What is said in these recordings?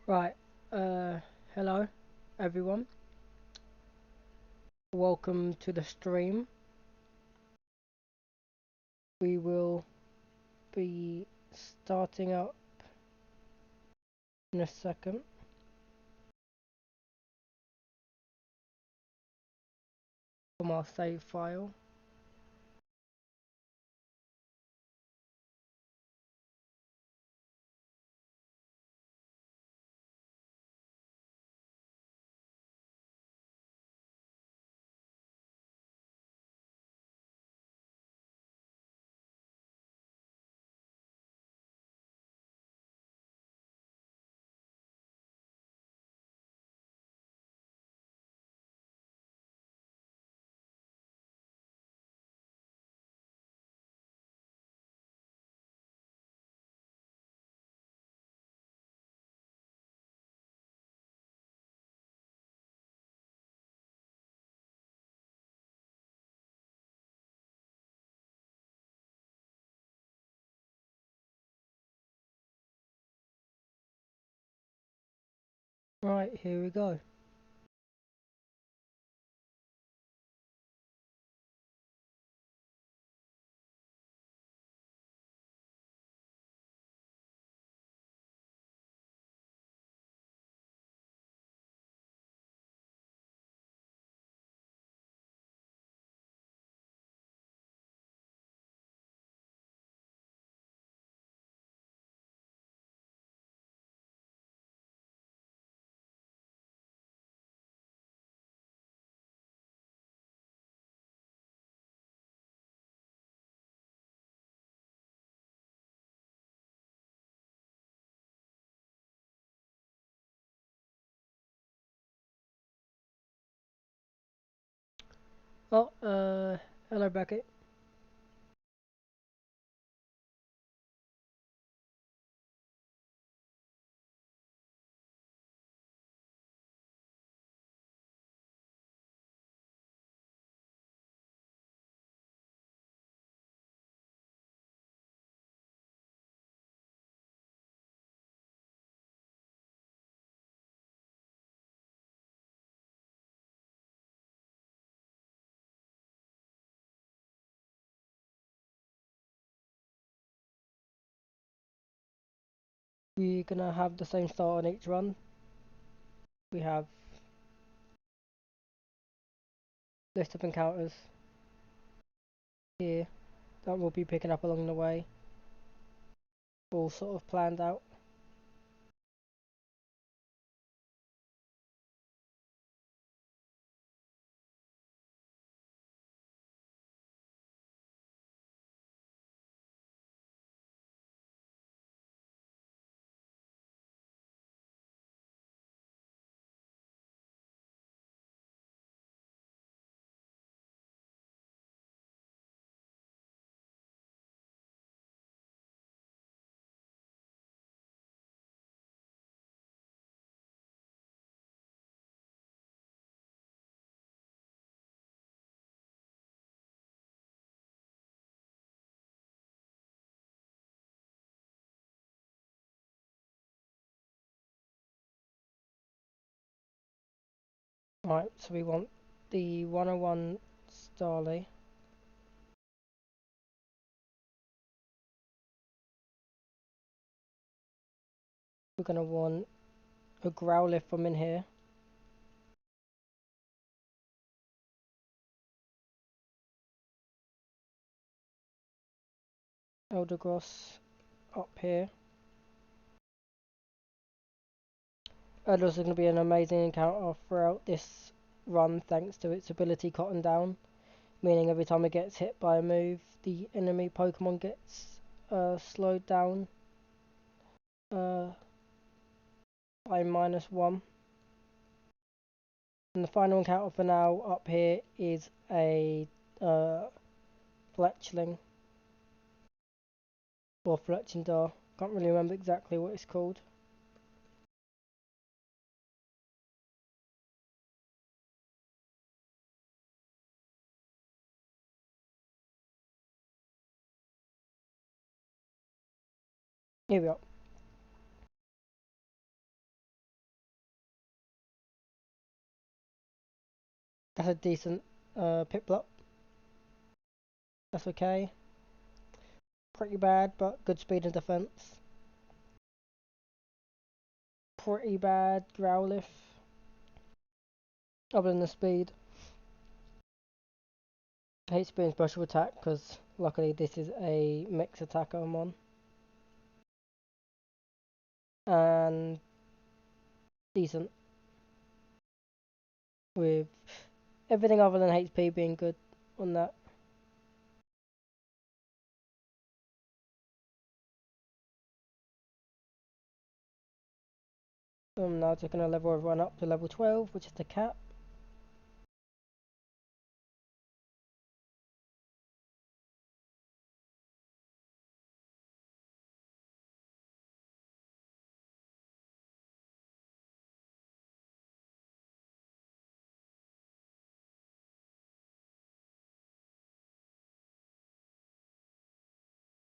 Right, hello everyone. Welcome to the stream. We will be starting up in a second from our save file. Right, here we go. Oh, hello Beckett. We're gonna have the same start on each run. We have list of encounters here that we'll be picking up along the way. All sort of planned out. Right, so we want the 101 Starly. We're gonna want a Growlithe from in here. Eldegoss up here. And also going to be an amazing encounter throughout this run thanks to its ability Cotton Down, meaning every time it gets hit by a move, the enemy Pokemon gets slowed down uh, by -1. And the final encounter for now up here is a uh, Fletchling or Fletchinder. Can't really remember exactly what it's called. Here we are. That's a decent pit block. That's okay. Pretty bad, but good speed and defense. Pretty bad Growlithe, other than the speed. Hate speed and special attack because luckily this is a mix attacker I'm on. And decent with everything other than HP being good on that. I'm now taking a level everyone up to level 12, which is the cap.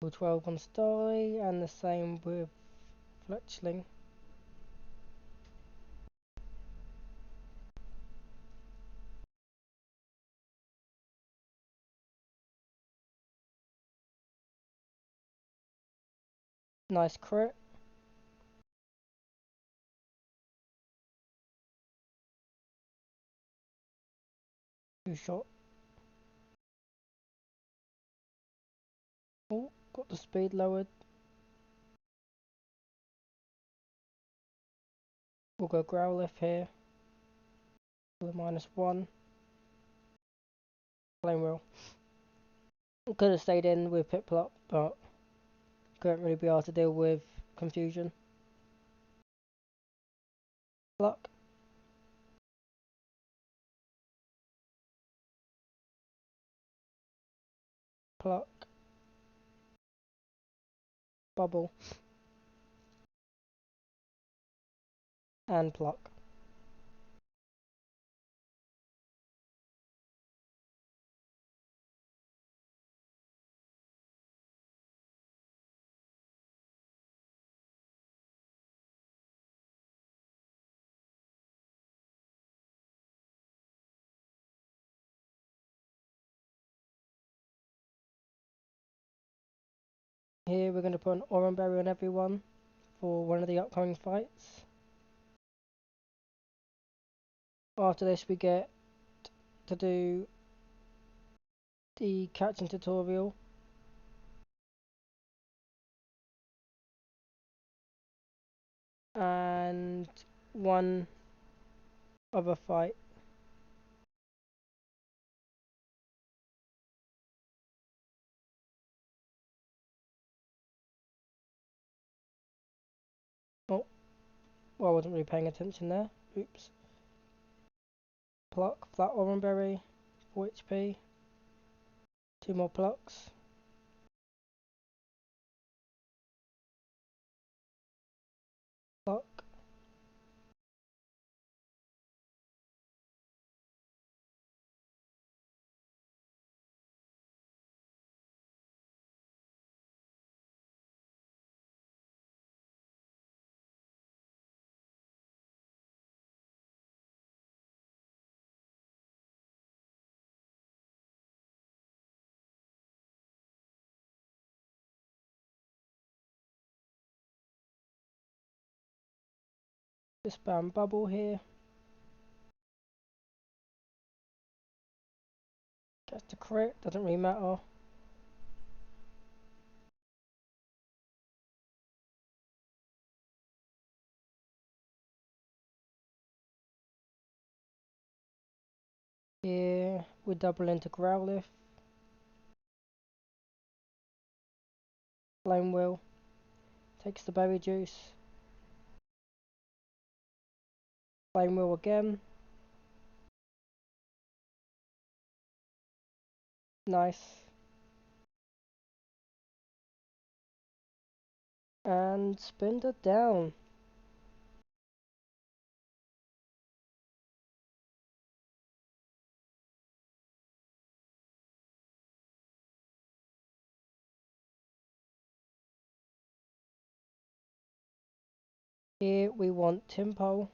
Level 12 on Starly, and the same with Fletchling. Nice crit. Two shot. Oh, got the speed lowered. We'll go Growlithe here. For the -1. Flame Wheel. Could have stayed in with Piplup, but couldn't really be able to deal with confusion. Pluck. Pluck. Bubble. And pluck. Here we're going to put an Oran Berry on everyone for one of the upcoming fights. After this we get to do the catching tutorial. And one other fight. Oh, well, I wasn't really paying attention there. Oops. Pluck, flat Oran Berry, 4 HP. Two more plucks. Pluck. Just spam bubble here. Gets the crit, doesn't really matter. Here we double into Growlithe. Flame Wheel. Takes the berry juice. Flame Wheel again. Nice. And spin it down. Here we want Tympole.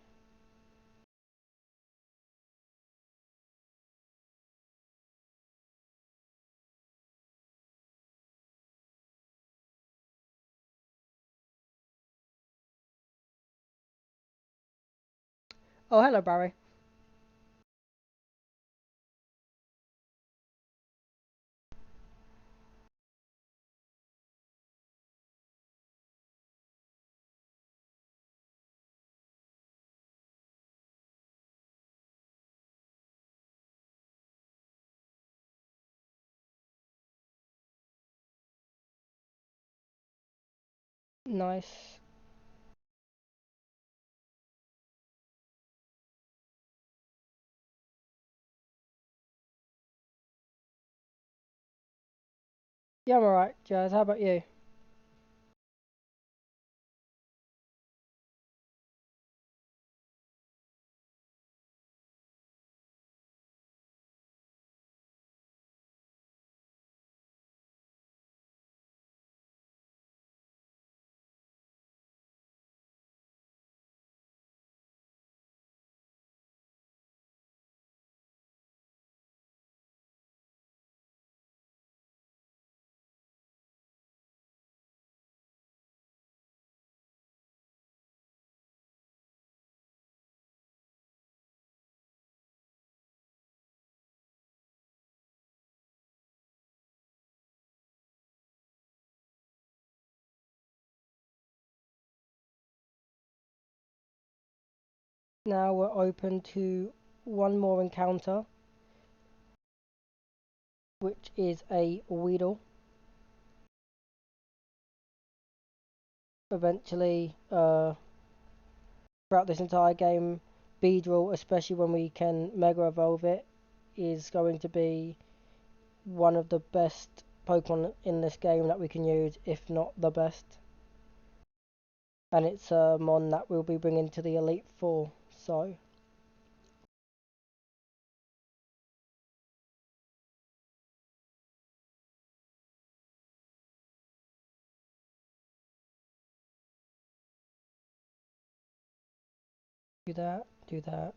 Oh, hello, Barry. Nice. Yeah, I'm alright, Jazz. How about you? Now we're open to one more encounter, which is a Weedle. Eventually, throughout this entire game, Beedrill, especially when we can Mega Evolve it, is going to be one of the best Pokemon in this game that we can use, if not the best. And it's a Mon that we'll be bringing to the Elite Four, so do that, do that.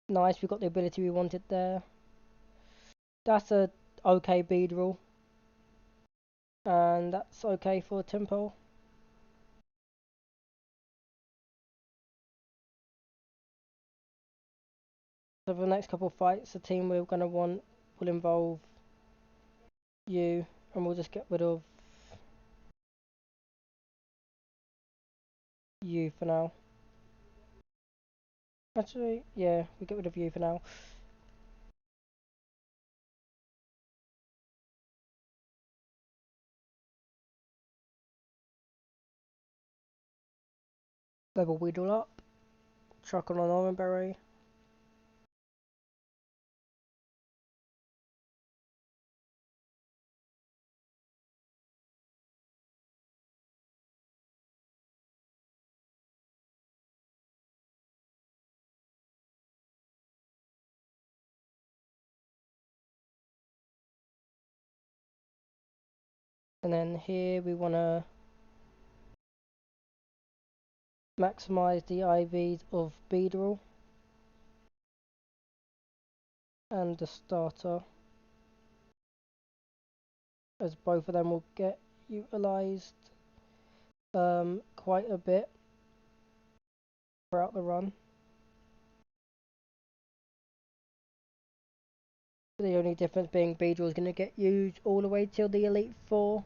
Nice, we got the ability we wanted there. That's a okay Beedrill, and that's okay for Tempo. So for the next couple of fights, the team we're going to want will involve you, and we'll just get rid of you for now. Actually, yeah, we get rid of you for now. Level Weedle up, chuck on an Orange Berry, and then here we want to maximise the IVs of Beedrill and the starter, as both of them will get utilised quite a bit throughout the run. The only difference being Beedrill is going to get used all the way till the Elite Four,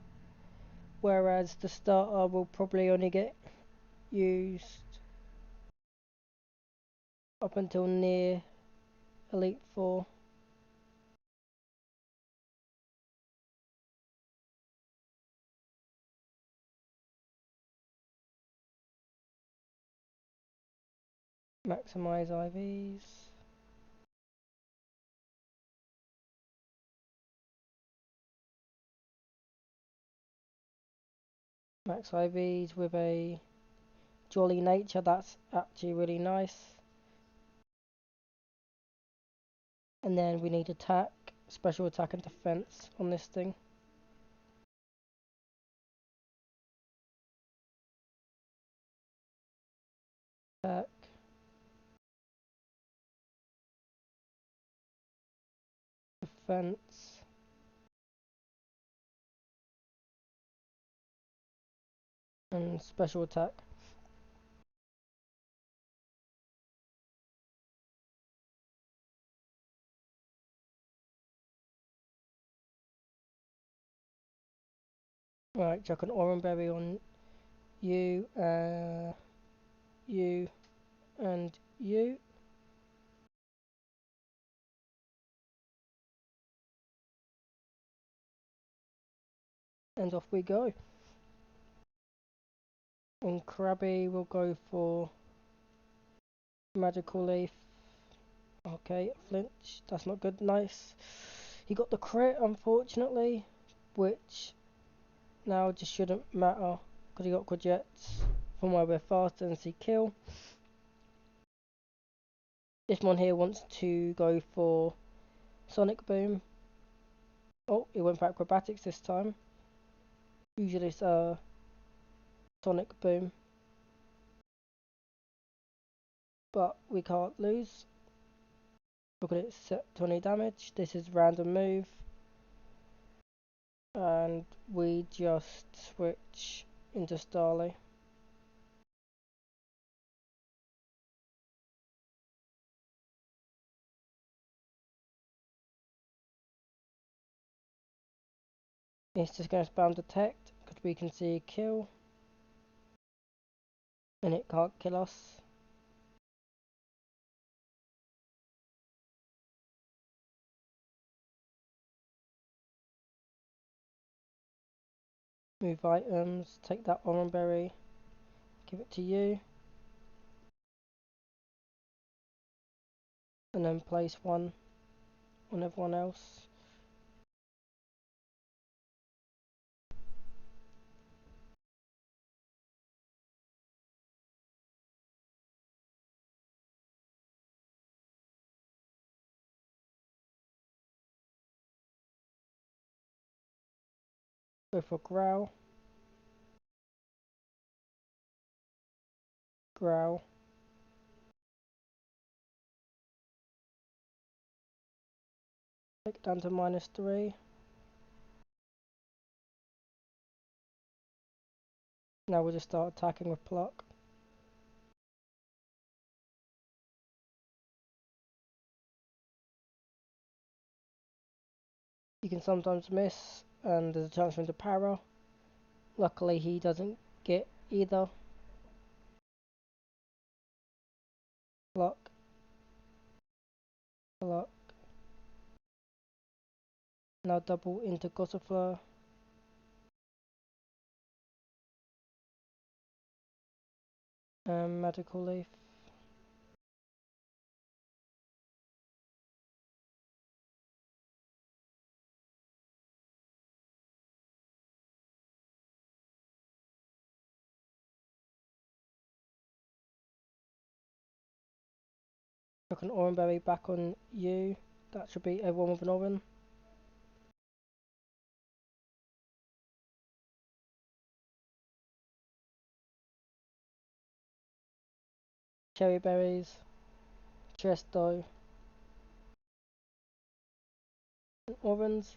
whereas the starter will probably only get used up until near Elite Four. Maximise IVs. Max IVs with a Jolly Nature, that's actually really nice. And then we need attack, special attack and defense on this thing. attack, defense, and special attack. Right, chuck an orange berry on you, you, and you. And off we go. And Krabby will go for Magical Leaf. Okay, flinch. That's not good. Nice. He got the crit, unfortunately, which now just shouldn't matter because he got Quadjets from where we're fast and see kill. This one here wants to go for Sonic Boom. Oh, he went for Acrobatics this time. Usually it's Sonic Boom. But we can't lose. Look at it, set 20 damage. This is random move. And we just switch into Starly. It's just going to spam detect because we can see kill. And it can't kill us. Move items, take that orange berry, give it to you. And then place one on everyone else. Go for growl. Growl. Take it down to -3. Now we'll just start attacking with pluck. You can sometimes miss and there's a chance for him to para. Luckily he doesn't get either. Pluck. Pluck. Now double into Gossifleur. And Magical Leaf. Chuck an orange berry back on you. That should be everyone with an orange. Cherry berries. Chesto. And orange.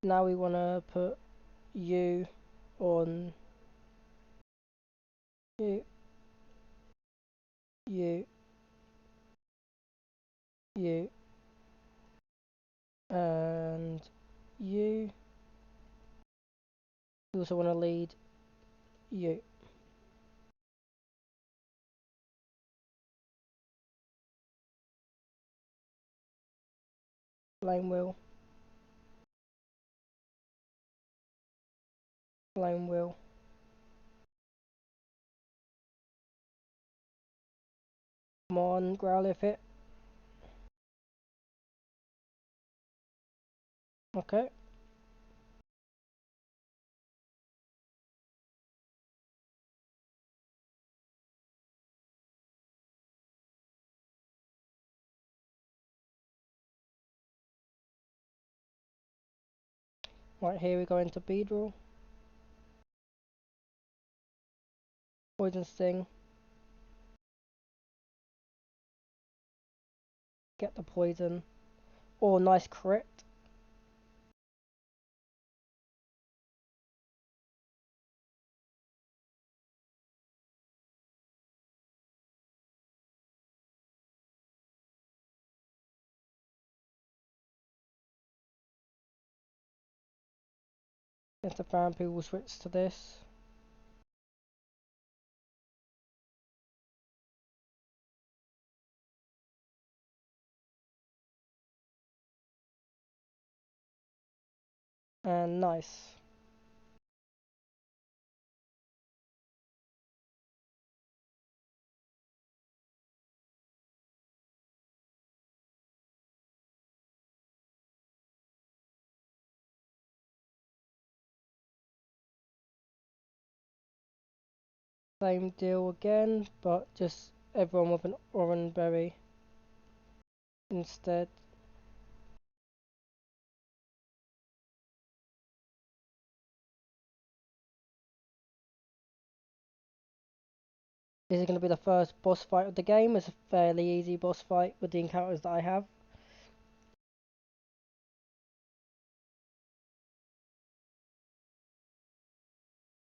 Now we want to put you on you, you, you, and you. We also want to lead you. Flame wheel, flame wheel. Come on, Growlithe it. Okay. Right, here we go into Beedrill. Poison Sting. get the poison. Oh, nice crit. If the Vampy will switch to this. And nice. Same deal again, but just everyone with an orange berry instead. This is going to be the first boss fight of the game. It's a fairly easy boss fight with the encounters that I have.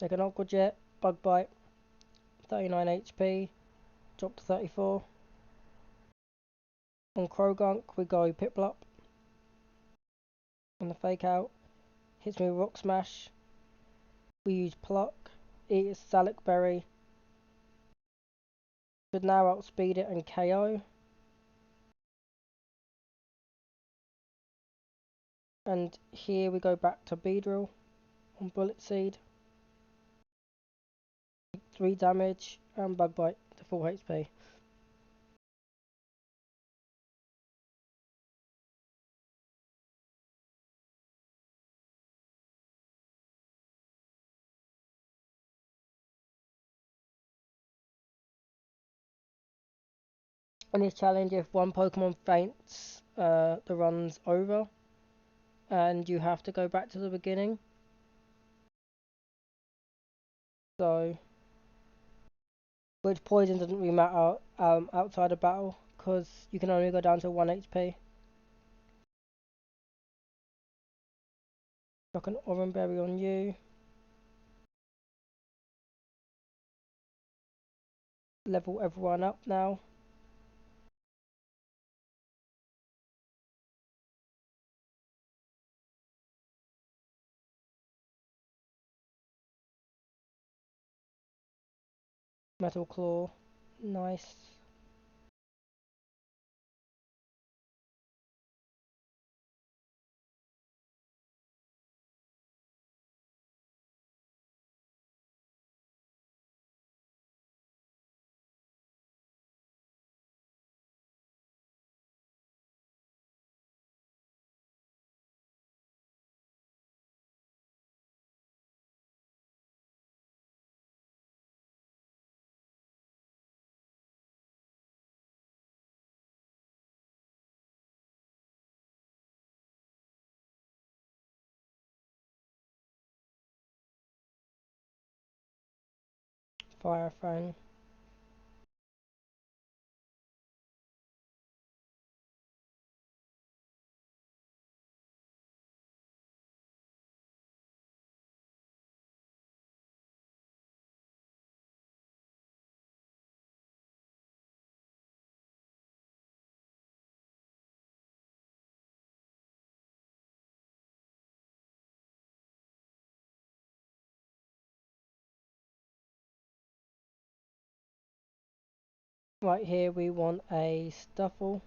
Second Aqua Jet, Bug Bite, 39 HP, drop to 34. On Krogunk we go Piplup. On the Fake Out, hits me with Rock Smash. We use Pluck, eat its Salic Berry. Should now outspeed it and KO. And here we go back to Beedrill on Bullet Seed. 3 damage and Bug Bite to full HP. In this challenge, if one Pokemon faints, the run's over, and you have to go back to the beginning. So, which poison doesn't really matter outside of battle, because you can only go down to 1 HP. Like an Orange Berry on you. Level everyone up now. Metal Claw. Nice. Fire Fang. Right here we want a Stuffle.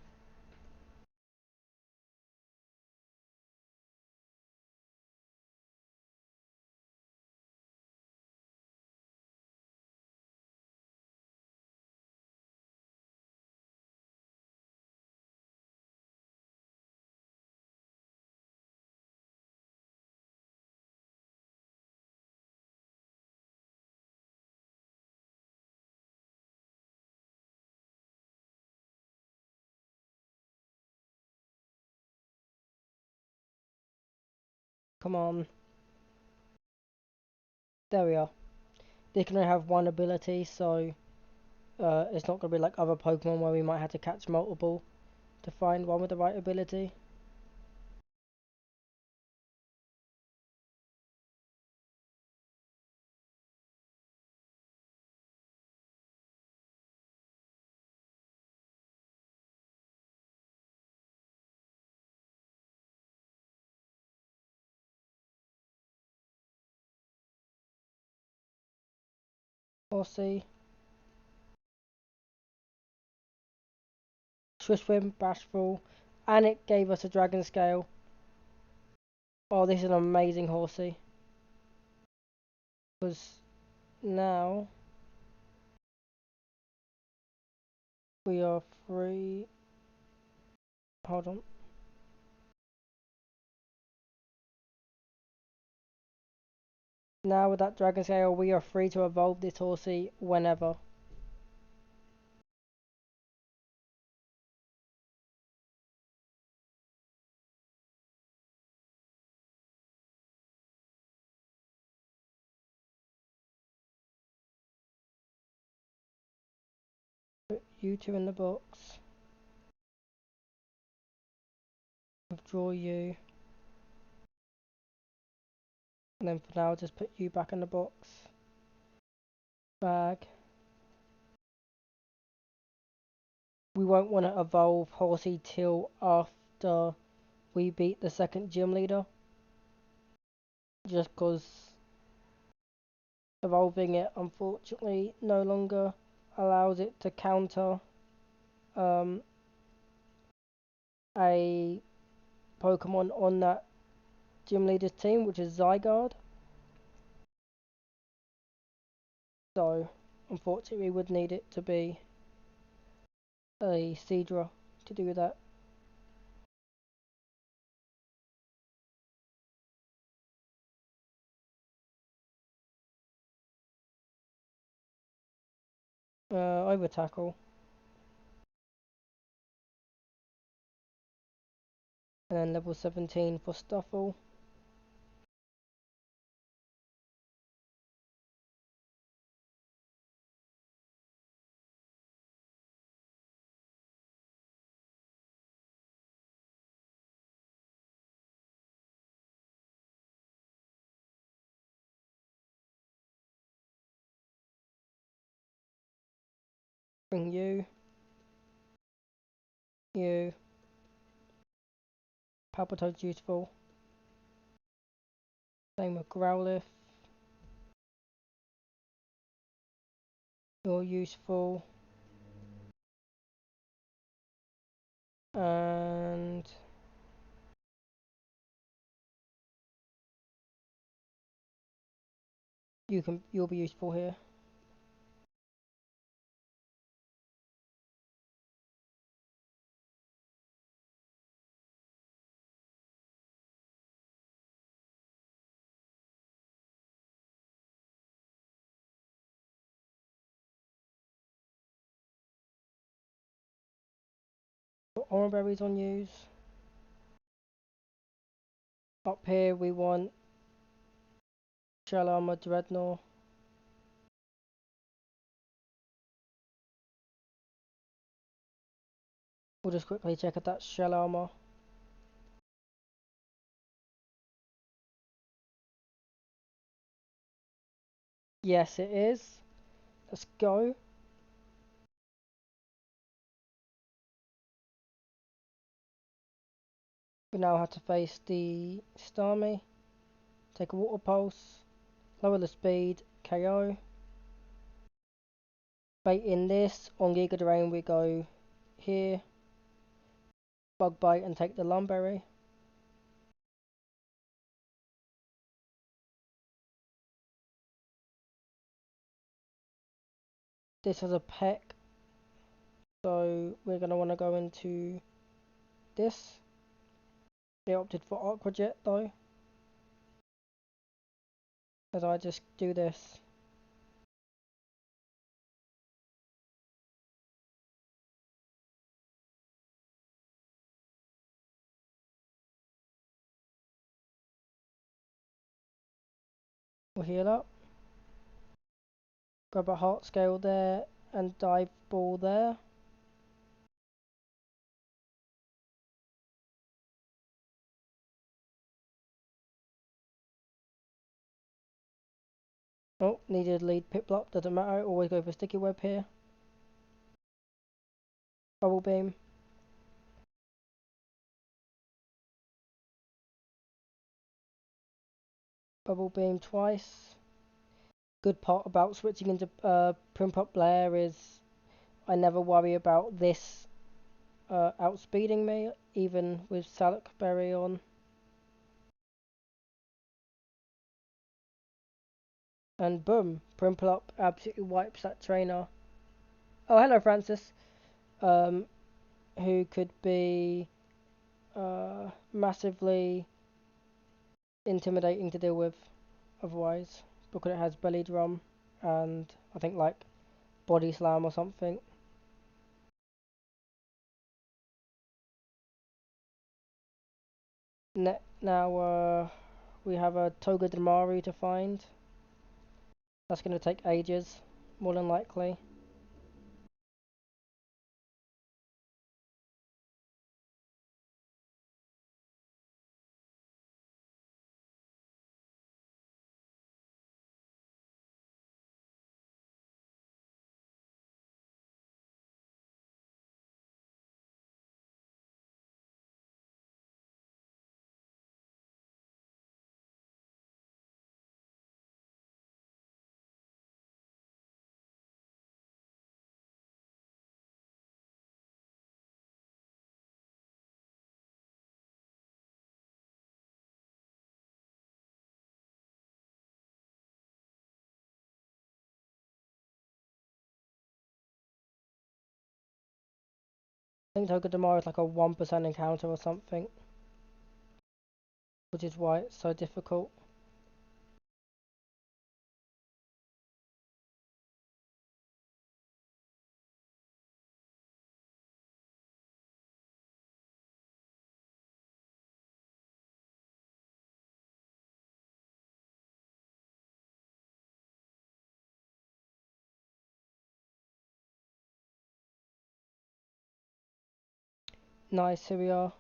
Come on. There we are. They can only have one ability, so it's not going to be like other Pokemon where we might have to catch multiple. to find one with the right ability. Horsey, Swishwim, Bashful, and it gave us a Dragon Scale. Oh, this is an amazing Horsey. Because now we are free. Hold on. Now with that Dragon Scale, we are free to evolve this Horsey whenever. Put you two in the box. Withdraw you. And then for now, just put you back in the box. Bag. We won't want to evolve Horsey till after we beat the second gym leader. Just because evolving it, unfortunately, no longer allows it to counter um, a Pokemon on that gym leader's team, which is Zygarde. So, unfortunately, we would need it to be a Seadra to do that. Over tackle. And then level 17 for Stuffle. Bring you. You. Palpitoad's useful. Same with Growlithe. You're useful. And you'll be useful here. Put Orange Berries on use. Up here we want Shell Armor Dreadnought. We'll just quickly check if that's Shell Armor. Yes, it is. Let's go. We now have to face the Starmie. Take a Water Pulse. Lower the speed. KO. Bait in this. On Giga Drain we go here. Bug Bite and take the Lumberry. This has a peck. So we're going to want to go into this. They opted for Aqua Jet though. As I just do this. We'll heal up. Grab a Heart Scale there and Dive Ball there. Oh, needed lead Piplup, doesn't matter, always go for Sticky Web here. Bubble Beam. Bubble Beam twice. Good part about switching into Primpop Blair is I never worry about this outspeeding me, even with Salak Berry on. And boom, Primplup absolutely wipes that trainer. Oh, hello Francis. Um, who could be massively intimidating to deal with otherwise, because it has Belly Drum and I think like Body Slam or something. Now we have a Togedemaru to find. That's going to take ages, more than likely. I think Togedemaru is like a 1% encounter or something, which is why it's so difficult. Nice, here we are.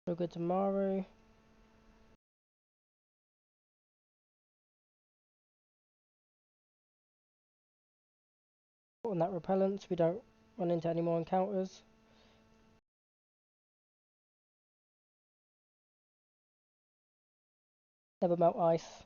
Togedemaru. On that repellent so we don't run into any more encounters. Never melt ice.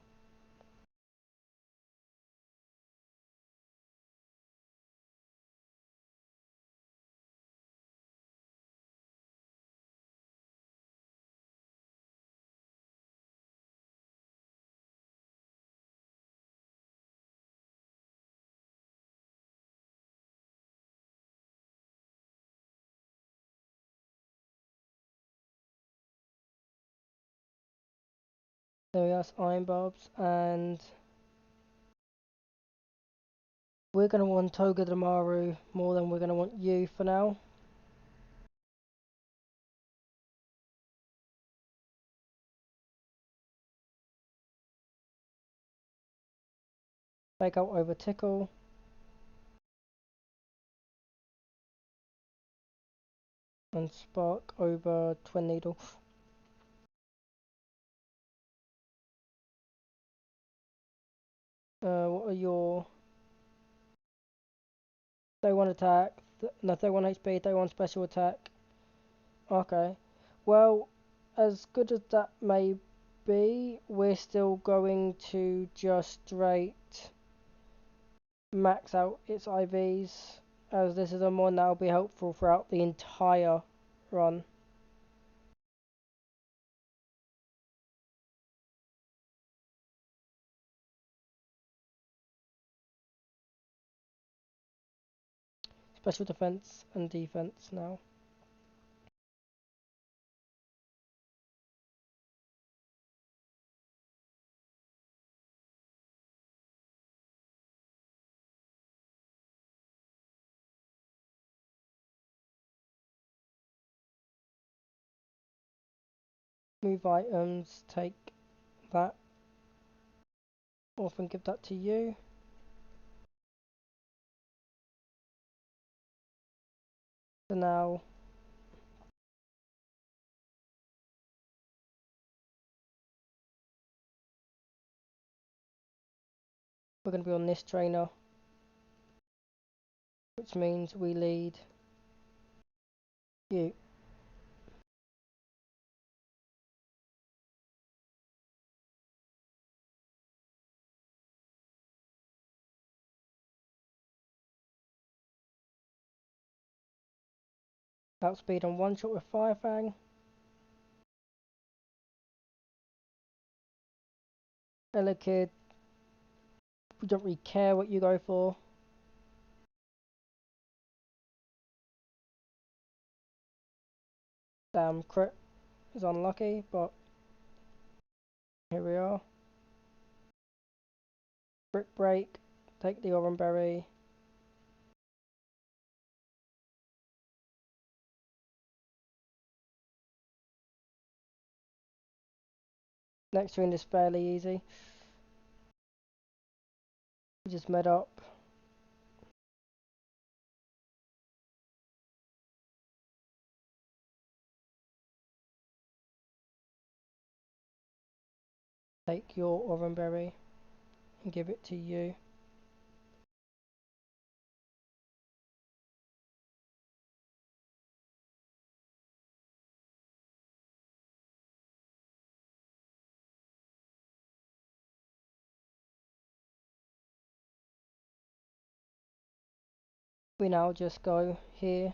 There we are, Iron Bulbs, and we're going to want Togedemaru more than we're going to want you for now. Fake out over Tickle. And Spark over Twin Needle. What are your day 1 attack? No, day 1 HP, day 1 special attack. Okay. Well, as good as that may be, we're still going to just straight max out its IVs, as this is a mod that will be helpful throughout the entire run. Special defense and defense now. Move items, take that. off and give that to you. So now we're going to be on this trainer, which means we lead you. Outspeed on one shot with Fire Fang. Elekid, we don't really care what you go for. Damn, crit is unlucky, but here we are. Brick Break, take the Oran Berry. Next turn is fairly easy. We just met up. Take your Oran Berry and give it to you. We now just go here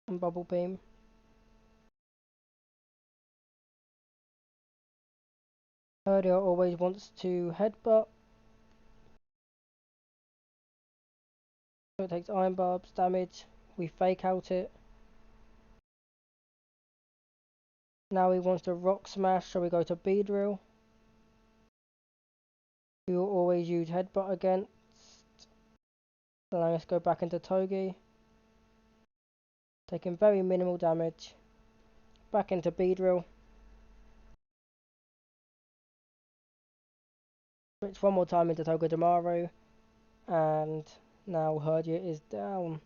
and Bubble Beam. Herdia always wants to headbutt, so it takes Iron Barbs damage. We fake out it. Now he wants to Rock Smash, so we go to Beedrill. We will always use Headbutt against. So now let's go back into Togi. Taking very minimal damage. Back into Beedrill. Switch one more time into Togedemaru. And now Herdia is down.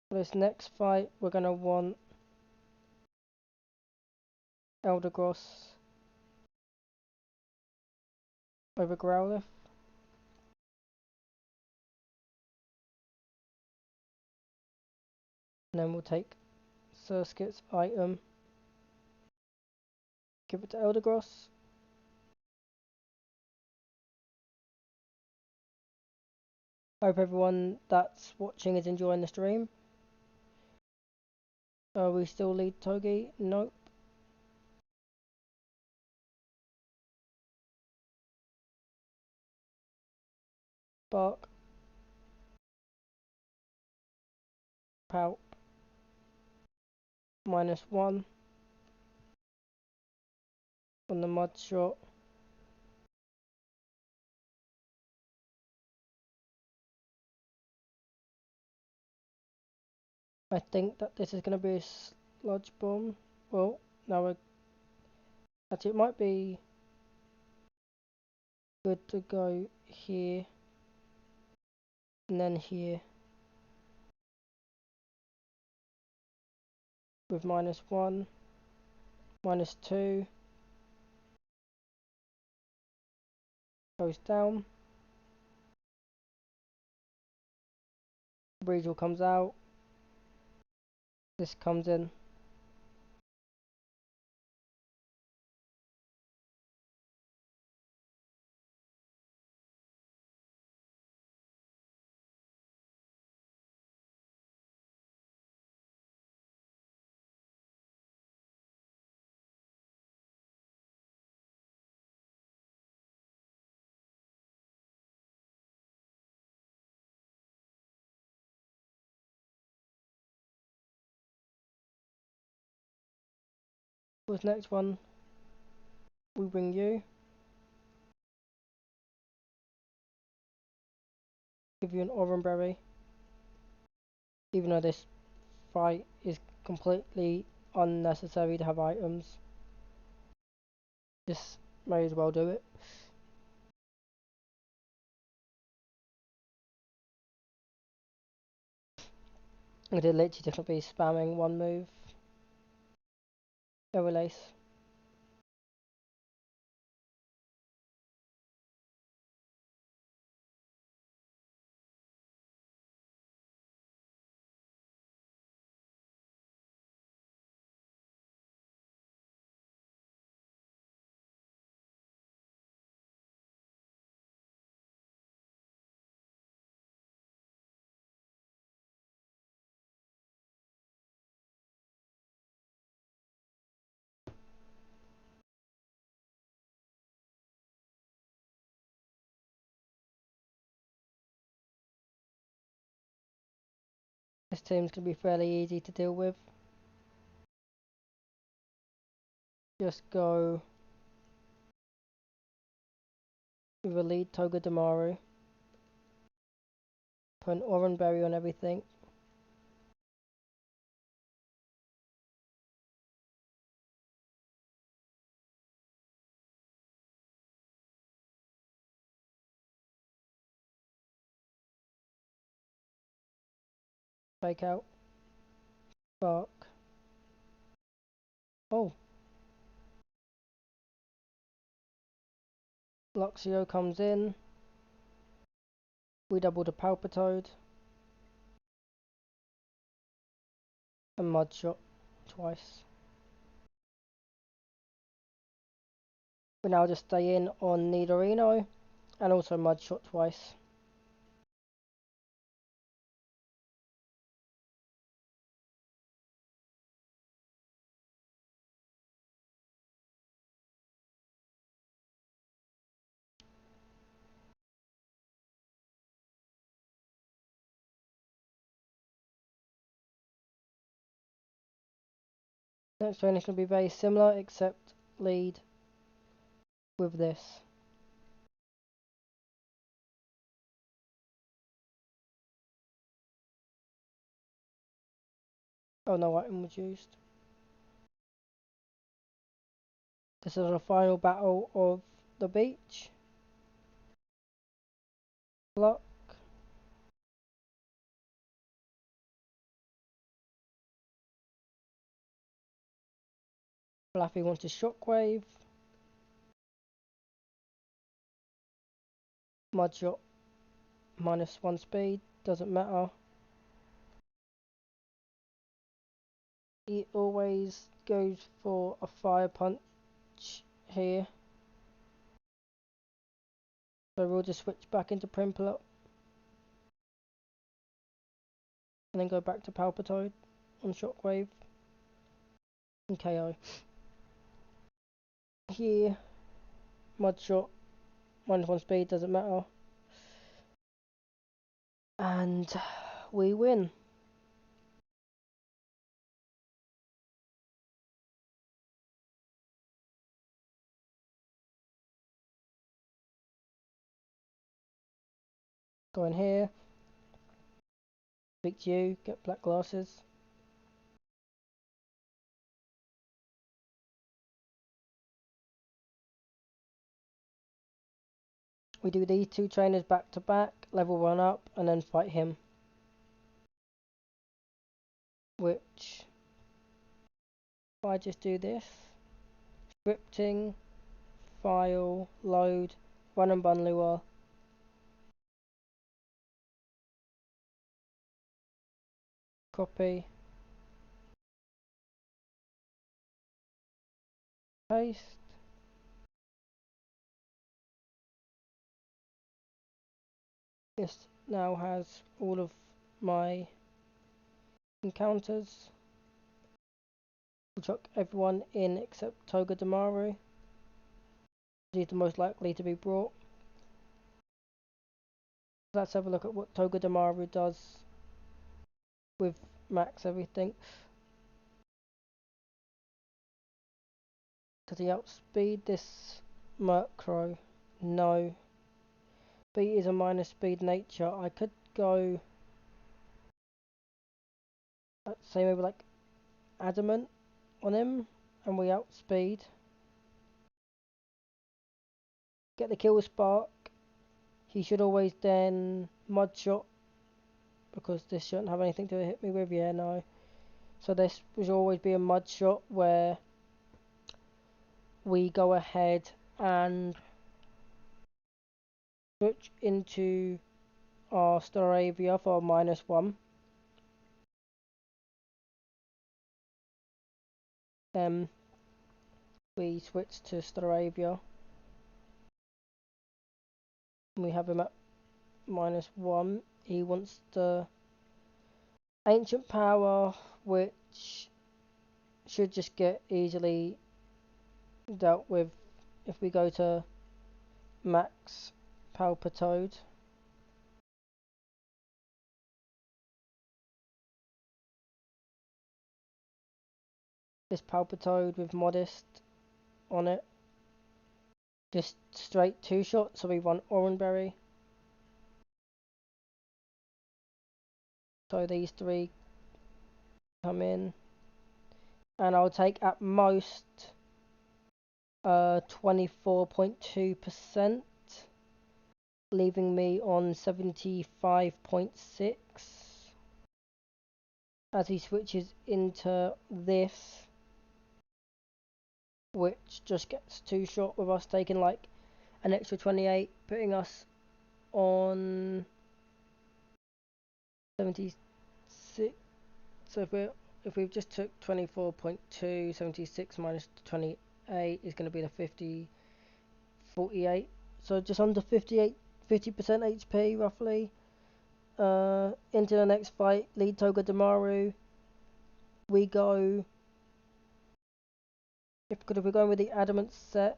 For this next fight, we're going to want Eldegoss over Growlithe. And then we'll take Surskit's item. Give it to Eldegoss. Hope everyone that's watching is enjoying the stream. We still lead Togi? Nope. Bark. Pout. -1 on the mud shot. I think that this is going to be a sludge bomb. Well, now actually it might be good to go here and then here with -1, -2 goes down. Breezle comes out. This comes in. What's next one? we bring you. Give you an orange berry. Even though this fight is completely unnecessary to have items. Just may as well do it. I did literally just be spamming one move. A release. This team's going to be fairly easy to deal with. Just go with a lead Togedemaru. Put an orange berry on everything. Take out. Spark. Oh. Luxio comes in. We double the Palpitoad. And Mudshot twice. We now just stay in on Nidorino. And also Mudshot twice. Next turn is going to be very similar, except lead with this. Oh, no item was used. This is the final battle of the beach. Block. Fluffy wants a shockwave. Mudshot -1 speed, doesn't matter. He always goes for a fire punch here. So we'll just switch back into Prinplup. And then go back to Palpitoad on Shockwave. And KO. Here, Mudshot, -1 speed, doesn't matter. And we win. Go in here. Speak to you, get black glasses. We do these two trainers back to back, level 1 up, and then fight him. Which, if I just do this, scripting, file, load, run and Bunlua. Copy. Paste. This now has all of my encounters. We'll chuck everyone in except Togedemaru. He's the most likely to be brought. Let's have a look at what Togedemaru does with max everything. Does he outspeed this Murkrow? No. Beat is a minus speed nature. I could go, say maybe like Adamant on him, and we outspeed. Get the kill with Spark. He should always then Mud Shot, because this shouldn't have anything to hit me with. Yeah, no. So this will always be a Mud Shot where we go ahead and switch into our Staravia for -1. Then we switch to Staravia. We have him at -1. He wants the Ancient Power, which should just get easily dealt with if we go to Max Palpitoad. This Palpitoad with Modest on it. Just straight 2-shot, so we run Oranberry. So these three come in. And I'll take at most 24.2%, leaving me on 75.6. As he switches into this, which just gets 2-shot with us taking like an extra 28, putting us on 76. So if we've just took 24.2, 76 minus 28 is going to be the 48. So just under 50% HP roughly. Into the next fight, lead Togedemaru. We go. If we're going with the Adamant set,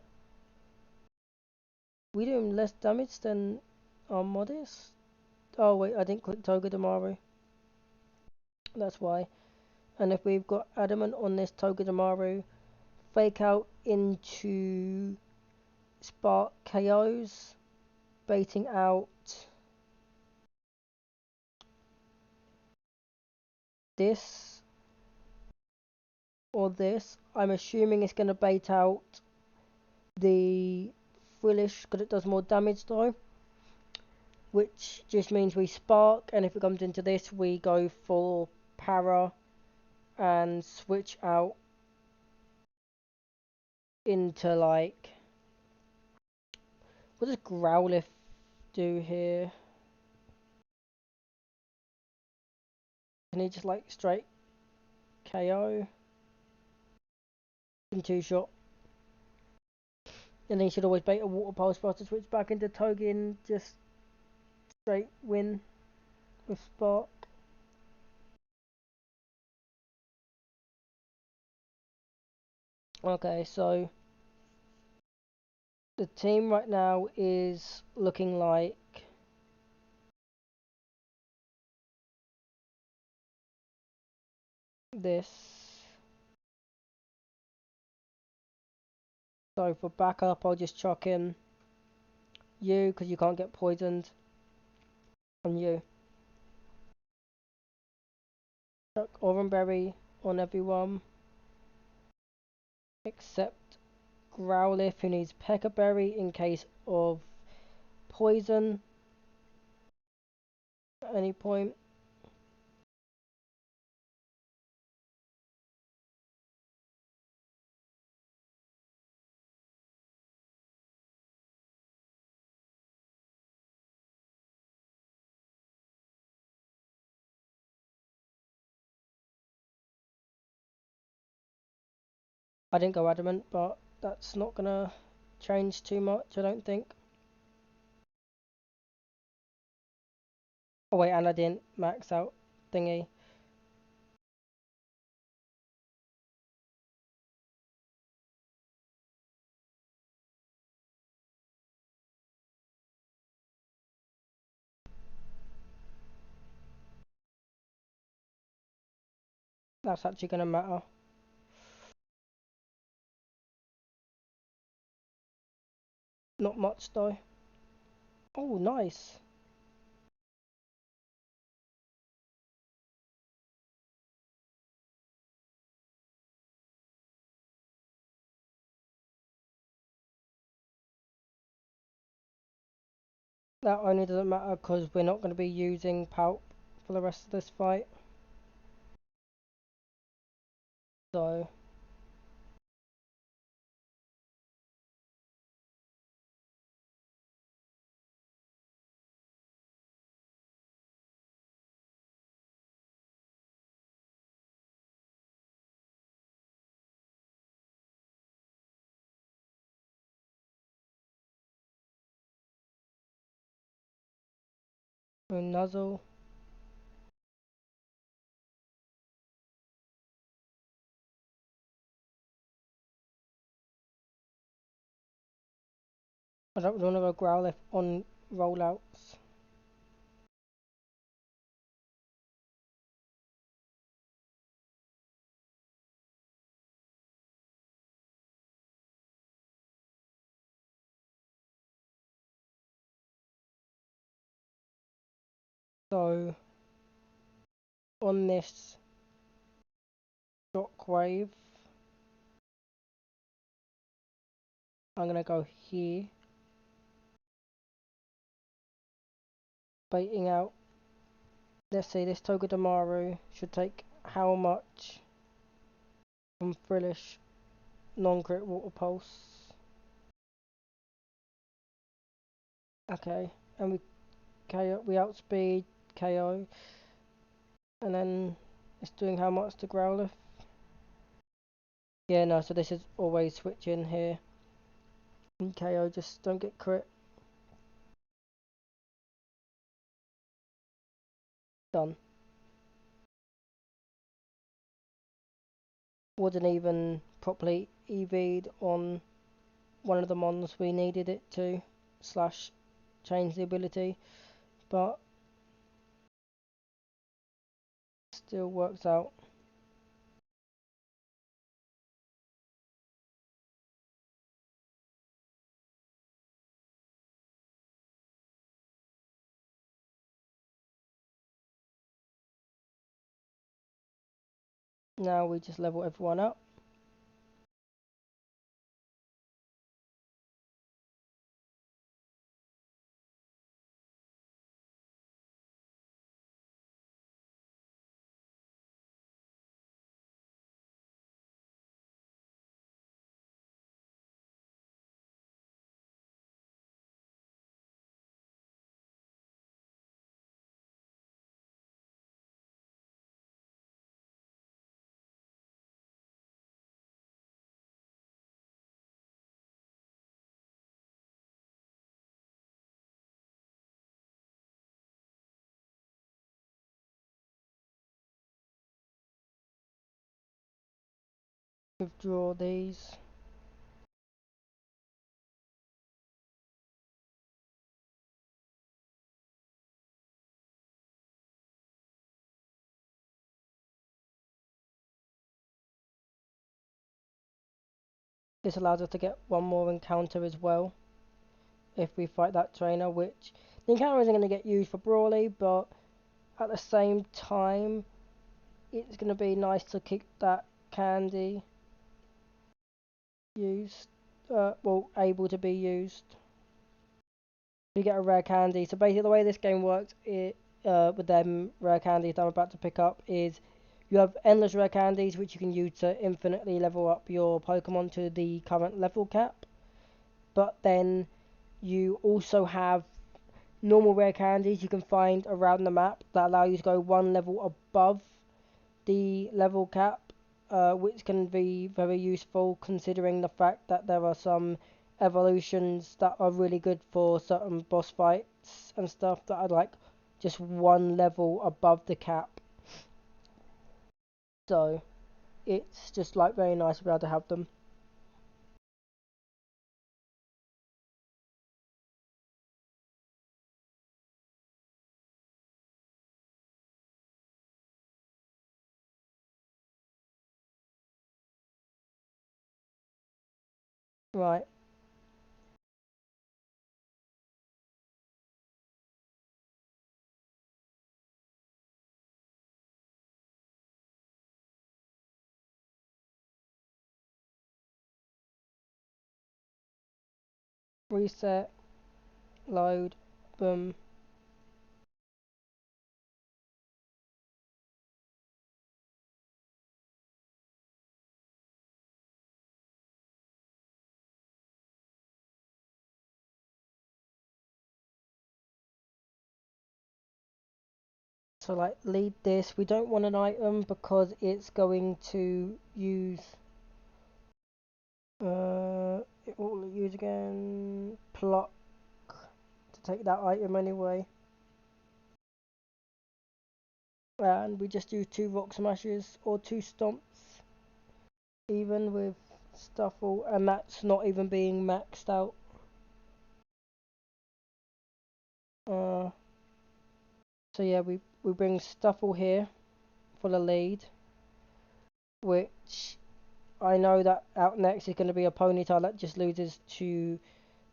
we do less damage than our Modest. Oh wait, I didn't click Togedemaru. That's why. And if we've got Adamant on this Togedemaru, Fake Out into Spark KOs, baiting out this or this. I'm assuming it's going to bait out the Frillish because it does more damage though, which just means we Spark, and if it comes into this we go for Para and switch out into like, what does Growlithe do here? Can he just like straight KO in 2-shot? And then he should always bait a Water Pulse for us to switch back into Togi and just straight win with Spark. Okay, so the team right now is looking like this. So for backup, I'll just chuck in you because you can't get poisoned, and you. Chuck Oranberry on everyone except Growlithe, who needs Peckerberry in case of poison at any point. I didn't go Adamant, but that's not gonna change too much, I don't think. Oh wait, and I didn't max out thingy. That's actually gonna matter. Not much though. Oh, nice. That only doesn't matter because we're not going to be using Palp for the rest of this fight. So, Nuzzle. I don't want to go Growlithe on rollouts. So, on this Shockwave, I'm going to go here. Baiting out. Let's see, this Togedemaru should take how much from Frillish non-crit Water Pulse. Okay, and we outspeed KO, and then it's doing how much to Growlithe? Yeah, no, so this is always switching here. And KO, just don't get crit. Done. Wouldn't even properly EV'd on one of the mons we needed it to, slash change the ability, but still works out. Now we just level everyone up. Withdraw these. This allows us to get one more encounter as well if we fight that trainer, which the encounter isn't going to get used for Brawly, but at the same time it's going to be nice to keep that candy used, well, able to be used. You get a rare candy. So basically the way this game works with them rare candies that I'm about to pick up is you have endless rare candies which you can use to infinitely level up your Pokemon to the current level cap. But then you also have normal rare candies you can find around the map that allow you to go one level above the level cap, which can be very useful considering the fact that there are some evolutions that are really good for certain boss fights and stuff that are like just one level above the cap. So it's just like very nice to be able to have them. Right. reset, load, boom. So like lead this, we don't want an item because it's going to use, it will use again, pluck to take that item anyway. And we just do 2 rock smashes or 2 stomps, even with Stuffle, and that's not even being maxed out. So yeah, we bring Stuffle here for the lead, which I know that out next is going to be a Ponyta that just loses to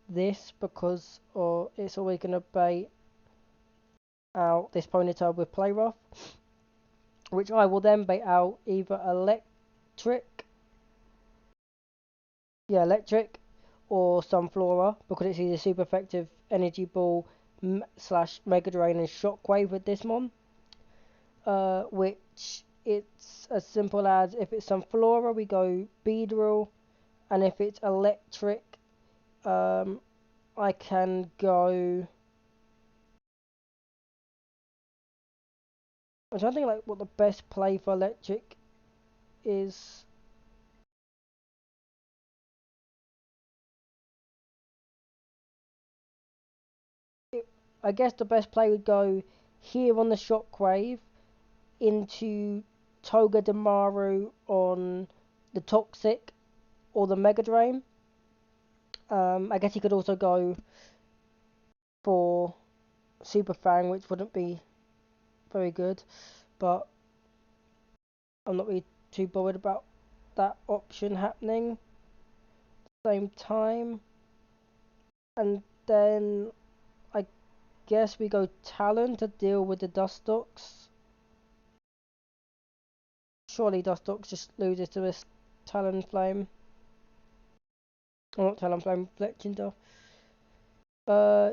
this because or it's always going to bait out this Ponyta with Play Rough, which I will then bait out either Electric, or Sunflora because it's either super effective Energy Ball slash Mega Drain and Shockwave with this mon. Which it's as simple as if it's Sunflora we go Beedrill, and if it's Electric, I can go. I'm trying to think like what the best play for Electric is. I guess the best play would go here on the Shockwave into Togedemaru on the Toxic or the Mega Drain. I guess he could also go for Super Fang, which wouldn't be very good, but I'm not really too bothered about that option happening. Same time, and then I guess we go Talon to deal with the Dustox. Surely Dustox just loses to this Talonflame. Or not Talonflame, Fletchinder.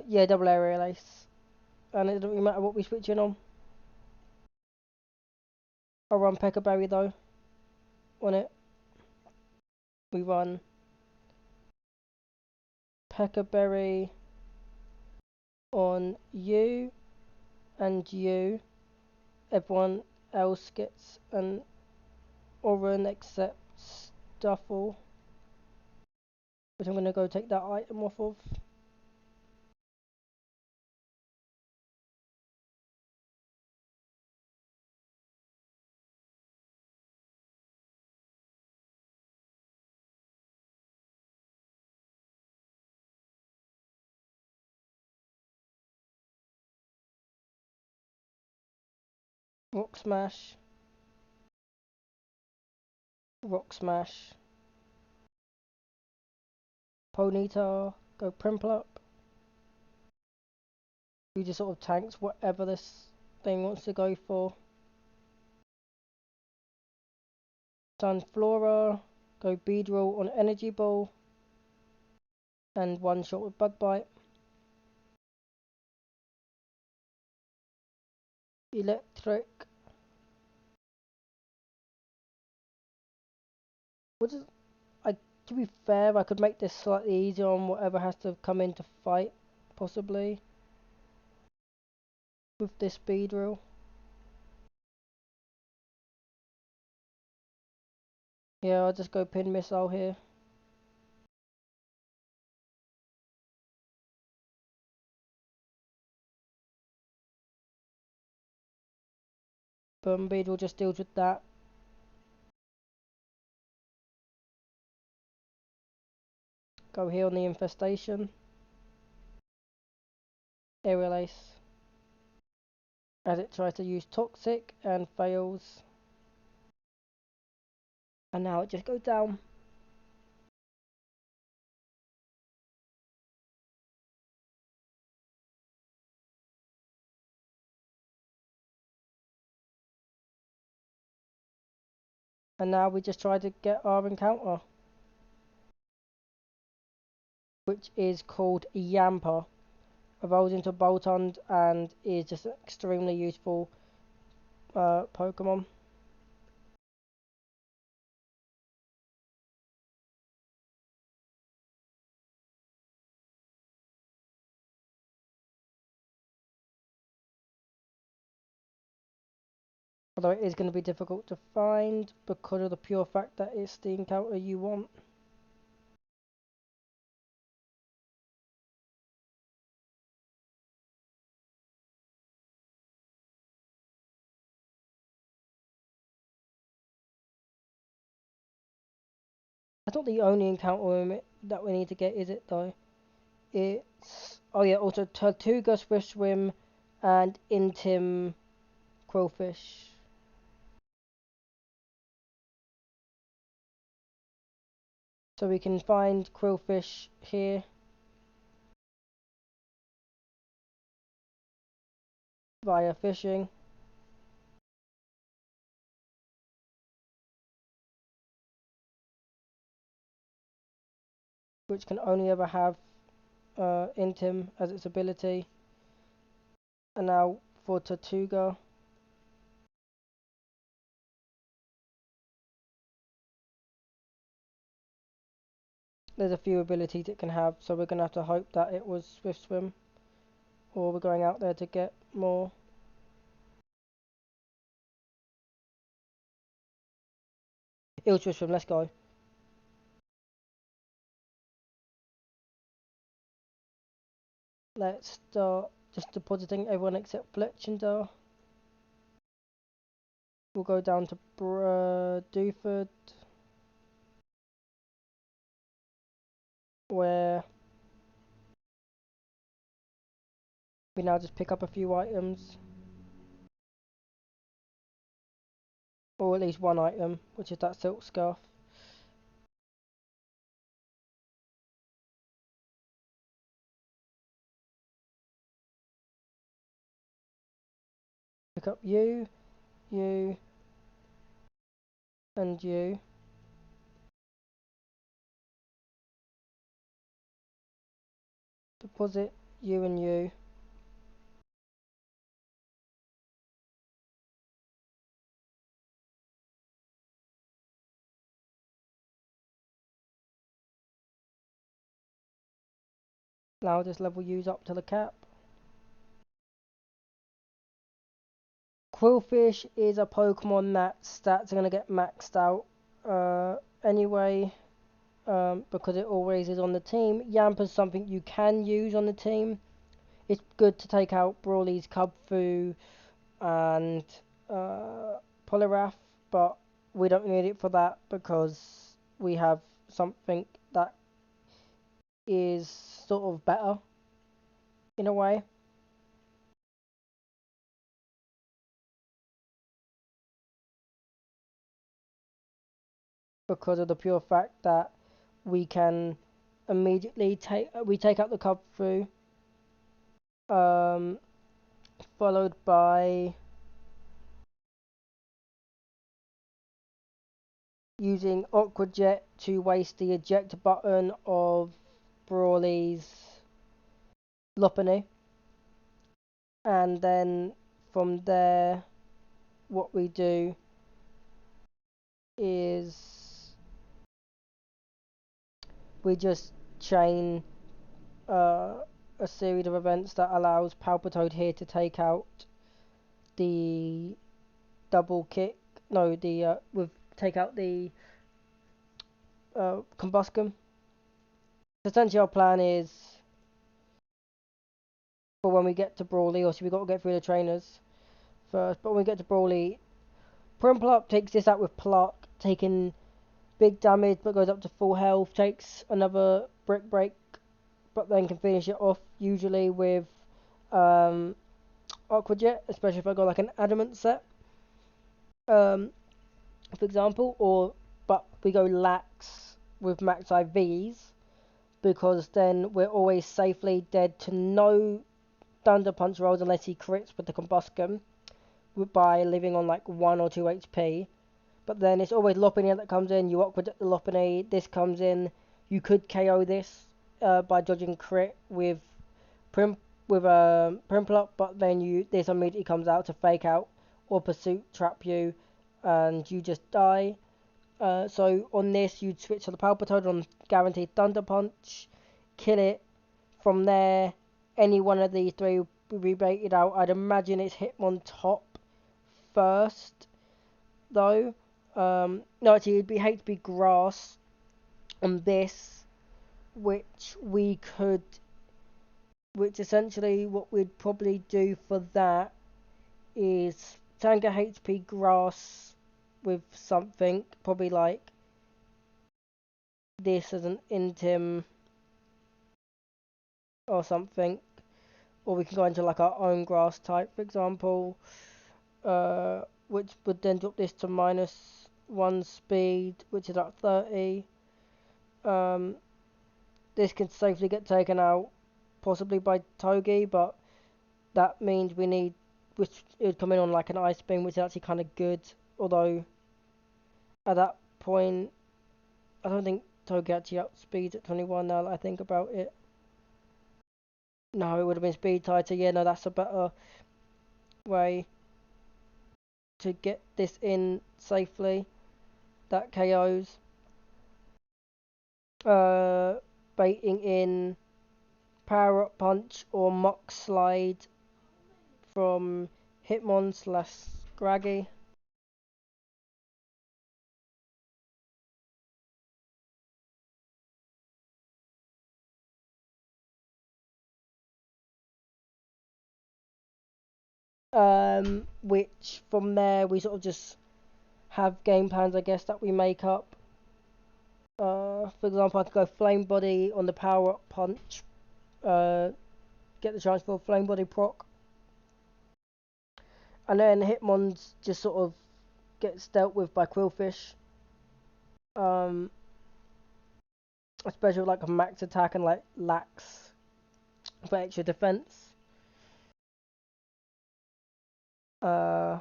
Yeah, double Aerial Ace. And it doesn't really matter what we switch in on. I'll run Pekka Berry though on it. We run Pekka Berry on you and you. Everyone else gets an Oran except Stuffle, which I'm going to go take that item off of. Rock Smash, Rock Smash, Ponyta, go Primplup. He just sort of tanks whatever this thing wants to go for. Sunflora, go Beedrill on Energy Ball, and one shot with Bug Bite. Electric. What is, I, to be fair, I could make this slightly easier on whatever has to come in to fight, possibly, with this Beedrill. Yeah, I'll just go Pin Missile here. Boom, Beedrill just deals with that. Go here on the Infestation. Aerial Ace. As it tries to use Toxic and fails. And now it just goes down. And now we just try to get our encounter, which is called Yamper. Evolves into Boltund and is just an extremely useful Pokemon. Although it is going to be difficult to find because of the pure fact that it's the encounter you want. That's not the only encounter that we need to get, is it though? It's... oh yeah, also Tortuga, Swift Swim, and Intim Quillfish. So we can find Quillfish here via fishing. Which can only ever have Intim as its ability. And now for Tortuga. There's a few abilities it can have, so we're going to have to hope that it was Swift Swim. Or we're going out there to get more. It was Swift Swim, let's go. Let's start just depositing everyone except Fletchinder. We'll go down to Dewford, where we now just pick up a few items. Or at least one item, which is that silk scarf. Pick up you, you, and you. Deposit you and you. Now I'll just level yous up to the cap. Quillfish is a Pokemon that stats are going to get maxed out anyway, because it always is on the team. Yamper's something you can use on the team. It's good to take out Brawly's Kubfu and Poliwrath, but we don't need it for that because we have something that is sort of better in a way. Because of the pure fact that we can immediately take out the Kubfu, um, followed by using Aqua Jet to waste the eject button of Brawly's Lopunny, and then from there what we do is we just chain uh, a series of events that allows Palpitoad here to take out the double kick. No, the with take out the Combuscum. Essentially, our plan is for when we get to Brawly, or so we got to get through the trainers first. But when we get to Brawly, Prinplup takes this out with Pluck, taking big damage, but goes up to full health. Takes another Brick Break, but then can finish it off usually with Aqua Jet, especially if I go like an Adamant set, for example, or but we go lax with max IVs because then we're always safely dead to no Thunder Punch rolls unless he crits with the Combuscum by living on like 1 or 2 HP. But then it's always Lopunny that comes in, you Aqua Jet the Lopunny, this comes in, you could KO this by dodging crit with Prim Primplop, but then this immediately comes out to fake out or pursuit trap you, and you just die. So on this, you'd switch to the Palpitoad on guaranteed Thunder Punch, kill it. From there, any one of these three will be baited out. I'd imagine it's Hitmontop first, though. No, actually, it'd be HP Grass on this, which essentially what we'd probably do for that is Tanga HP Grass with something, probably like this as an Intim or something, or we can go into like our own grass type, for example, which would then drop this to -1 speed, which is at 30. This can safely get taken out, possibly by Togi, but that means which it would come in on like an Ice Beam, which is actually kind of good, although at that point, I don't think Togi actually outspeeds at 21 now that I think about it. No, it would have been speed tied, so yeah, no, that's a better way to get this in safely. That KOs. Baiting in Power Up Punch or Mock Slide from Hitmon/Scraggy. Which from there we sort of just have game plans, I guess, that we make up. For example, I could go Flame Body on the Power Up Punch, get the chance for Flame Body proc, and then Hitmon's just sort of gets dealt with by Quillfish. Especially with like a max attack and like lax for extra defense. Uh,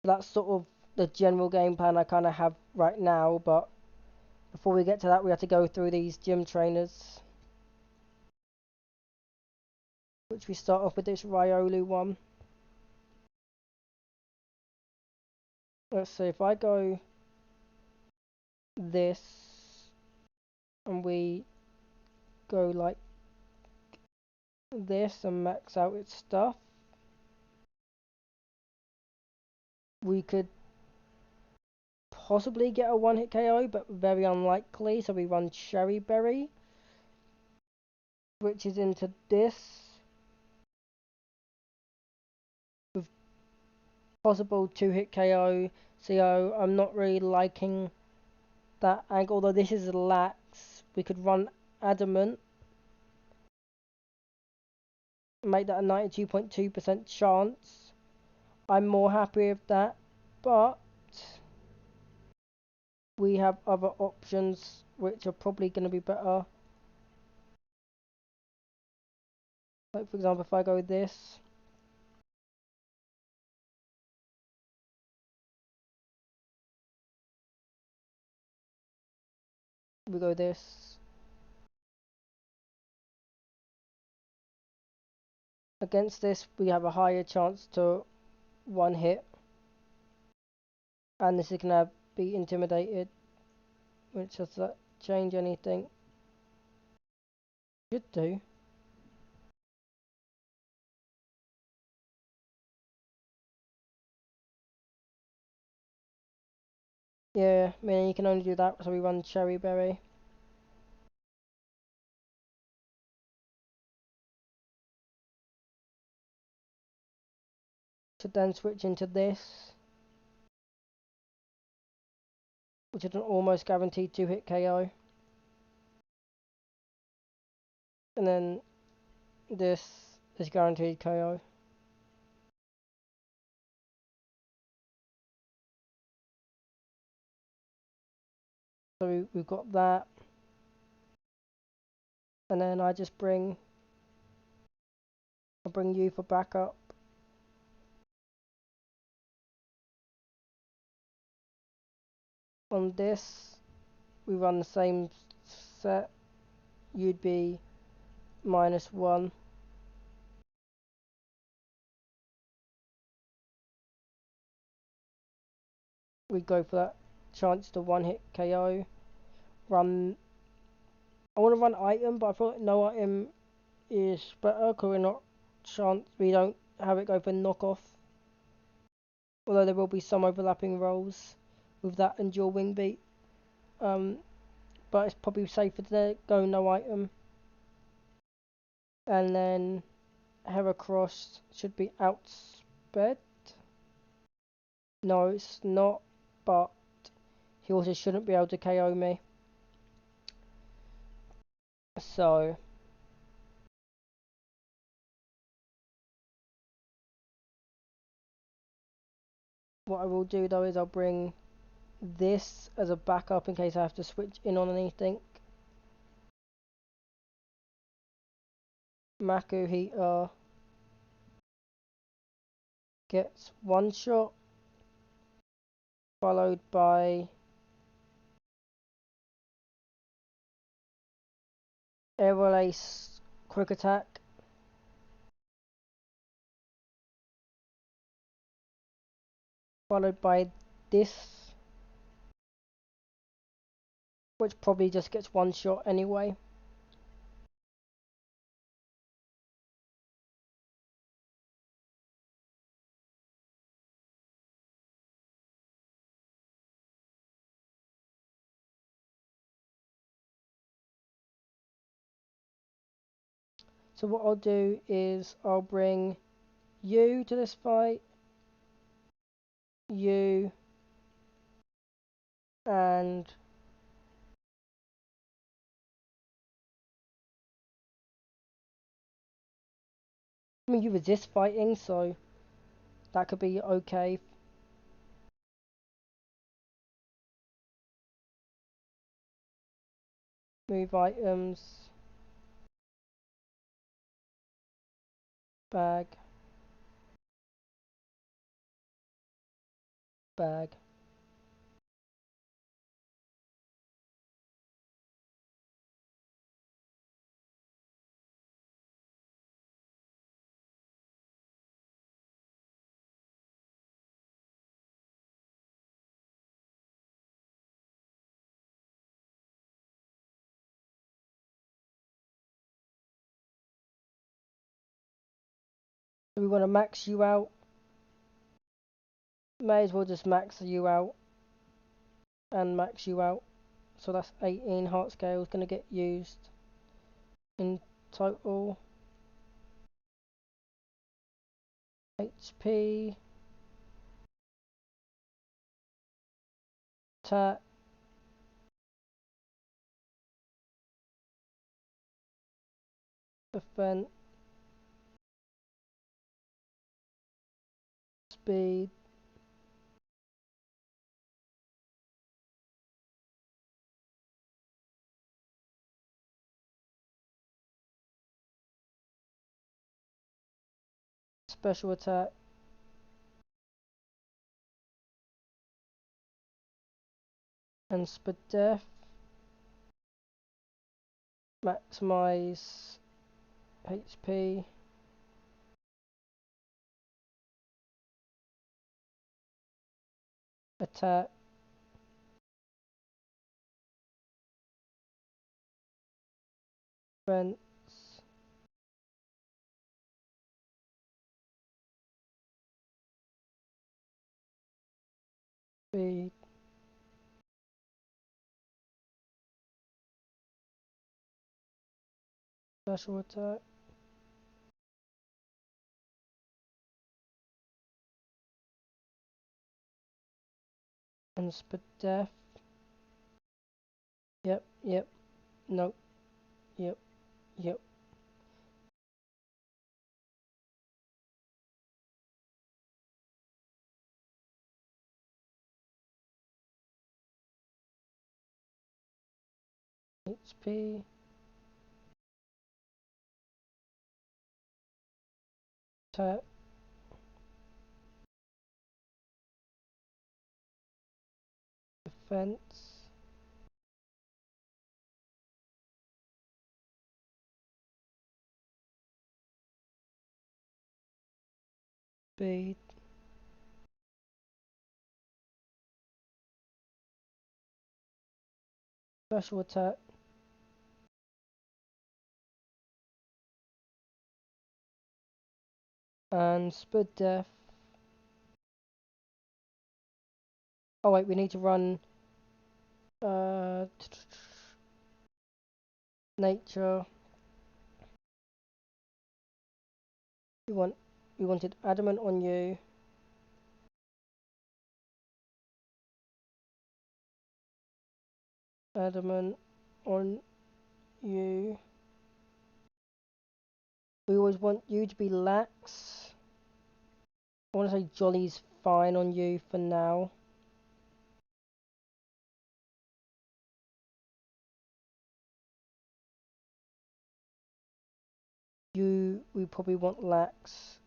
that's sort of the general game plan I kind of have right now, but before we get to that, we have to go through these gym trainers, which we start off with this Riolu one. Let's see, if I go this and we go like this and max out its stuff, we could possibly get a one hit KO, but very unlikely, so we run Cherry Berry, which is into this with possible 2-hit KO. So I'm not really liking that angle, although this is lax. We could run Adamant, make that a 92.2% chance. I'm more happy with that, but we have other options which are probably going to be better. Like for example, if I go this, we go this. Against this, we have a higher chance to one hit, and this is going to be intimidated, which does that change anything? Should do. Yeah, I mean you can only do that, so we run Cherry Berry. To then switch into this, which is an almost guaranteed 2-hit KO. And then this is guaranteed KO. So we've got that. And then I bring you for backup. On this, we run the same set, you'd be -1. We'd go for that chance to one hit KO. Run. I want to run item, but I thought no item is better because we're not chance. We don't have it go for knockoff. Although there will be some overlapping roles with that and dual wing beat. But it's probably safer to go no item. And then Heracross should be outsped. No, it's not, but he also shouldn't be able to KO me. So, what I will do though is I'll bring this as a backup in case I have to switch in on anything. Makuhita gets one shot, followed by Aerial Ace Quick Attack, followed by this, which probably just gets one shot anyway. So what I'll do is I'll bring you to this fight, you, and I mean you resist fighting, so that could be okay. Move items, bag, bag. So we want to max you out. May as well just max you out and max you out. So that's 18 heart scales going to get used in total. HP, attack, defense, speed, special attack, and Spadef. Maximize HP, attack, defense, speed, special attack, and Spadef. Yep, yep, nope, yep, yep. HP, attack, defense, speed. Special attack. And spud death. Oh wait, we need to run nature. We wanted adamant on you. Adamant on you. We always want you to be lax. I want to say Jolly's fine on you for now. We probably want lax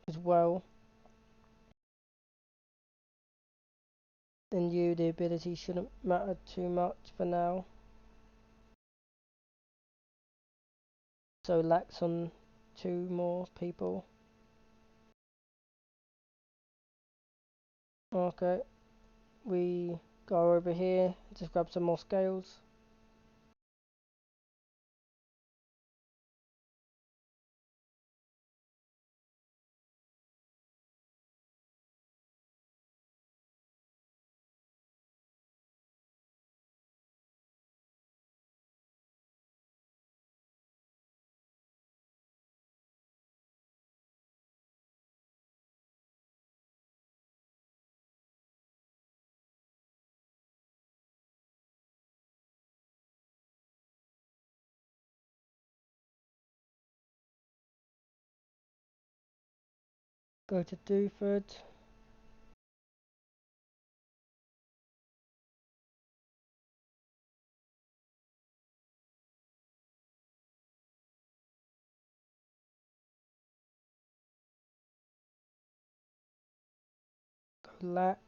as well. And you, the ability shouldn't matter too much for now. So lax on 2 more people. Okay, we go over here, just grab some more scales. Go to Duford. Go lax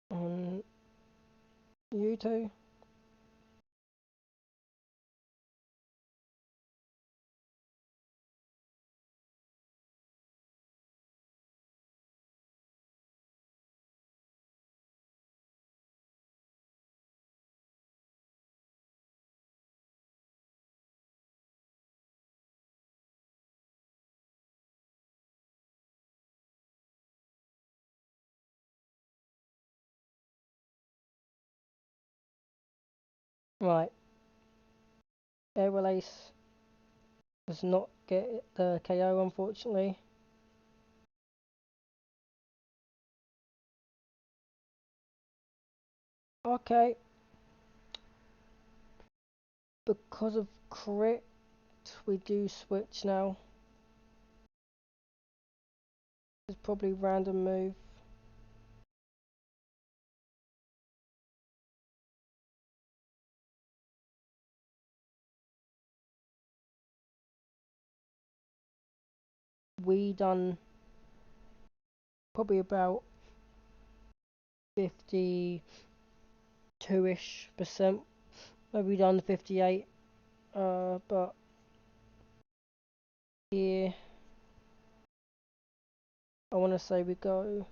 on you two. Right. Air release does not get the KO, unfortunately. Okay. Because of crit, we do switch now. It's probably random move. We done probably about 52-ish%. Maybe done 58. But here, I want to say we go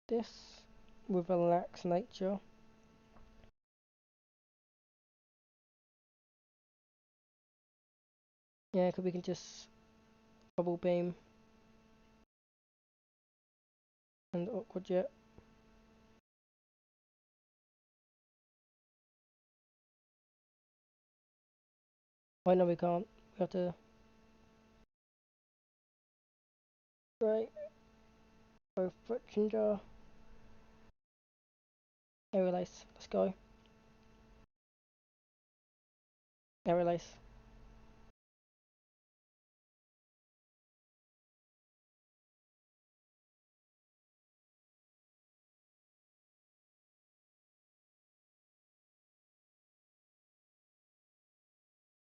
this with a lax nature. Yeah, because we can just double beam and awkward jet. Oh no, we can't. We have to. Right. Go friction jar. Air release. Let's go. Air release.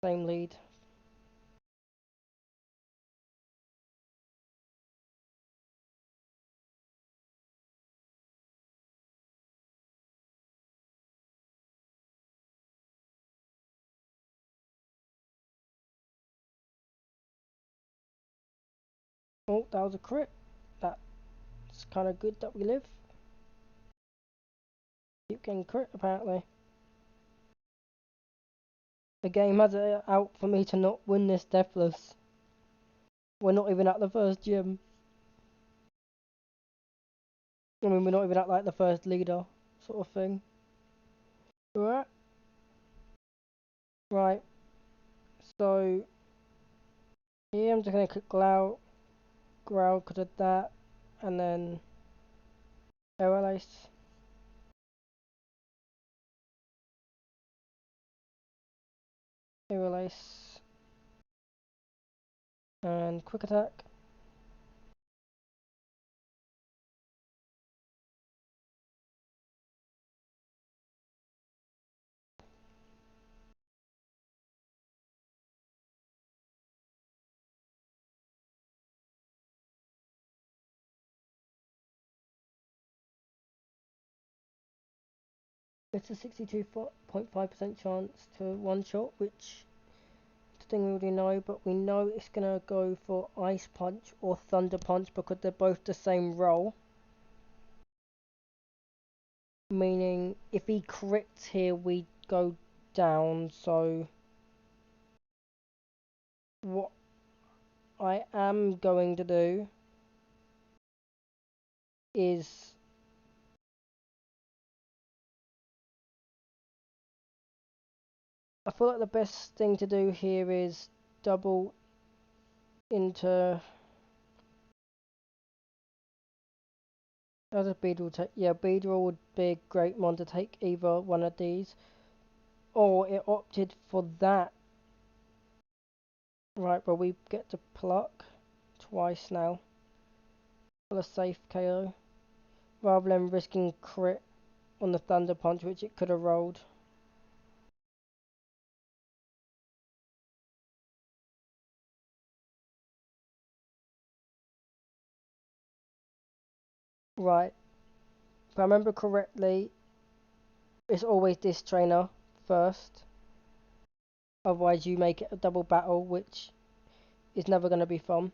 Same lead. Oh, that was a crit. That's kind of good that we live. Keep getting crit, apparently. The game has it out for me to not win this deathless. We're not even at the first gym. I mean, we're not even at like the first leader sort of thing. Right. Right. So here I'm just gonna click growl because of that, and then Aerolace. Aerolace. And quick attack. It's a 62.5% chance to one shot, which is the thing we already know, but we know it's gonna go for Ice Punch or Thunder Punch because they're both the same roll. Meaning, if he crits here, we go down, so what I am going to do is I feel like the best thing to do here is double into. How does Beedrill take? Yeah, Beedrill would be a great one to take either one of these. Or it opted for that. Right, but we get to pluck twice now for a safe KO. Rather than risking crit on the Thunder Punch, which it could have rolled. Right. If I remember correctly, it's always this trainer first. Otherwise you make it a double battle, which is never going to be fun.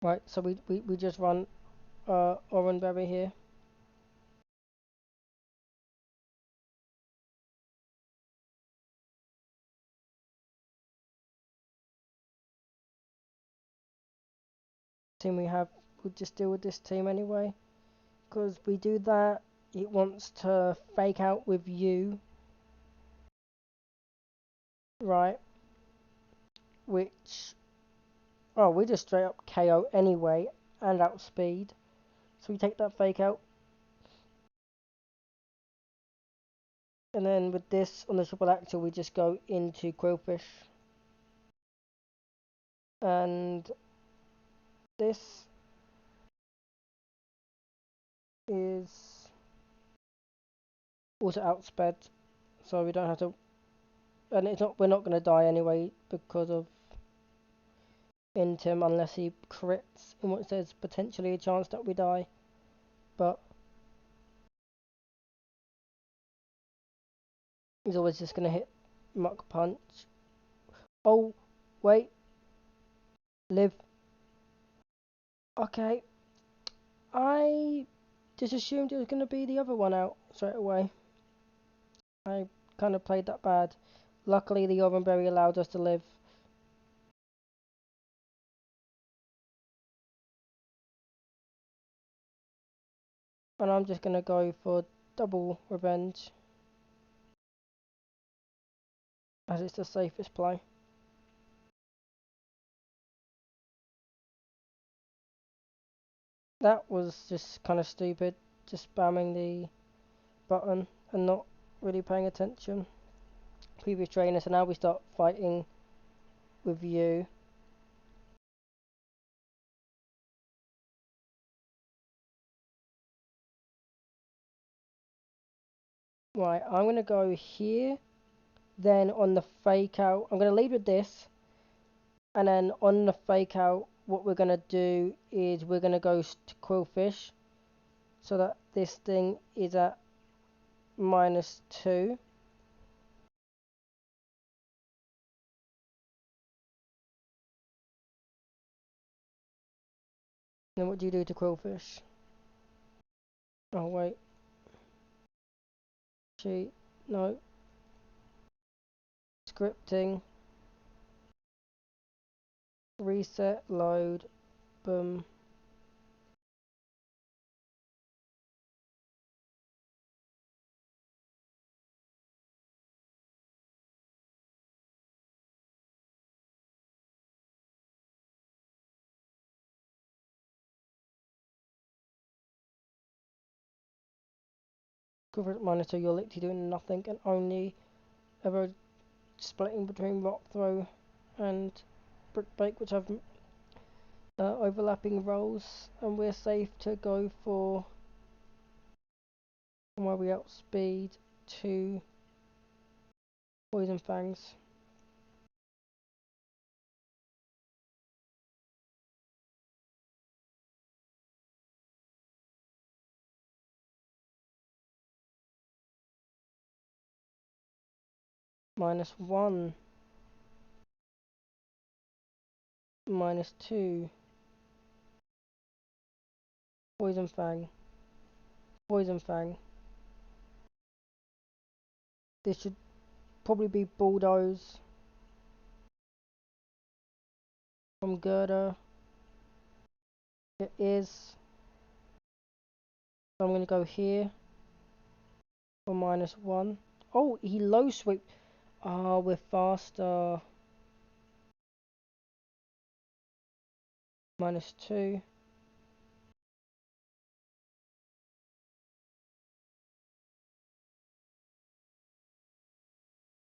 Right, so we just run Oranberry here. Team we have, we'll just deal with this team anyway. Because we do that, it wants to fake out with you. Right, which, oh, we just straight up KO anyway and outspeed. So we take that fake out. And then with this on the triple axle, we just go into Quillfish. And this is also outsped, so we don't have to. And it's not. We're not going to die anyway because of Intim unless he crits, in which there's potentially a chance that we die. But he's always just going to hit Muck Punch. Oh, wait, live. Okay, I just assumed it was going to be the other one out straight away. I kind of played that bad. Luckily, the Oranberry allowed us to live. And I'm just going to go for double revenge, as it's the safest play. That was just kind of stupid, just spamming the button and not really paying attention. Previous trainer, so now we start fighting with you. Right, I'm going to go here, then on the fake out, I'm going to lead with this, And then on the fake out, what we're going to do is we're going to go to Qwilfish, so that this thing is at -2. Then what do you do to Qwilfish? Oh wait, cheat, no, scripting, reset, load, boom. Cover monitor, you're literally doing nothing and only ever splitting between rock throw and brick break, which have overlapping roles, and we're safe to go for where we outspeed to Poison Fangs. -1, -2, Poison Fang, Poison Fang. This should probably be Bulldoze from Gerda. It is. So I'm going to go here for -1. Oh, he low sweep. Ah, we're faster. -2.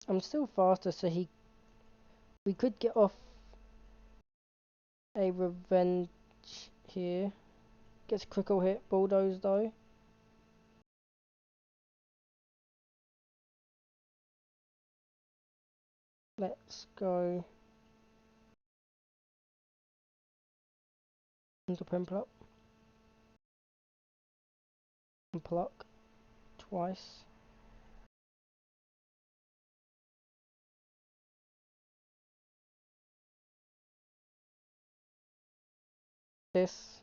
I'm still faster, so we could get off a revenge here. Gets critical hit, Bulldoze though. Let's go into Prinpluck and pluck twice. This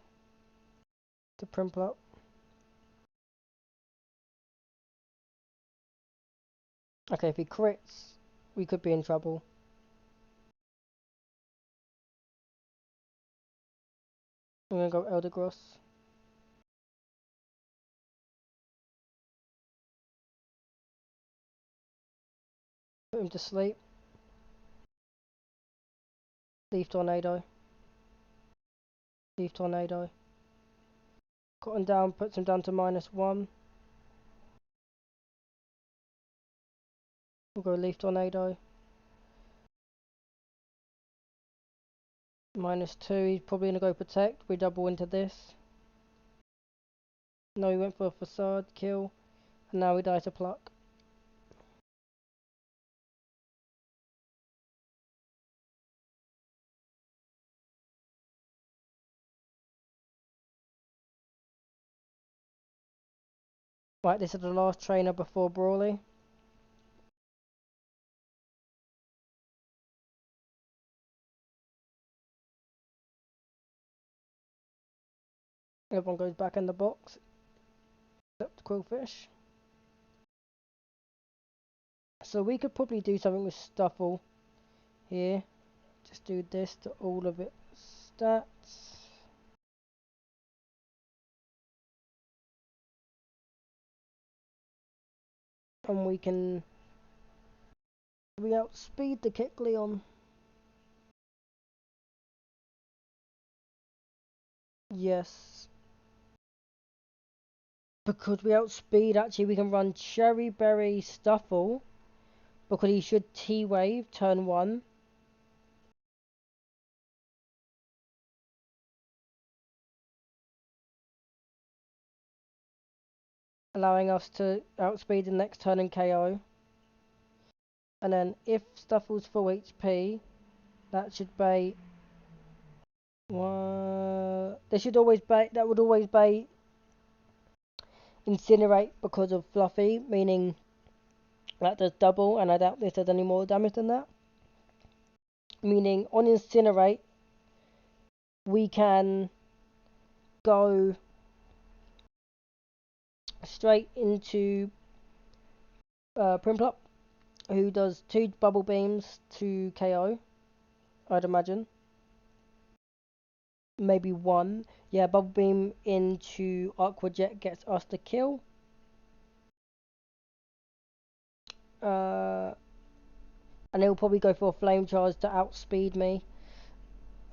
to Prinpluck. Okay, if he crits, we could be in trouble. I'm gonna go Eldegoss. Put him to sleep. Leaf Tornado. Leaf Tornado. Got him down, puts him down to -1. We'll go Leaf Tornado. -2, he's probably gonna go Protect. We double into this. No, he went for a Facade kill. And now we die to Pluck. Right, this is the last trainer before Brawly. Everyone goes back in the box, except Qwilfish. So we could probably do something with Stuffle here. Just do this to all of its stats. And we can outspeed the Kecleon. Yes. Because we outspeed, actually we can run Cherry Berry Stuffle. Because he should T-Wave turn 1. Allowing us to outspeed the next turn and KO. And then if Stuffle's full HP, That should bait. They should always bait. That would always bait Incinerate because of Fluffy, meaning that does double, and I doubt this does any more damage than that. Meaning on Incinerate, we can go straight into Prinplup, who does 2 bubble beams to KO, I'd imagine. Maybe 1. Yeah, bubble beam into Aqua Jet gets us the kill. And he'll probably go for a Flame Charge to outspeed me,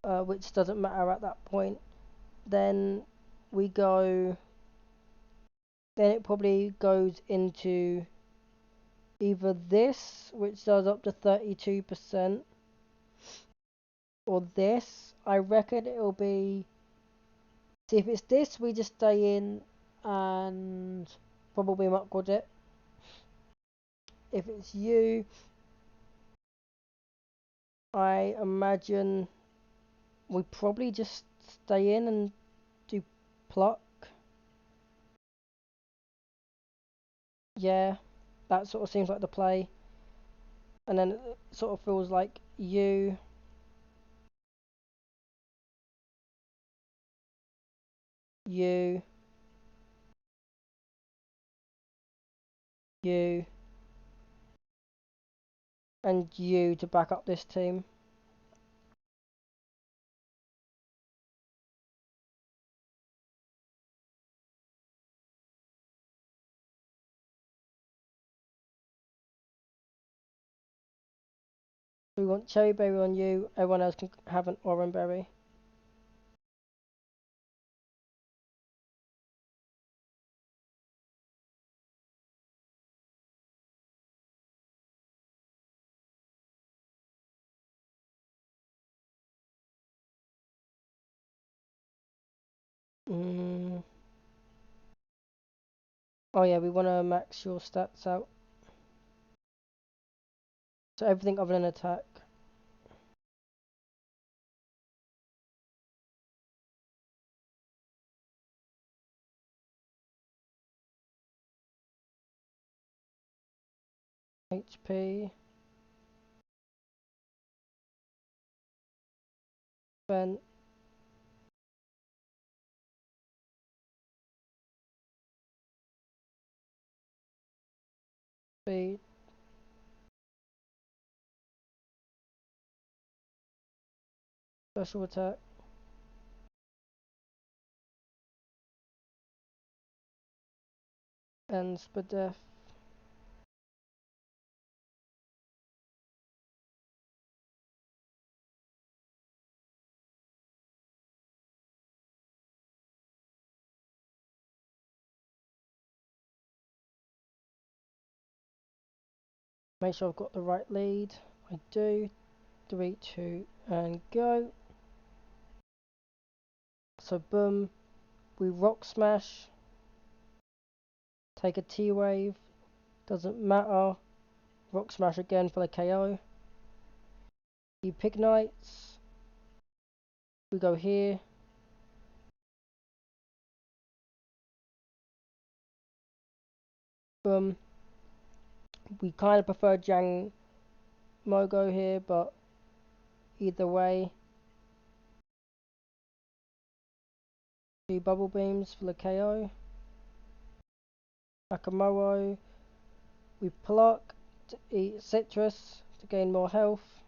which doesn't matter at that point. Then we go. Then it probably goes into either this, which does up to 32%, or this. I reckon it'll be. See, if it's this, we just stay in and probably upgrade it. If it's you, I imagine we probably just stay in and do pluck. Yeah, that sort of seems like the play. And then it sort of feels like you, you, you, and you to back up this team. We want Cherry Berry on you, everyone else can have an Orange Berry. Mm. Oh yeah, we want to max your stats out. So everything other than attack. HP. Spent. Speed. Special attack. And Spadef. Make sure I've got the right lead. I do. 3, 2, and go. So boom. We Rock Smash. Take a T-Wave. Doesn't matter. Rock Smash again for the KO. He Pignites. We go here. Boom. We kind of prefer Jang Mogo here, but either way. 2 Bubble Beams for the KO. Akamoa. We pluck to eat Citrus to gain more health.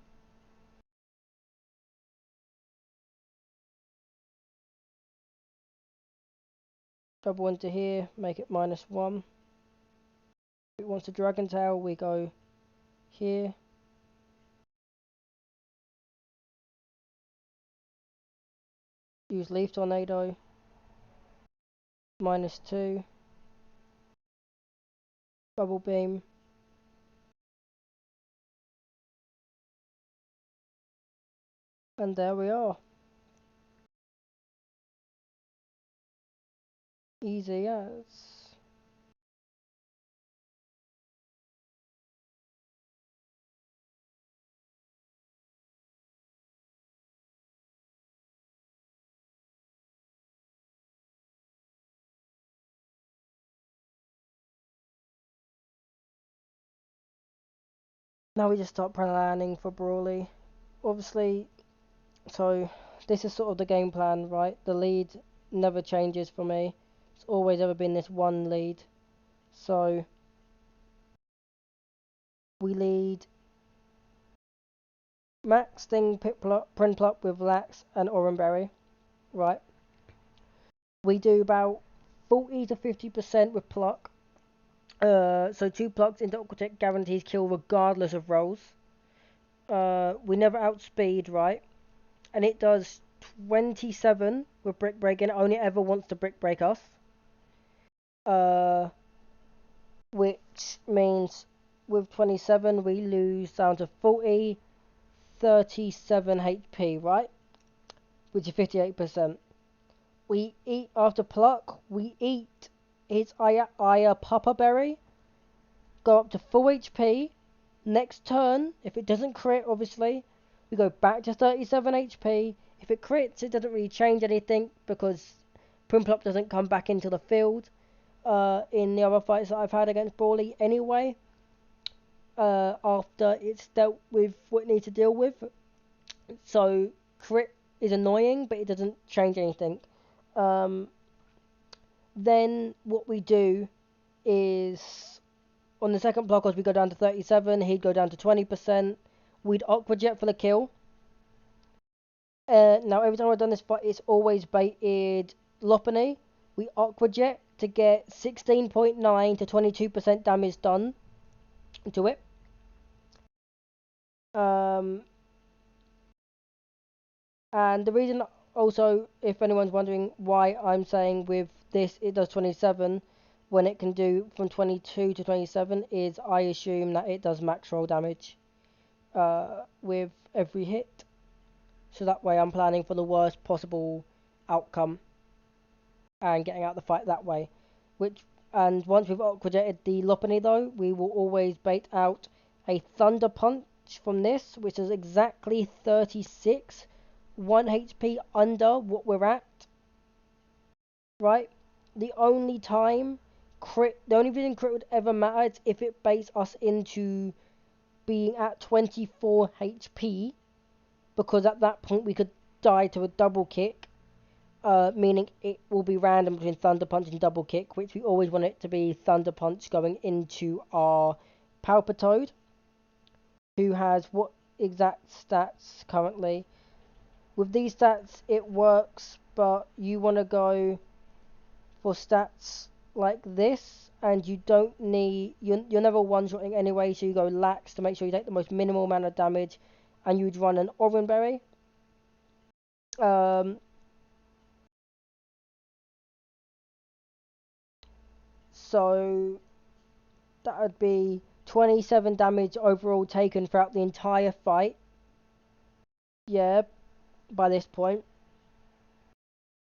Double into here, make it -1. If it wants a Dragon Tail, we go here. Use Leaf Tornado. -2. Bubble Beam. And there we are. Easy as. Now we just start planning for Brawly. Obviously, so this is sort of the game plan, right? The lead never changes for me. It's always ever been this one lead. So we lead Max, Sting, Prinplup with Lax and Oranberry, right? We do about 40 to 50% with Pluck. So 2 Plucks into Aqua Jet guarantees kill regardless of rolls. We never outspeed, right? And it does 27 with Brick Break and it only ever wants to Brick Break us. Which means with 27 we lose down to 40, 37 HP, right? Which is 58%. We eat after Pluck, we eat his Aya Papa Berry, go up to full HP. Next turn, if it doesn't crit, obviously, we go back to 37 HP. If it crits, it doesn't really change anything because Prinplup doesn't come back into the field in the other fights that I've had against Brawly anyway. After it's dealt with what it needs to deal with. So, crit is annoying, but it doesn't change anything. Then what we do is on the second block, as we go down to 37, he'd go down to 20%. We'd Aqua Jet for the kill. Now, every time I've done this fight, it's always baited Lopunny. We Aqua Jet to get 16.9 to 22% damage done to it. And the reason, also, if anyone's wondering why I'm saying with this it does 27 when it can do from 22 to 27, is I assume that it does max roll damage with every hit. So that way I'm planning for the worst possible outcome and getting out the fight that way. And once we've Aqua Jetted the Lopunny though, we will always bait out a Thunder Punch from this, which is exactly 36, 1 HP under what we're at. Right? The only time the only reason crit would ever matter is if it baits us into being at 24 HP, because at that point we could die to a double kick, meaning it will be random between Thunder Punch and double kick, which we always want it to be Thunder Punch going into our Palpitoad, who has what exact stats currently. With these stats it works, but you want to go for stats like this, and you don't need, you're never one-shotting anyway, so you go Lax to make sure you take the most minimal amount of damage, and you'd run an Oranberry. So that would be 27 damage overall taken throughout the entire fight. Yeah, by this point.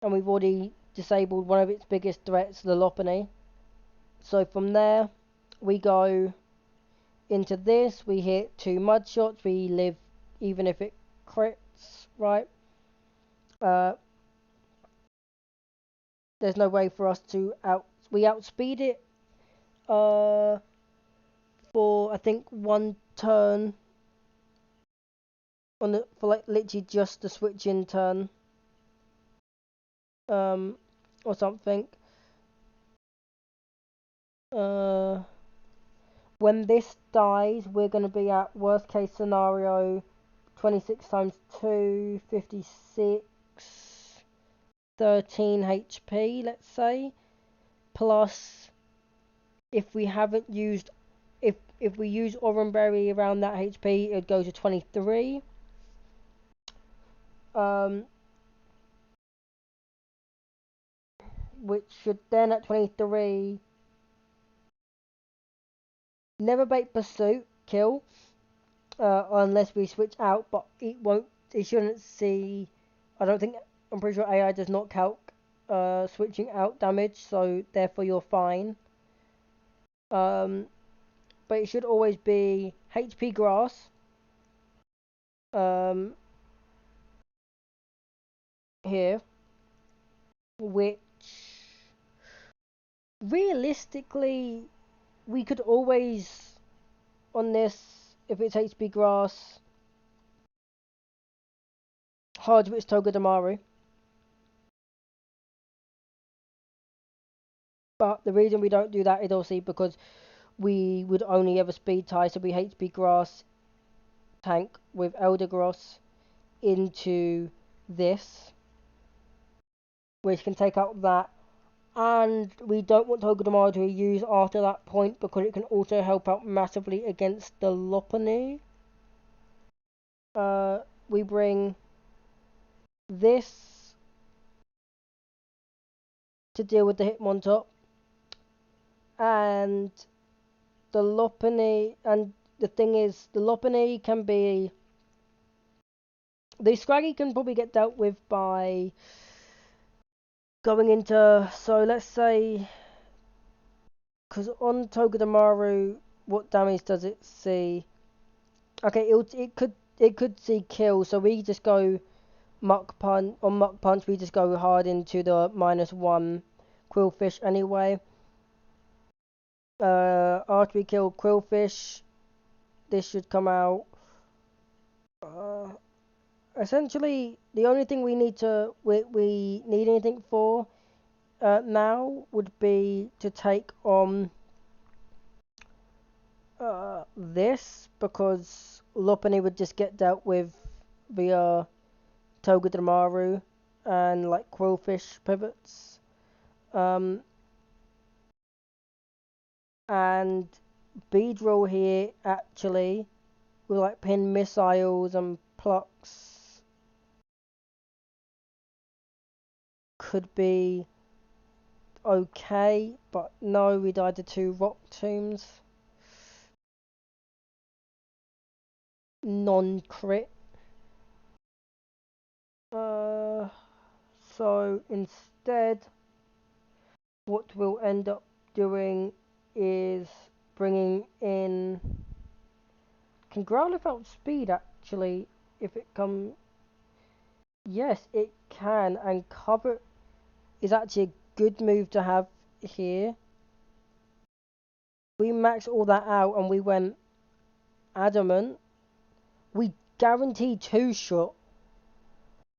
And we've already disabled one of its biggest threats, the Lopunny. So from there, we go into this. We hit 2 mud shots. We live even if it crits, right? There's no way for us to we outspeed it for I think 1 turn for like literally just the switching turn, or something. When this dies, we're going to be at worst case scenario 26 times 2, 56, 13 HP, let's say, plus if we haven't used, if we use Oranberry around that HP, it would go to 23. Which should then at 23 never bait Pursuit kill, unless we switch out, but it shouldn't see, I'm pretty sure AI does not calc switching out damage, so therefore you're fine. But it should always be HP Grass, here, which realistically we could always, on this, if it's HP Grass, Hard Wits Togedemaru. But the reason we don't do that is obviously because we would only ever speed tie, so we HP Grass tank with Eldegoss into this, which can take out that. And we don't want Togedemaru to use after that point because it can also help out massively against the Lopunny. We bring this to deal with the Hitmontop, and the Lopunny, and the thing is, the Lopunny can be, the Scraggy can probably get dealt with by going into, so let's say, because on Togedemaru, what damage does it see? Okay, it could see kill, so we just go Muck Punch. On Muck Punch, we just go hard into the -1 Quillfish anyway. After we kill Quillfish, this should come out. Essentially, the only thing we need anything for now would be to take on this, because Lopunny would just get dealt with via Togedemaru and like Quillfish pivots. And Beedrill here actually with like pin missiles and plucks could be okay, but no, we died to 2 Rock Tombs. Non-crit. So instead, what we'll end up doing is bringing in. Can Growlithe outspeed actually if it comes? Yes, it can, and cover is actually a good move to have here. We maxed all that out and we went Adamant. We guarantee 2-shot,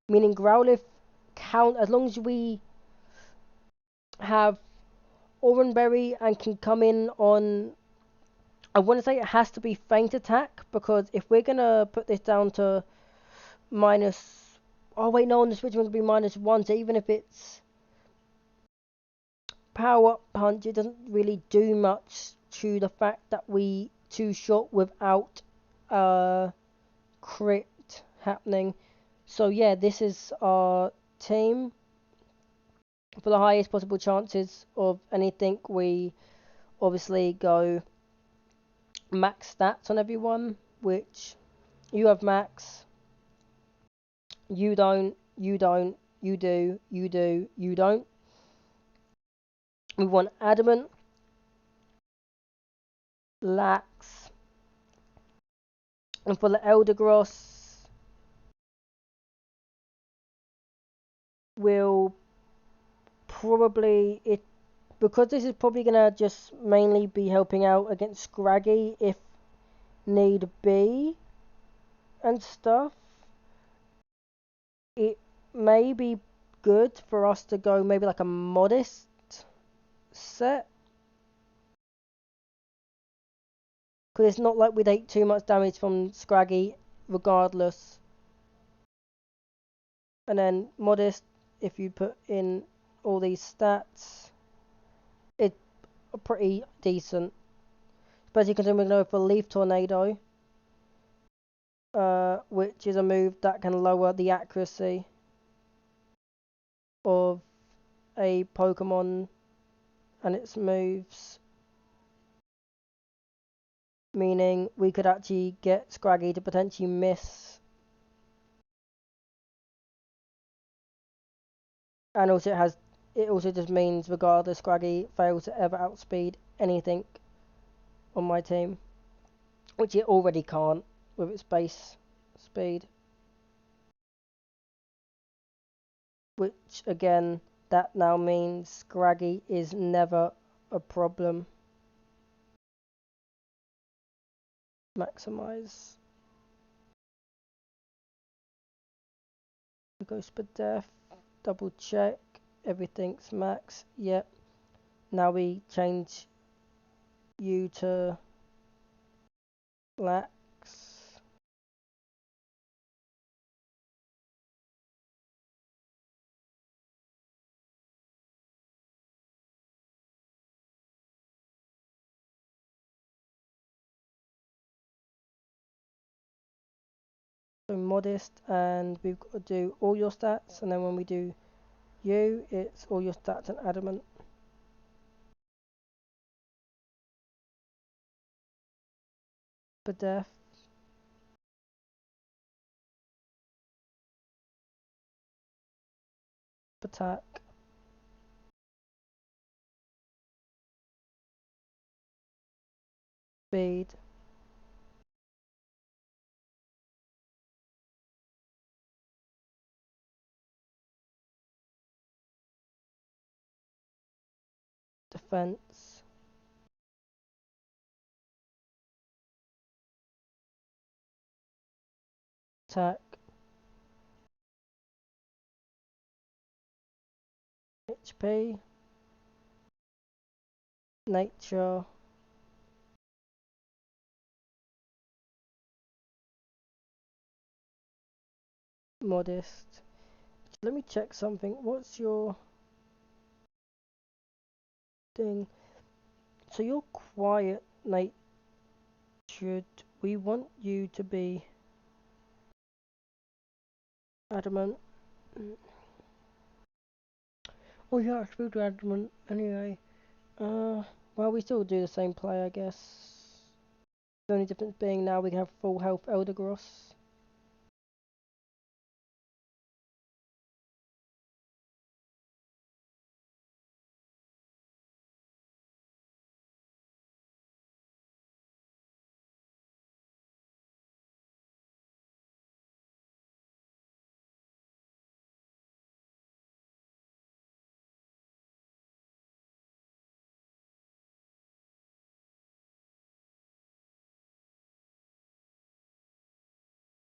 meaning Growlithe count as long as we have Oran Berry and can come in on. I want to say it has to be Feint Attack, because if we're gonna put this down to minus. Oh wait, no, on the switch one could be -1. So even if it's Power Up Punch, it doesn't really do much to the fact that we 2-shot without crit happening. So yeah, this is our team. For the highest possible chances of anything, we obviously go max stats on everyone, which you have max, you don't, you don't, you do, you do, you don't. We want Adamant, Lax, and for the Eldegoss, we'll probably, because this is probably going to just mainly be helping out against Scraggy if need be and stuff, it may be good for us to go maybe like a modest set, because it's not like we'd take too much damage from Scraggy regardless. And then modest, if you put in all these stats, it's pretty decent. Especially considering we're going for Leaf Tornado, which is a move that can lower the accuracy of a Pokemon and its moves. Meaning we could actually get Scraggy to potentially miss. And also it also just means regardless, Scraggy fails to ever outspeed anything on my team, which it already can't with its base speed. Which again, that now means Scraggy is never a problem. maximize. Ghost per death. Double check. Everything's max. Yep. Now we change you to lax. So modest, and we've got to do all your stats, and then when we do you, it's all your stats and adamant. Per death. Attack. Speed. Defense. Attack. HP. Nature. Modest. Let me check something. What's your thing? So you're quiet natured. We want you to be adamant. Oh yeah, I speak to adamant anyway. Well, we still do the same play, I guess. The only difference being now we can have full health Eldegoss.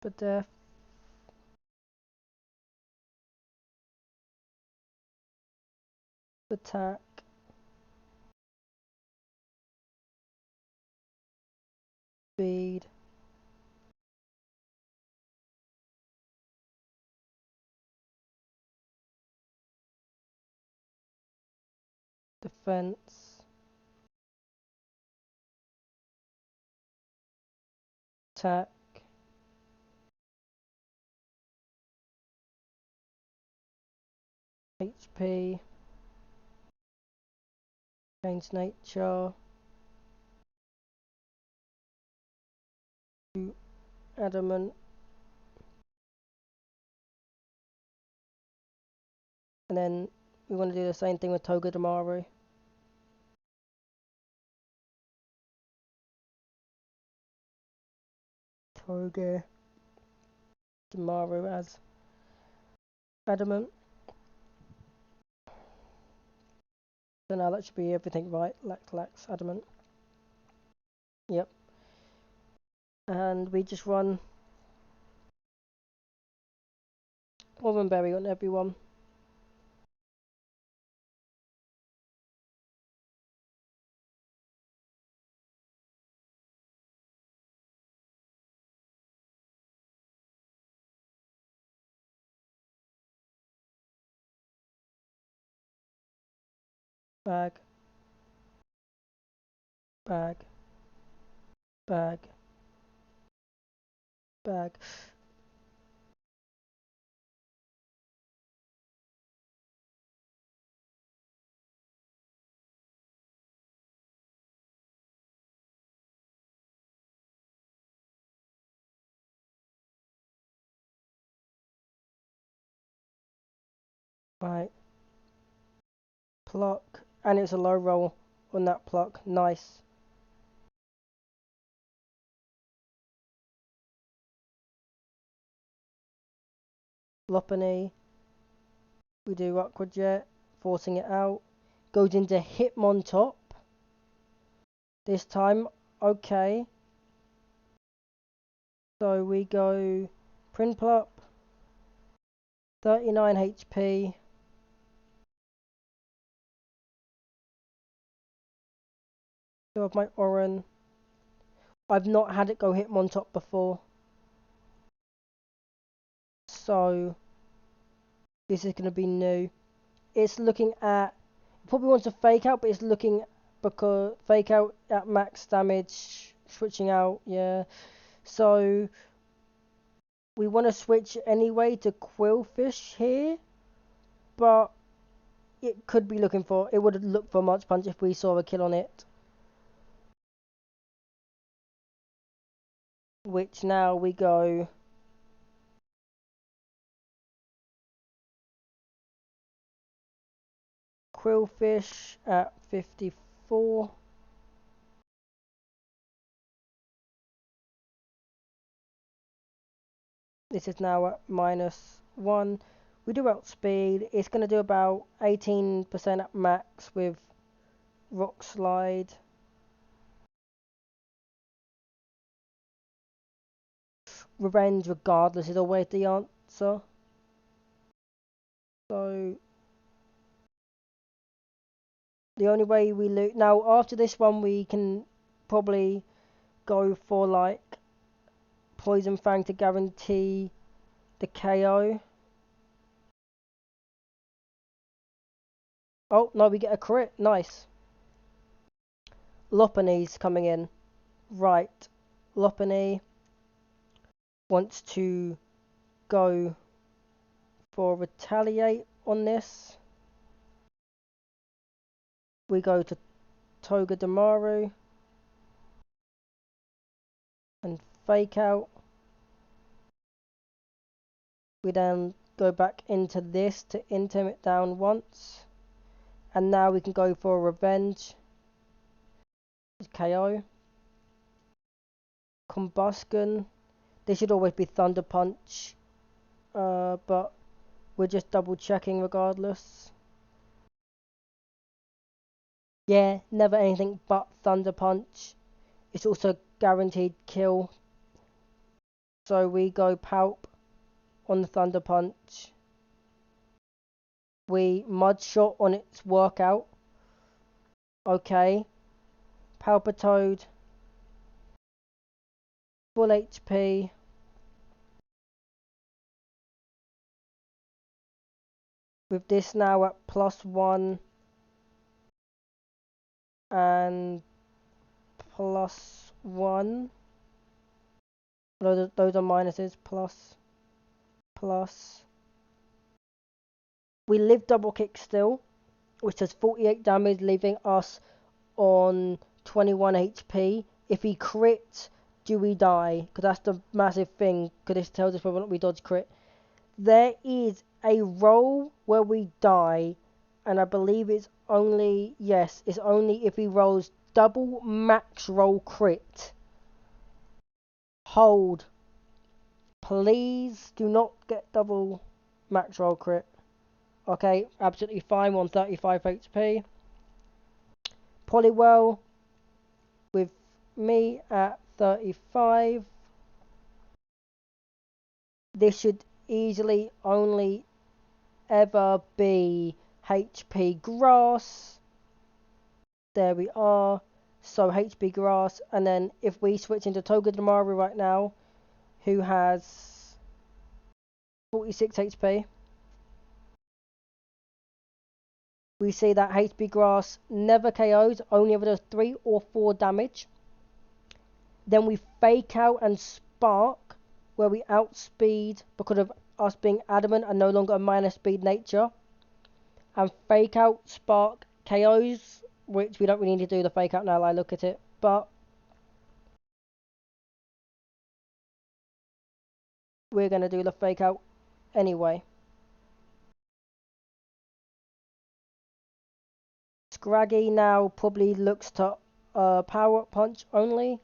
But attack, speed, defense, attack, HP, change nature, to adamant, and then we want to do the same thing with Togedemaru. Togedemaru as adamant. So now that should be everything right. Lax, adamant. Yep. And we just run Berry on everyone. Bag, bag, bag, bag. Right. Pluck. And it's a low roll on that pluck. Nice. Lopunny. We do Aqua Jet. Forcing it out. Goes into Hitmontop. This time, okay. So we go Prinplup, 39 HP. So of my Oran. I've not had it go Hitmontop before. So this is going to be new. It's looking at, probably wants to fake out, but it's looking, because fake out at max damage, switching out, yeah. So we want to switch anyway to Quillfish here, but it could be looking for, it would look for March Punch if we saw a kill on it. Which now we go Quillfish at 54. This is now at -1. We do outspeed. It's going to do about 18% at max with Rock Slide. Revenge regardless is always the answer. So the only way we lose now, after this one, we can probably go for like Poison Fang to guarantee the KO. Oh no, we get a crit. Nice. Lopunny's coming in. Right. Lopunny wants to go for retaliate on this. We go to Togedemaru and fake out. We then go back into this to intim it down once. And now we can go for a revenge. KO. Combustion. This should always be Thunder Punch. But we're just double checking regardless. Yeah, never anything but Thunder Punch. It's also guaranteed kill. So we go Palp on the Thunder Punch. We Mud Shot on its workout. Okay. Palpitoad. Full HP. With this now at +1 and +1. Those are minuses. Plus. We live double kick still, which does 48 damage, leaving us on 21 HP. If he crits, do we die? Because that's the massive thing, because this tells us whether or not we dodge crit. There is a roll where we die, and I believe it's only, yes, it's only if he rolls double max roll crit. Hold. Please do not get double max roll crit. Okay, absolutely fine on 35 HP. Poliwell with me at 35. This should easily only ever be HP Grass. There we are. So HP Grass, and then if we switch into Togedemaru right now, who has 46 HP, we see that HP Grass never KOs, only ever does 3 or 4 damage. Then we fake out and spark, where we outspeed because of us being adamant and no longer a minus speed nature. And fake out, spark, KOs, which we don't really need to do the fake out now I look at it. But we're going to do the fake out anyway. Scraggy now probably looks to power up punch only.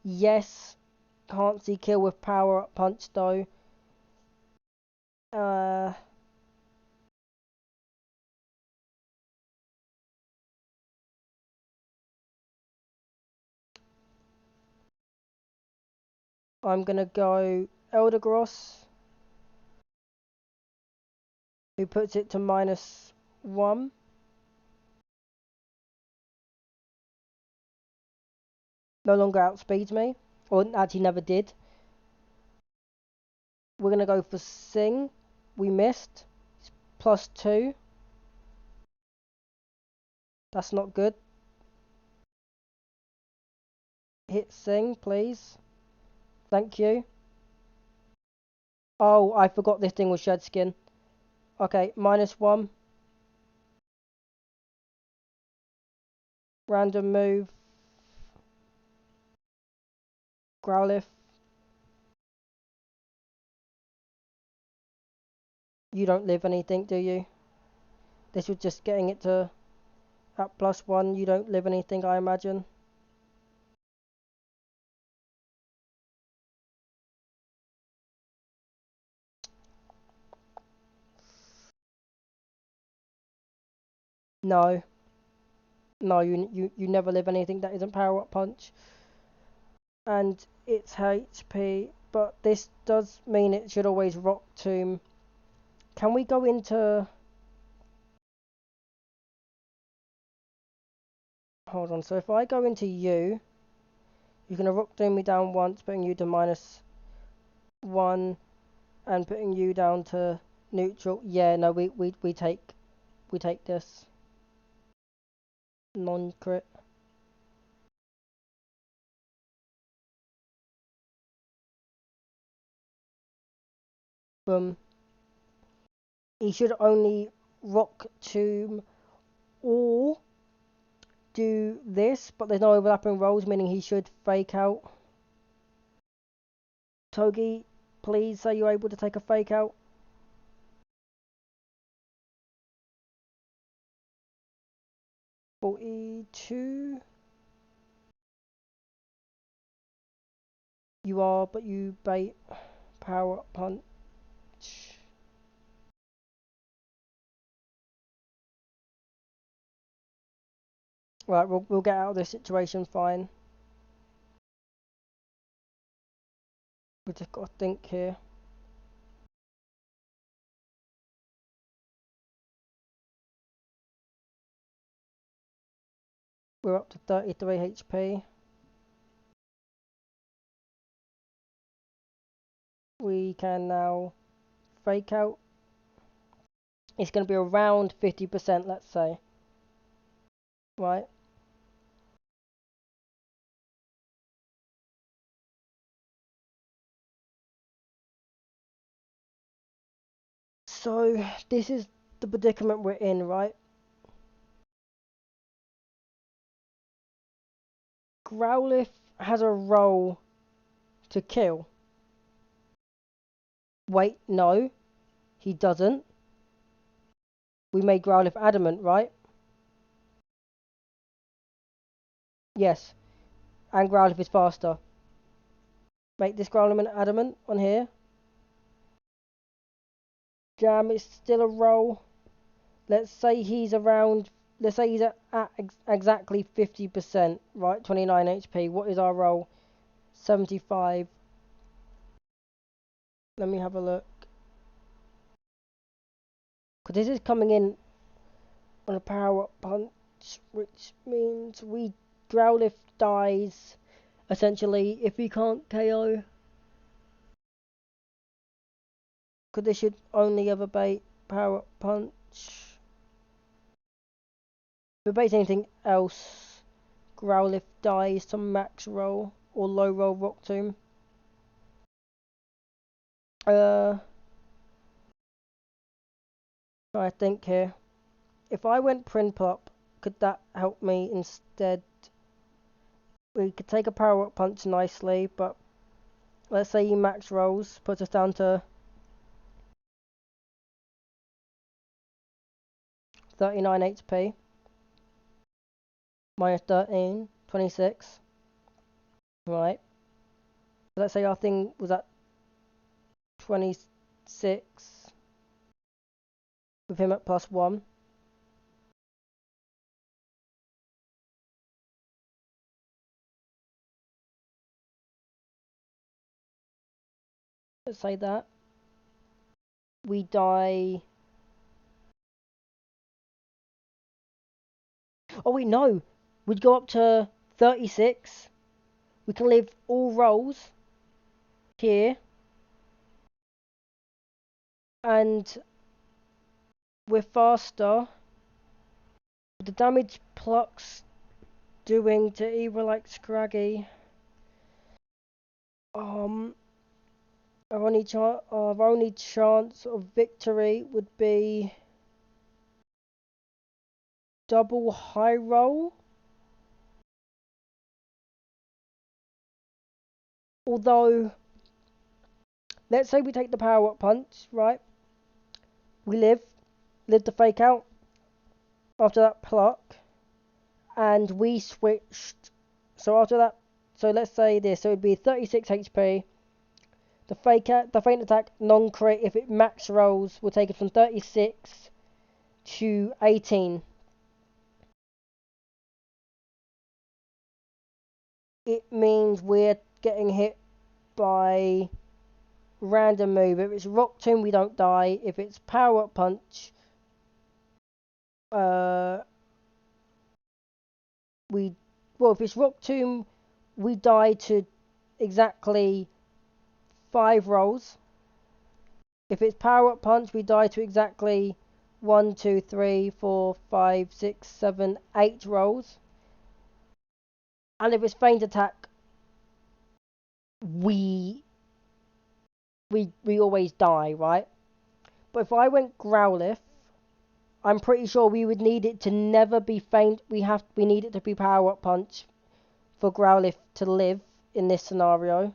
Yes, can't see kill with power up punch though. I'm gonna go Eldegoss, who puts it to -1. No longer outspeeds me, or actually never did. We're gonna go for Sing. We missed. It's +2. That's not good. Hit Sing, please. Thank you. Oh, I forgot this thing was Shed Skin. Okay, -1. Random move. Growlithe. You don't live anything, do you? This was just getting it to at +1. You don't live anything, I imagine. No. No, you never live anything that isn't Power Up Punch. And it's HP, but this does mean it should always Rock Tomb. Can we go into... Hold on, so if I go into you, you're going to Rock Tomb me down once, putting you to -1, and putting you down to neutral. Yeah, no, we take this. Non-crit. Boom. He should only Rock Tomb or do this, but there's no overlapping rolls, meaning he should fake out. Togi, please, are you able to take a fake out? -42. You are, but you bait. Power Up Punch. Right, we'll get out of this situation fine. We just got to think here. We're up to 33 HP. We can now fake out. It's going to be around 50%, let's say. Right. So, this is the predicament we're in, right? Growlithe has a role to kill. Wait, no, he doesn't. We made Growlithe adamant, right? Yes, and Growlithe is faster. Make this Growlithe adamant on here. Jam is still a roll. Let's say he's around. Let's say he's at exactly 50%, right? 29 HP. What is our roll? 75. Let me have a look. Because this is coming in on a power up punch, which means Growlithe dies essentially if he can't KO. Because this should only ever bait power up punch. If it baits anything else, Growlithe dies to max roll or low roll Rock Tomb. I think here. If I went Prinplup, could that help me instead? We could take a power up punch nicely, but let's say he max rolls, puts us down to 39 HP. -13, 26. Right. Let's say our thing was at 26 with him at +1. let's say that. We die... Oh wait, no! We'd go up to 36. We can leave all rolls here. And we're faster. The damage Pluck's doing to either like Scraggy. Our only chance of victory would be double high roll. Although, let's say we take the power up punch, right? We live the fake out after that pluck, and we switched. So after that, so let's say this. So it'd be 36 HP. The feint attack non-crit. If it max rolls, we'll take it from 36 to 18. It means we're getting hit by random move. If it's Rock Tomb, we don't die. If it's Power Up Punch, if it's Rock Tomb, we die to exactly 5 rolls. If it's Power Up Punch, we die to exactly 1, 2, 3, 4, 5, 6, 7, 8 rolls. And if it's Feint Attack, we always die, right? But if I went Growlithe, I'm pretty sure we would need it to never be faint. We need it to be Power Up Punch for Growlithe to live in this scenario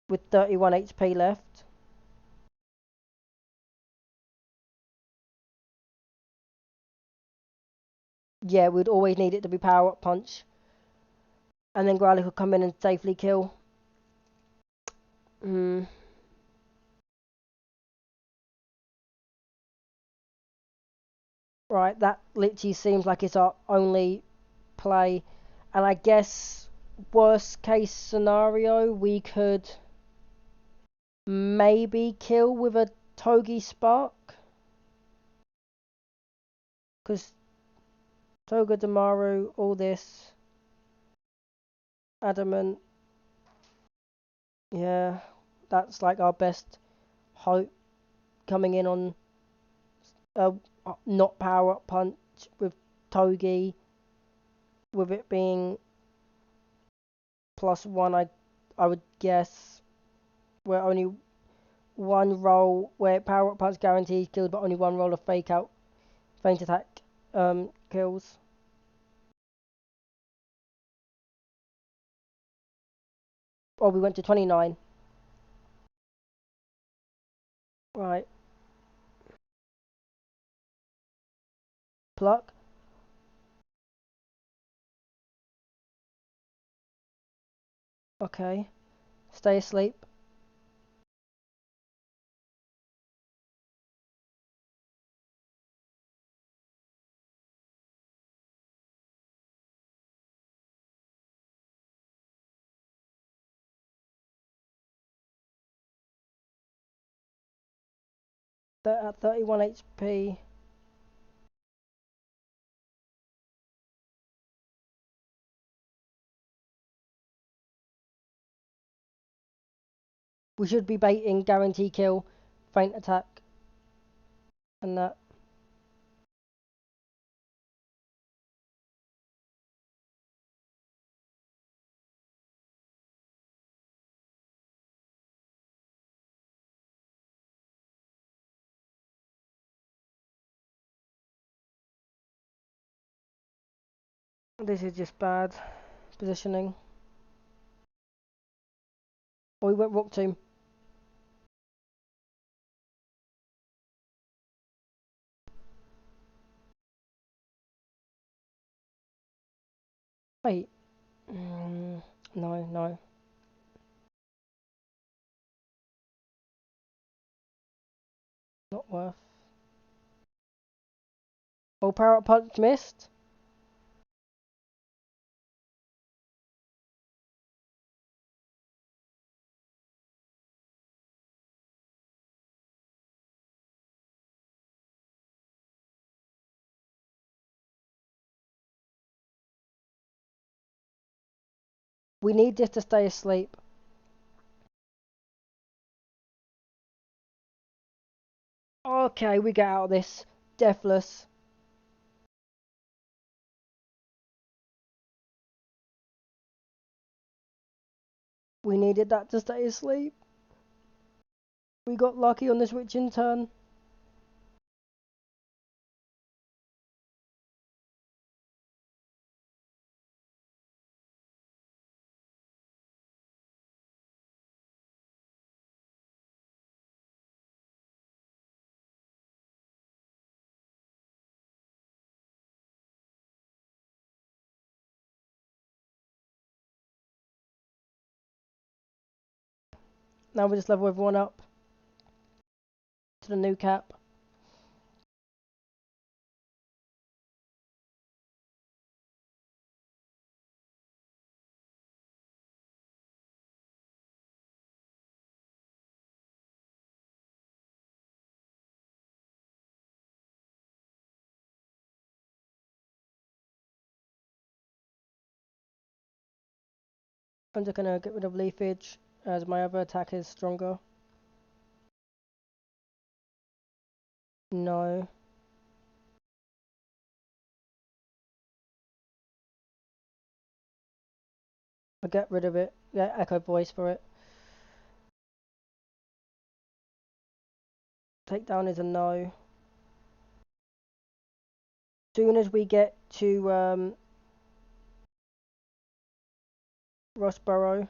with 31 HP left. Yeah, we'd always need it to be Power Up Punch, and then Growlithe would come in and safely kill. Right, that literally seems like it's our only play, and I guess worst case scenario we could maybe kill with a Togi Spark, because Togedemaru, all this, Adamant, yeah, that's like our best hope coming in on not Power Up Punch with Togi, with it being +1, I would guess we're only one roll where Power Up Punch guarantees kills, but only one roll of Fake Out, Feint Attack kills. Oh, we went to 29. Right. Pluck. Okay. Stay asleep. At 31 HP. We should be baiting guarantee kill, Feint Attack, and that. This is just bad positioning. Oh, we went Rock Tomb. Wait. No. Not worth. Oh, Power Up Punch missed. We need this to stay asleep. Okay, we get out of this. Deathless. We needed that to stay asleep. We got lucky on this witching turn. Now we just level everyone up to the new cap. I'm just gonna get rid of leafage as my other attack is stronger. No. I'll get rid of it. Get echo voice for it. Takedown is a no. Soon as we get to Rossborough,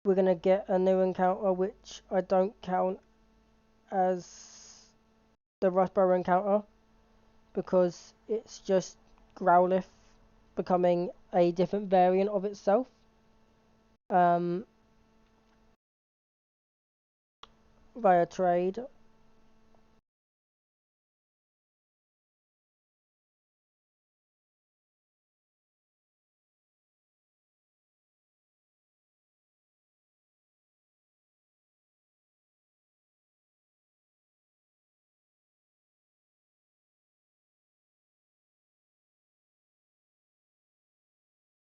we're gonna get a new encounter which I don't count as the Rossborough encounter because it's just Growlithe becoming a different variant of itself. Um, via trade.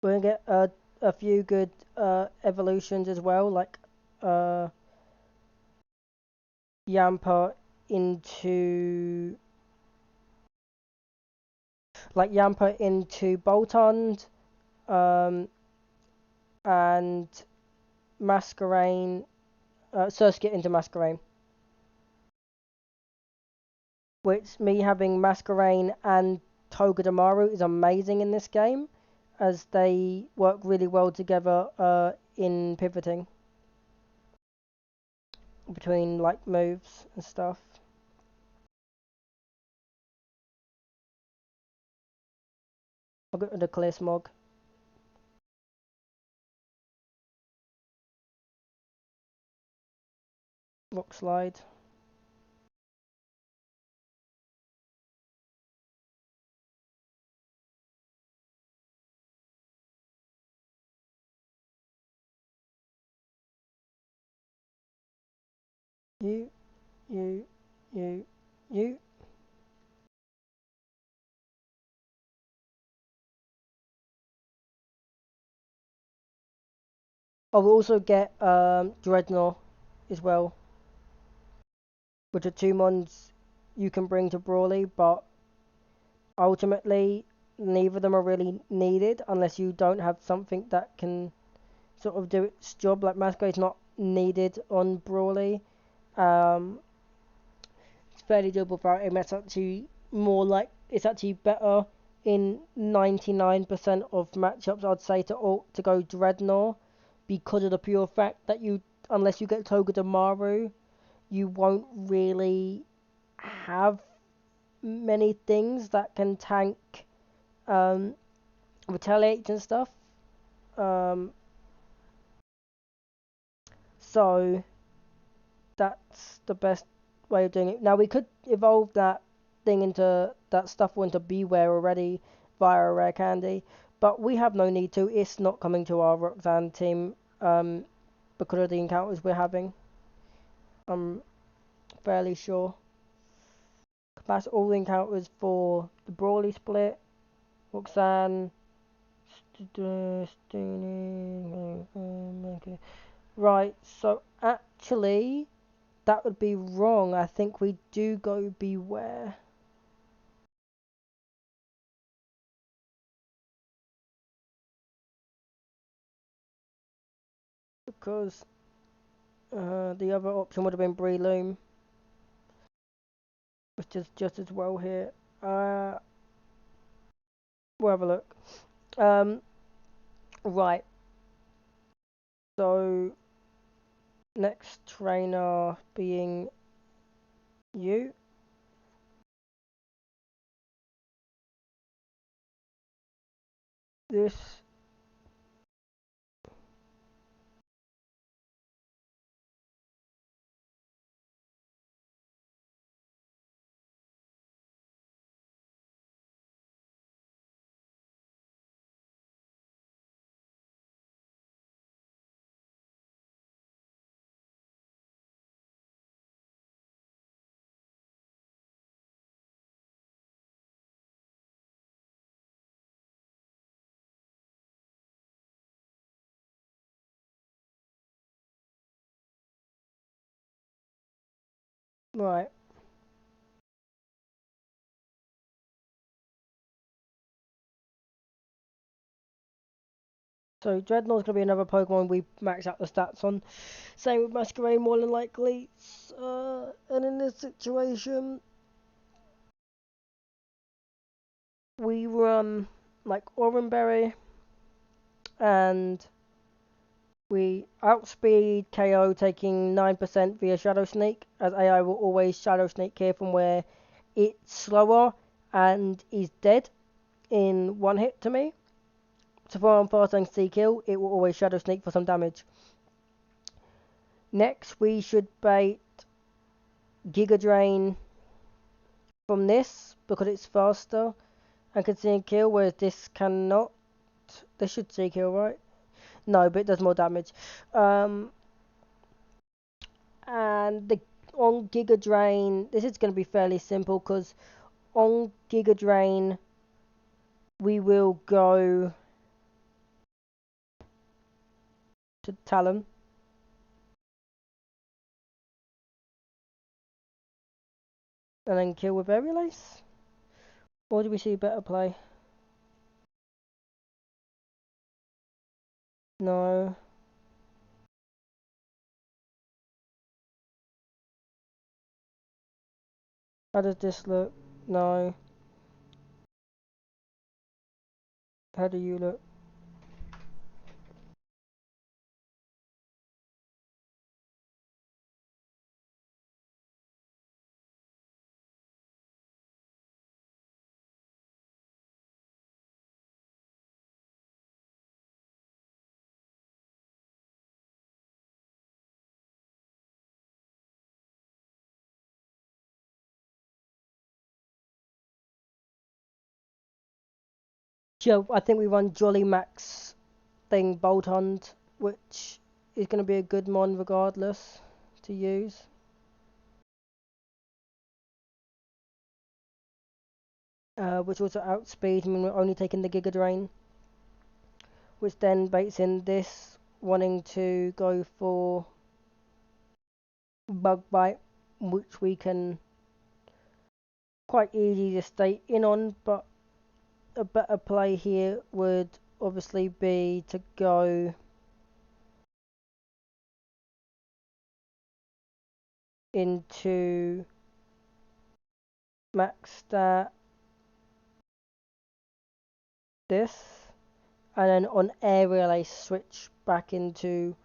We're gonna get a few good evolutions as well, uh, Yamper into Boltund, and Masquerain, Surskit into Masquerain. Which me having Masquerain and Togedemaru is amazing in this game, as they work really well together in pivoting between like moves and stuff. I'll get rid of Clear Smog. Rock Slide. You, you, you, you. I will also get Dreadnought as well, which are two mons you can bring to Brawly, but ultimately neither of them are really needed unless you don't have something that can sort of do its job. Like Masquerade's not needed on Brawly. Um, it's fairly doable without him. It's actually it's actually better in 99% of matchups. I'd say to go Dreadnought because of the pure fact that unless you get Togedemaru, you won't really have many things that can tank um, retaliate and stuff. Um, so that's the best way of doing it. Now we could evolve that stuff into Beware already via a rare candy, but we have no need to. It's not coming to our Roxanne team because of the encounters we're having. I'm fairly sure. That's all the encounters for the Brawly split. Roxanne, Right, so actually, that would be wrong. I think we do go beware. Because the other option would have been Breloom, which is just as well here. We'll have a look. Right, so next trainer being you. This right. So Dreadnought's gonna be another Pokemon we max out the stats on. Same with Masquerain, more than likely. And in this situation, we run like Oranberry, and we outspeed KO, taking 9% via Shadow Sneak, as AI will always Shadow Sneak here from where it's slower and is dead in one hit to me. So for on fast and C kill, it will always Shadow Sneak for some damage. Next, we should bait Giga Drain from this because it's faster and can see and kill, whereas this cannot. This should see kill, right? No, but it does more damage. And on Giga Drain, this is going to be fairly simple because on Giga Drain, we will go to Talon and then kill with Aerial Ace. Or do we see better play? No. How does this look? No. How do you look? Yeah, I think we run Jolly Max thing Bolt Hunt, which is going to be a good mon regardless to use. Which also outspeed, I mean we're only taking the Giga Drain, which then baits in this wanting to go for Bug Bite, which we can quite easily just stay in on, but a better play here would obviously be to go into max stat this, and then on aerial I switch back into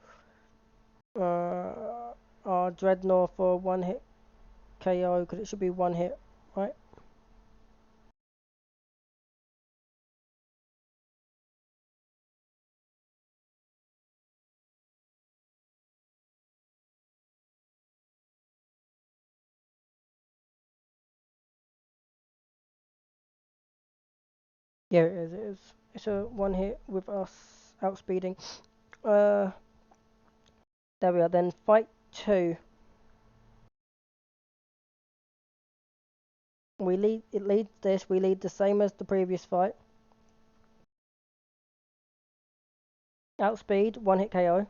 our Dreadnought for one hit KO, because it should be one hit, right? Yeah, it is. It is. It's a one hit with us outspeeding. Uh, there we are. Then fight two. We lead. It leads this. We lead the same as the previous fight. Outspeed, one hit KO.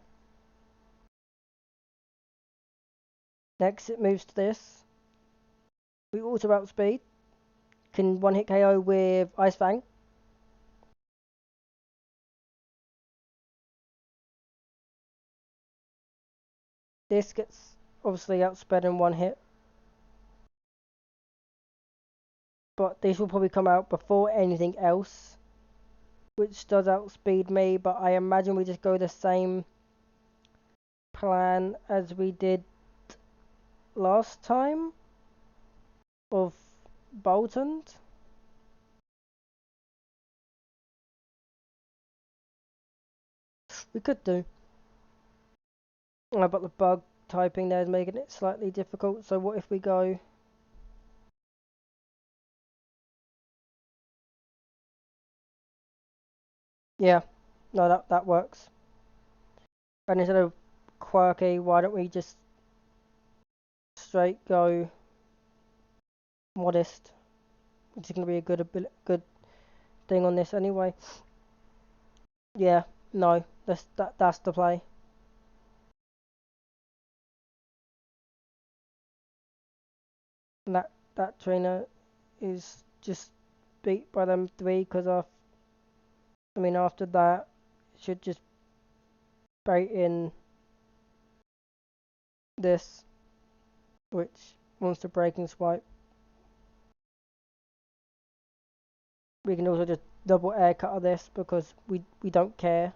Next it moves to this. We also outspeed. Can one hit KO with Ice Fang. This gets obviously outsped in one hit. But this will probably come out before anything else, which does outspeed me, but I imagine we just go the same plan as we did last time of Bolton's. We could do. But the bug typing there is making it slightly difficult, so what if we go... Yeah, no, that works. And instead of quirky, why don't we just straight go modest, which is going to be a good thing on this anyway. Yeah, no, that's the play. And that trainer is just beat by them three because I mean after that should just bait in this, which wants to breaking swipe. We can also just double air cutter this because we don't care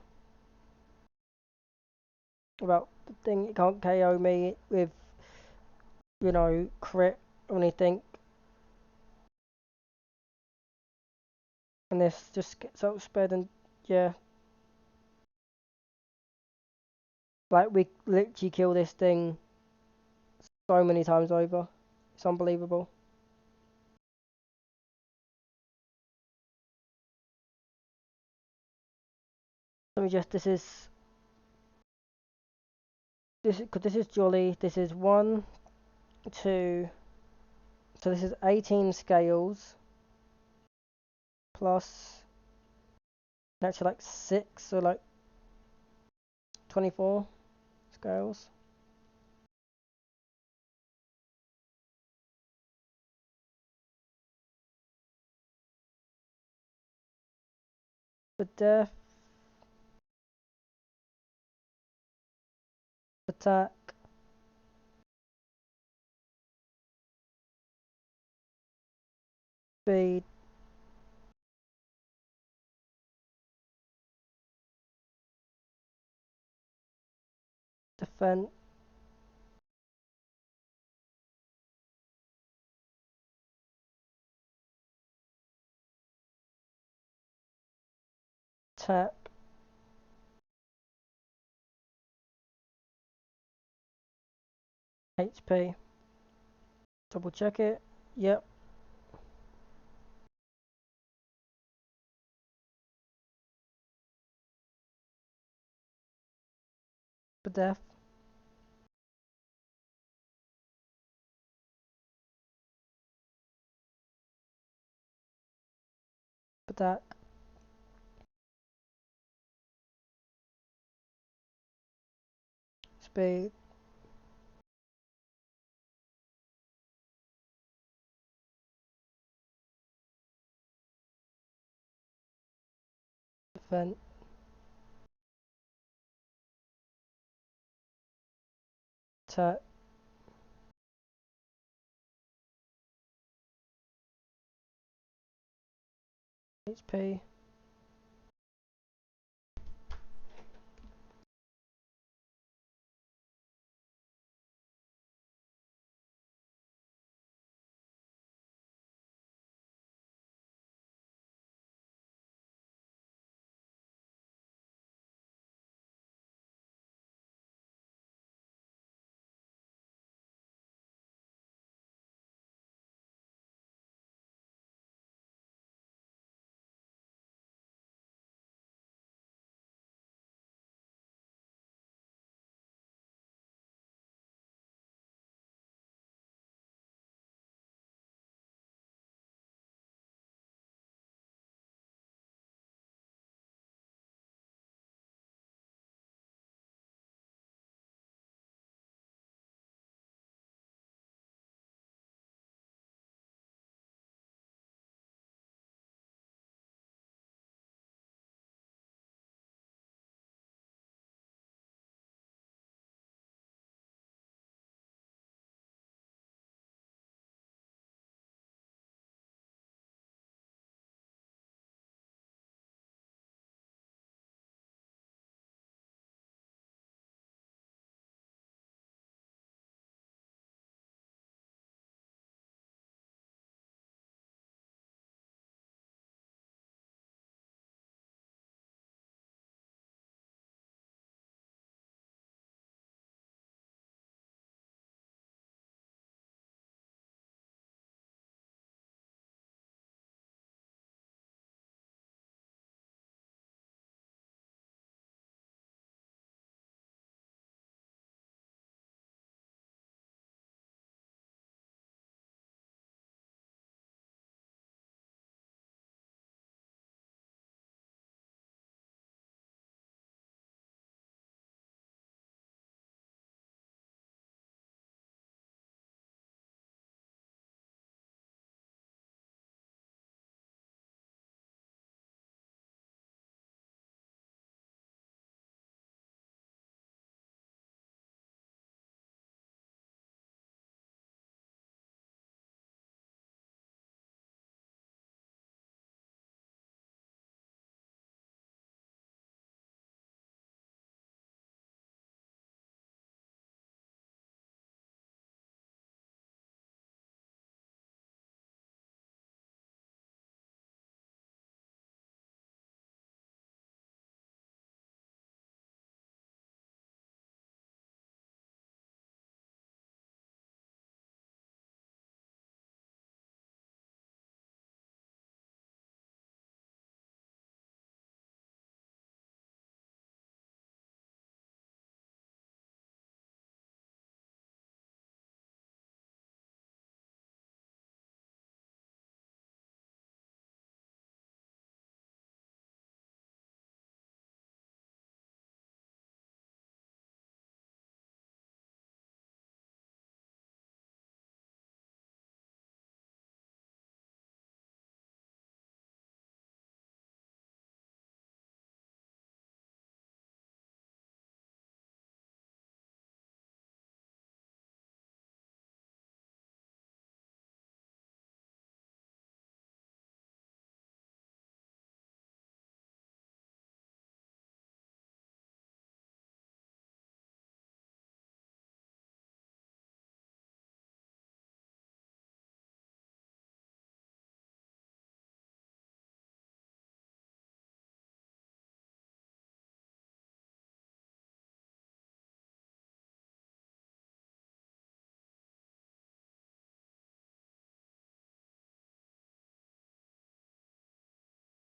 about the thing. It can't KO me with, you know, crit or anything. And this just gets outsped and yeah. Like we literally kill this thing so many times over. It's unbelievable. Let me just this is Jolly. This is 1, 2. So this is 18 scales plus actually like 6, so like 24 scales. For death, attack, speed, defense, tap, HP. Double check it. Yep. For death, attack, speed, defense, attack, HP.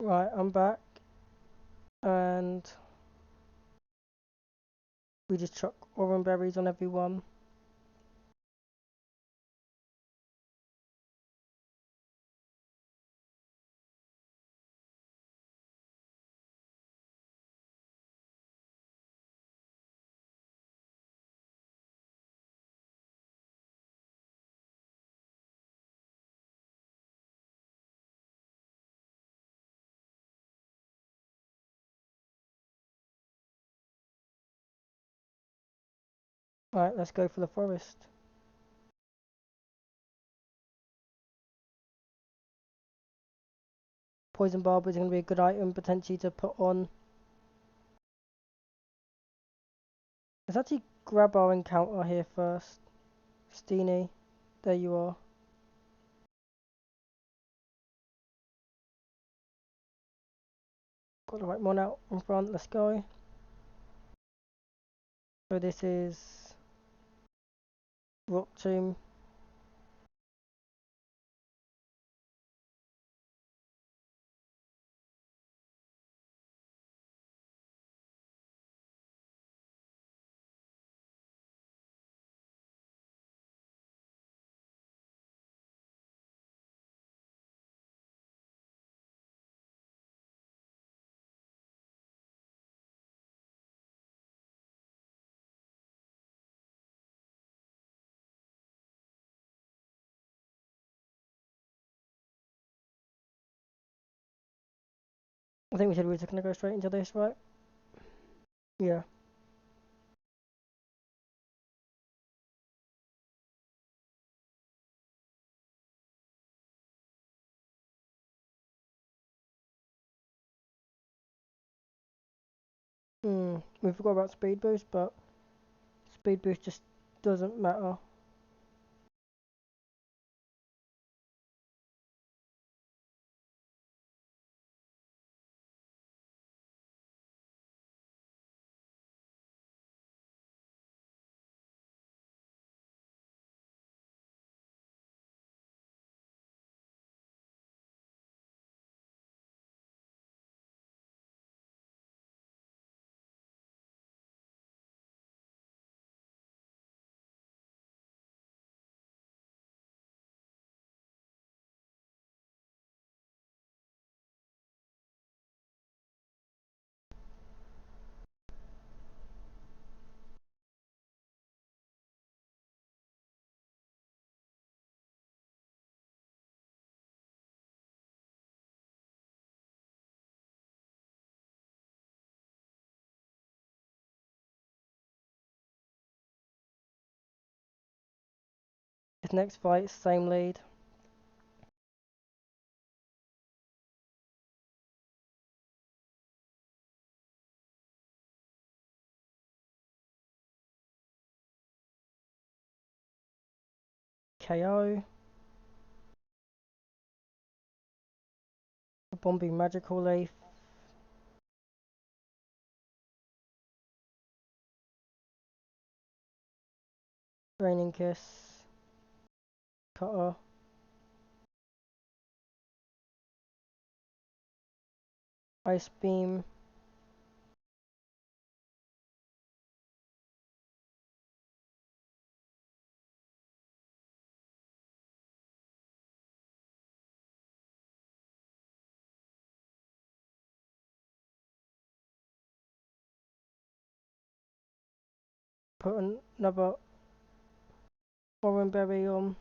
Right, I'm back, and we just chuck orange berries on everyone. Right, let's go for the forest. Poison barb is going to be a good item potentially to put on. Let's actually grab our encounter here first. Steenie, there you are. Got the right one out in front, let's go. So this is Rock Tomb. I think we said we were just going to go straight into this, right? Yeah. We forgot about speed boost, but speed boost just doesn't matter. This next fight, same lead. KO. Bombing Magical Leaf. Raining Kiss. Cutter. Ice Beam. Put another orange berry on.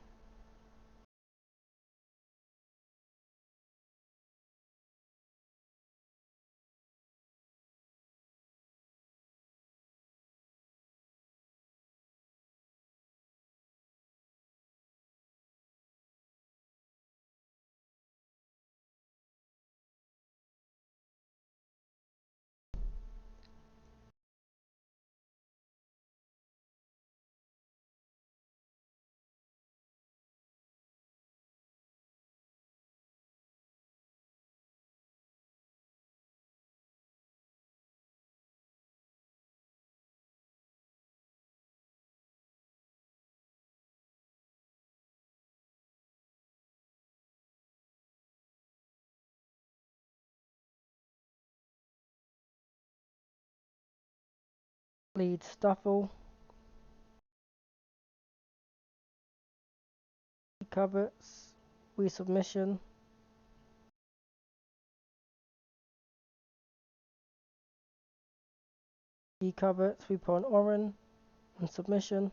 Plead Stuffle. He covets. We submission. He covets. We put on Orin and submission.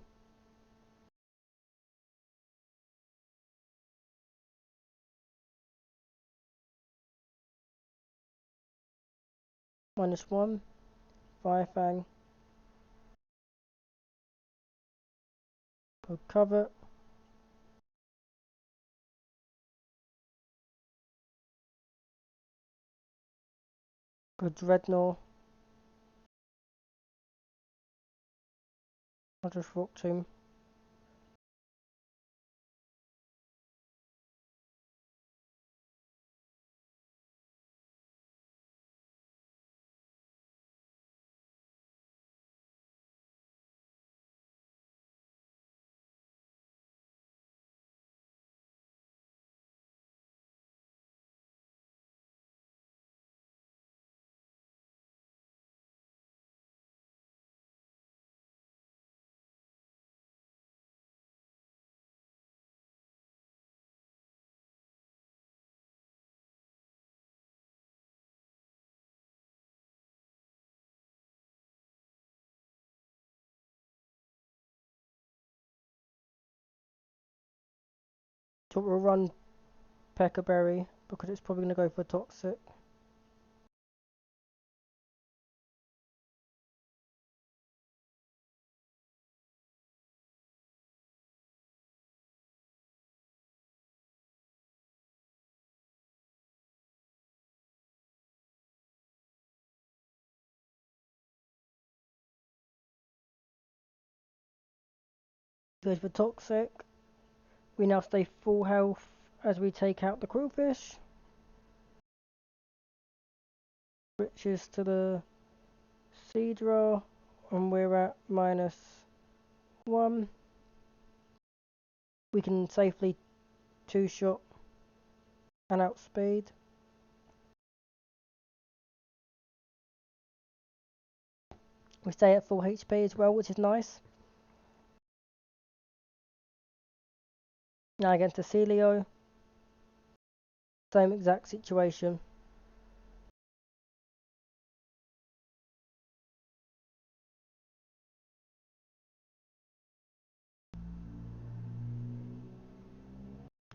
-1. Firefang. Put covet. Good Dreadnought. I'll just rock Tomb. So we'll run Peckerberry because it's probably going to go for Toxic. Goes for Toxic. We now stay full health as we take out the Crowfish. Switches to the Seadra, and we're at -1. We can safely two-shot and outspeed. We stay at full HP as well, which is nice. Now against the Celio. Same exact situation.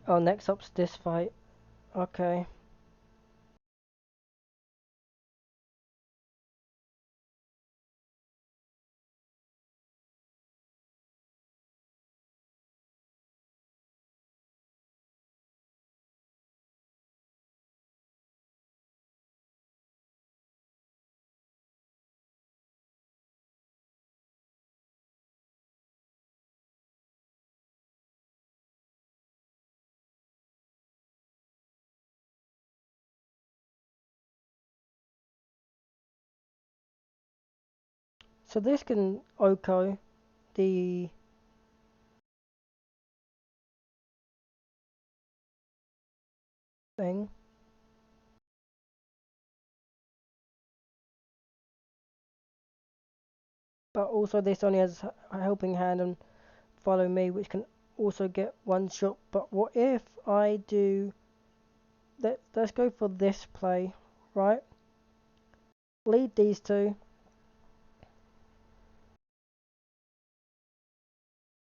Oh, next up's this fight. Okay. So this can Oko the thing. But also this only has a helping hand and follow me, which can also get one shot. But what if I do... Let's go for this play, right? Lead these two.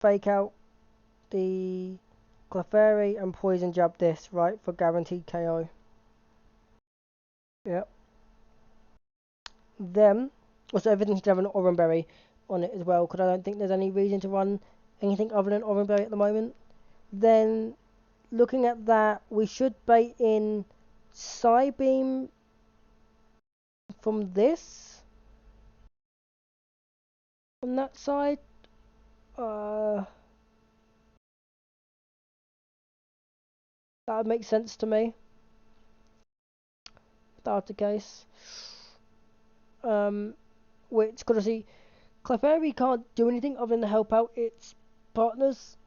Fake out the Clefairy and Poison Jab this, right? For guaranteed KO. Yep. Then, also everything should have an Oranberry on it as well, because I don't think there's any reason to run anything other than Oranberry at the moment. Then, looking at that, we should bait in Psybeam from this on that side. That would make sense to me if that was the case. Which, because obviously, Clefairy can't do anything other than help out its partners.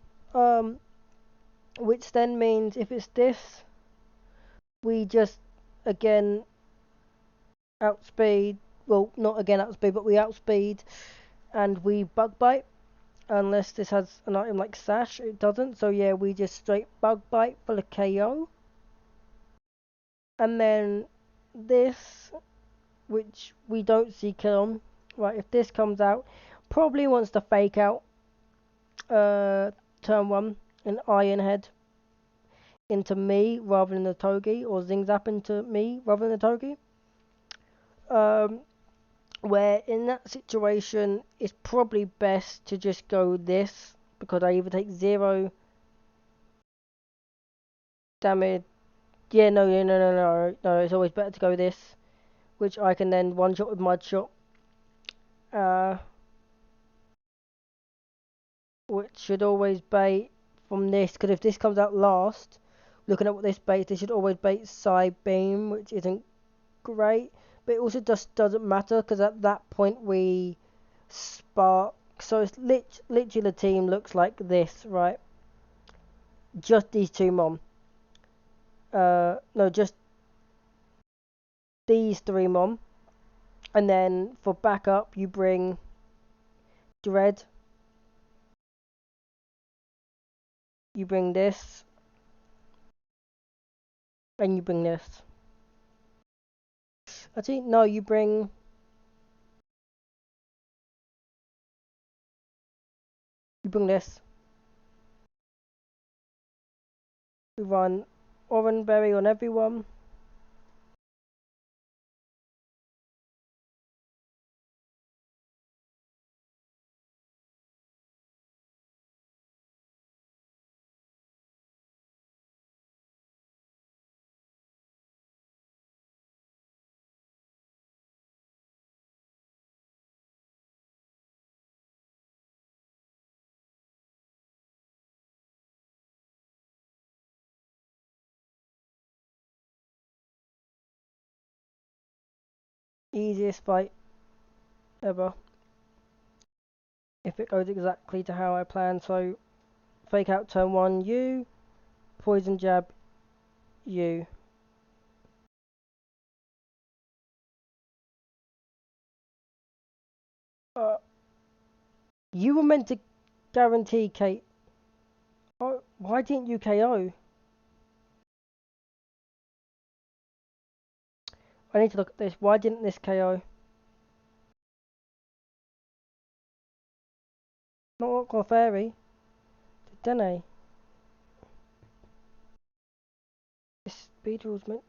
Which then means if it's this, we just again outspeed. Well, not again outspeed, but we outspeed and we bug bite. Unless this has an item like Sash, it doesn't. So yeah, we just straight bug bite for the KO. And then this, which we don't see kill on. Right, if this comes out, probably wants to fake out turn 1 an Iron Head into me rather than the Togi, or Zing Zap into me rather than the Togi. Where in that situation, it's probably best to just go this, because I either take 0 damage. Yeah, no, it's always better to go this, which I can then one shot with Mud Shot. Which should always bait from this, because if this comes out last, looking at what this baits, this should always bait Side Beam, which isn't great, but it also just doesn't matter, because at that point we spark, so it's literally the team looks like this, right? Just these two mom. No, just these three mom, and then for backup you bring Dread, you bring this, and you bring this. Actually, no, you bring this. We run Oranberry on everyone. Easiest fight ever. If it goes exactly to how I planned. So, fake out turn 1, you. Poison jab, you. Uh, you were meant to guarantee Kate. Oh, why didn't you KO? I need to look at this. Why didn't this KO? Not what Clefairy. Didn't I? This Beedrill's meant.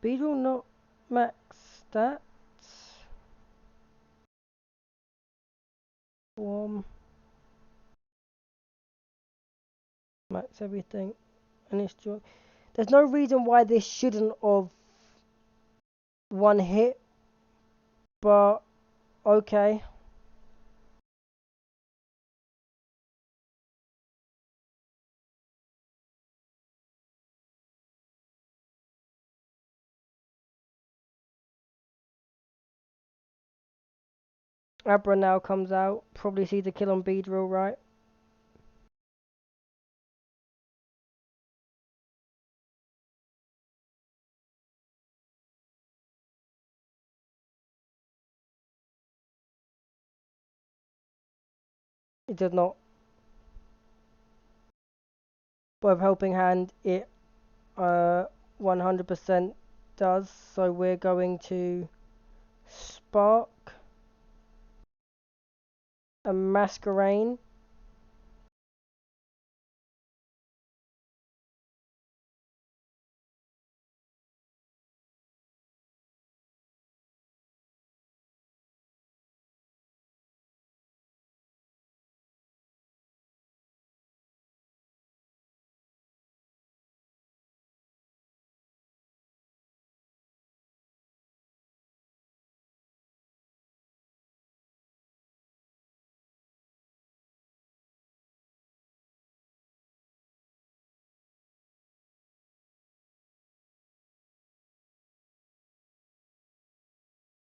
Beedrill not max stats. Swarm. Max everything. And it's just. There's no reason why this shouldn't have one hit. But, okay. Abra now comes out. Probably sees a kill on Beedrill, right? It does not. But with Helping Hand, it 100% does. So we're going to Spark a Masquerain.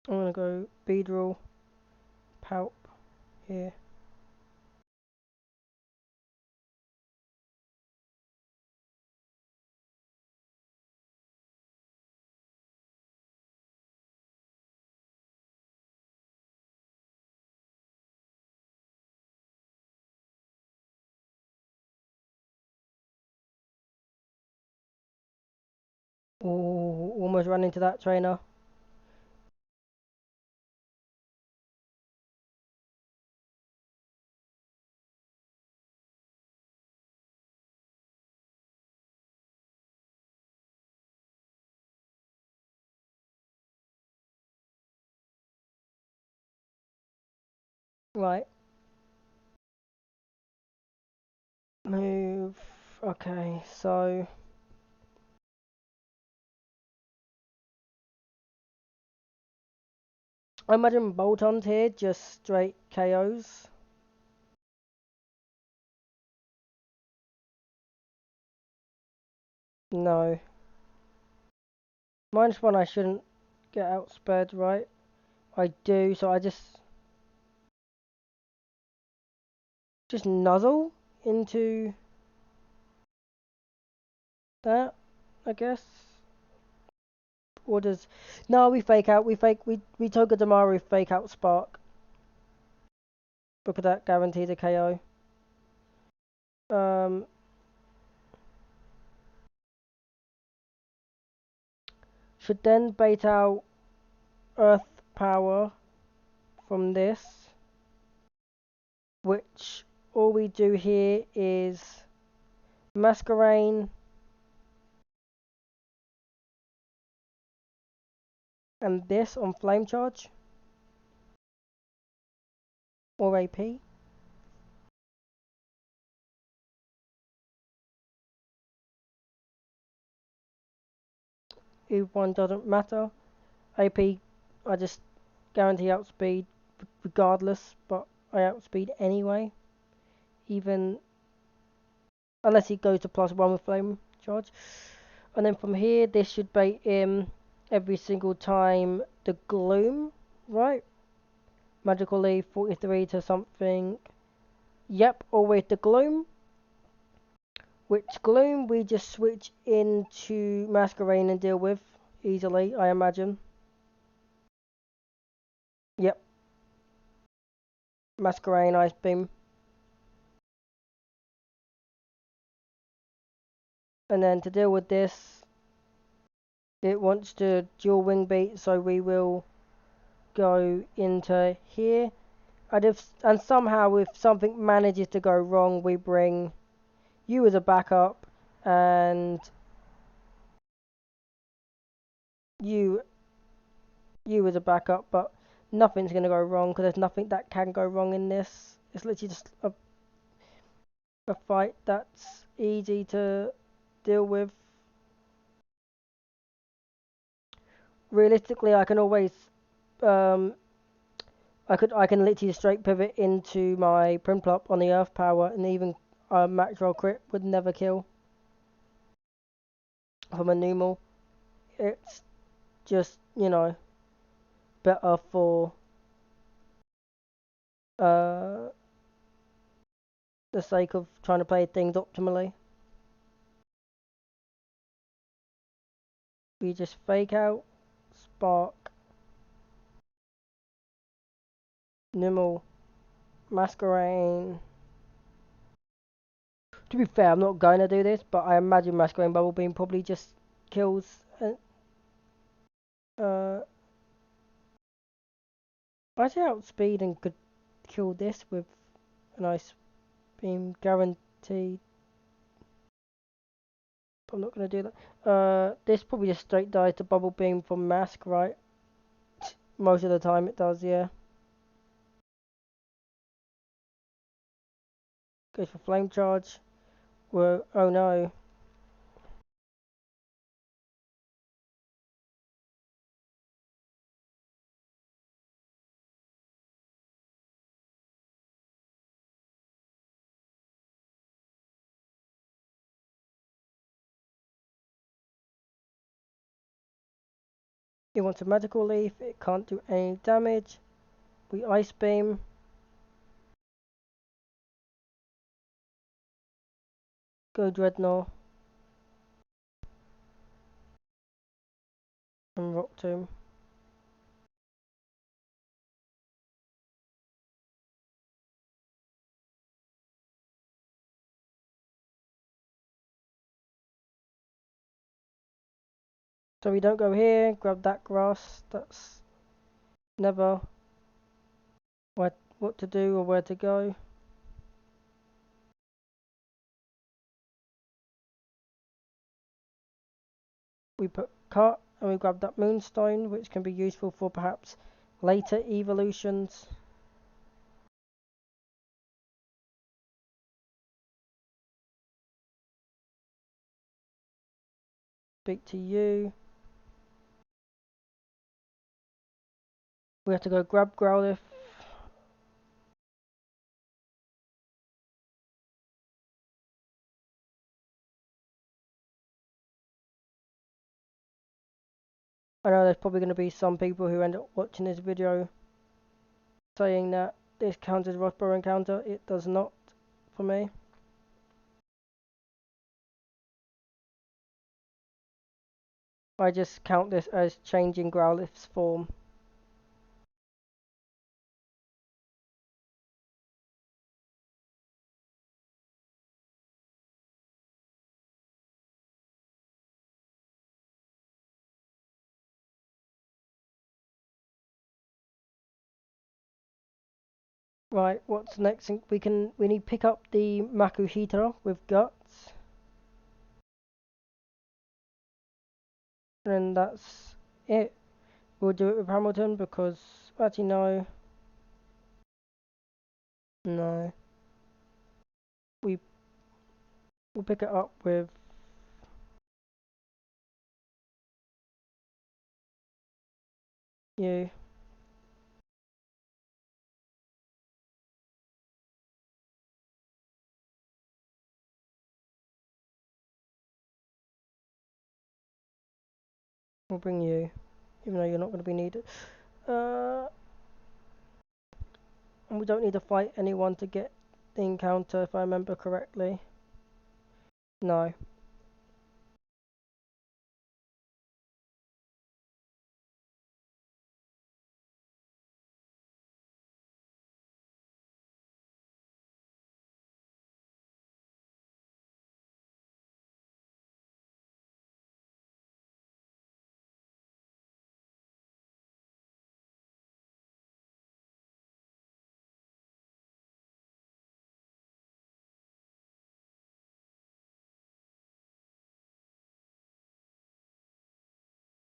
I'm going to go Beedrill, Palp here. Oh, almost ran into that trainer. Right. Move. Okay, so I imagine bolt-ons here, just straight KOs. No. Minus one I shouldn't get outsped, right? I do, so I just nuzzle into that, I guess. Or does no we fake out, we Toga Damaru fake out Spark. Because that guarantees a KO. Um should then bait out Earth Power from this, which all we do here is Masquerain and this on Flame Charge or AP. Either one doesn't matter. AP, I just guarantee outspeed regardless, but I outspeed anyway, even unless he goes to +1 with Flame Charge. And then from here, this should bait him every single time the Gloom, right? Magical Leaf 43 to something. Yep, always the Gloom. Which Gloom we just switch into Masquerain and deal with easily, I imagine. Yep, Masquerain Ice Beam. And then to deal with this, it wants to dual wing beat, so we will go into here. And somehow, if something manages to go wrong, we bring you as a backup and you you as a backup, but nothing's gonna go wrong because there's nothing that can go wrong in this. It's literally just a fight that's easy to deal with. Realistically, I can always um, I can literally straight pivot into my Primplop on the Earth Power, and even Max Roll Crit would never kill from a Numel. It's just, better for uh, the sake of trying to play things optimally. We just fake out, Spark, Numel, Masquerain. To be fair, I'm not going to do this, but I imagine Masquerain Bubble Beam probably just kills. Uh, I say outspeed and could kill this with an Ice Beam guaranteed. But I'm not going to do that. This probably just straight dies to Bubble Beam from Mask, right? Most of the time it does, yeah. Goes for Flame Charge. Whoa, oh no. It wants a Magical Leaf. It can't do any damage. We Ice Beam. Go Dreadnought. And Rock Tomb. So we don't go here, grab that grass. That's never what to do or where to go. We put cut and we grab that moonstone, which can be useful for perhaps later evolutions. Speak to you. We have to go grab Growlithe. I know there's probably going to be some people who end up watching this video saying that this counts as Rothborough encounter. It does not for me. I just count this as changing Growlithe's form. Right, what's next? We need to pick up the Makuhita with guts. And that's it. We'll do it with Hamilton because actually no. No. We we'll pick it up with you. We'll bring you, even though you're not going to be needed. And we don't need to fight anyone to get the encounter, if I remember correctly. No.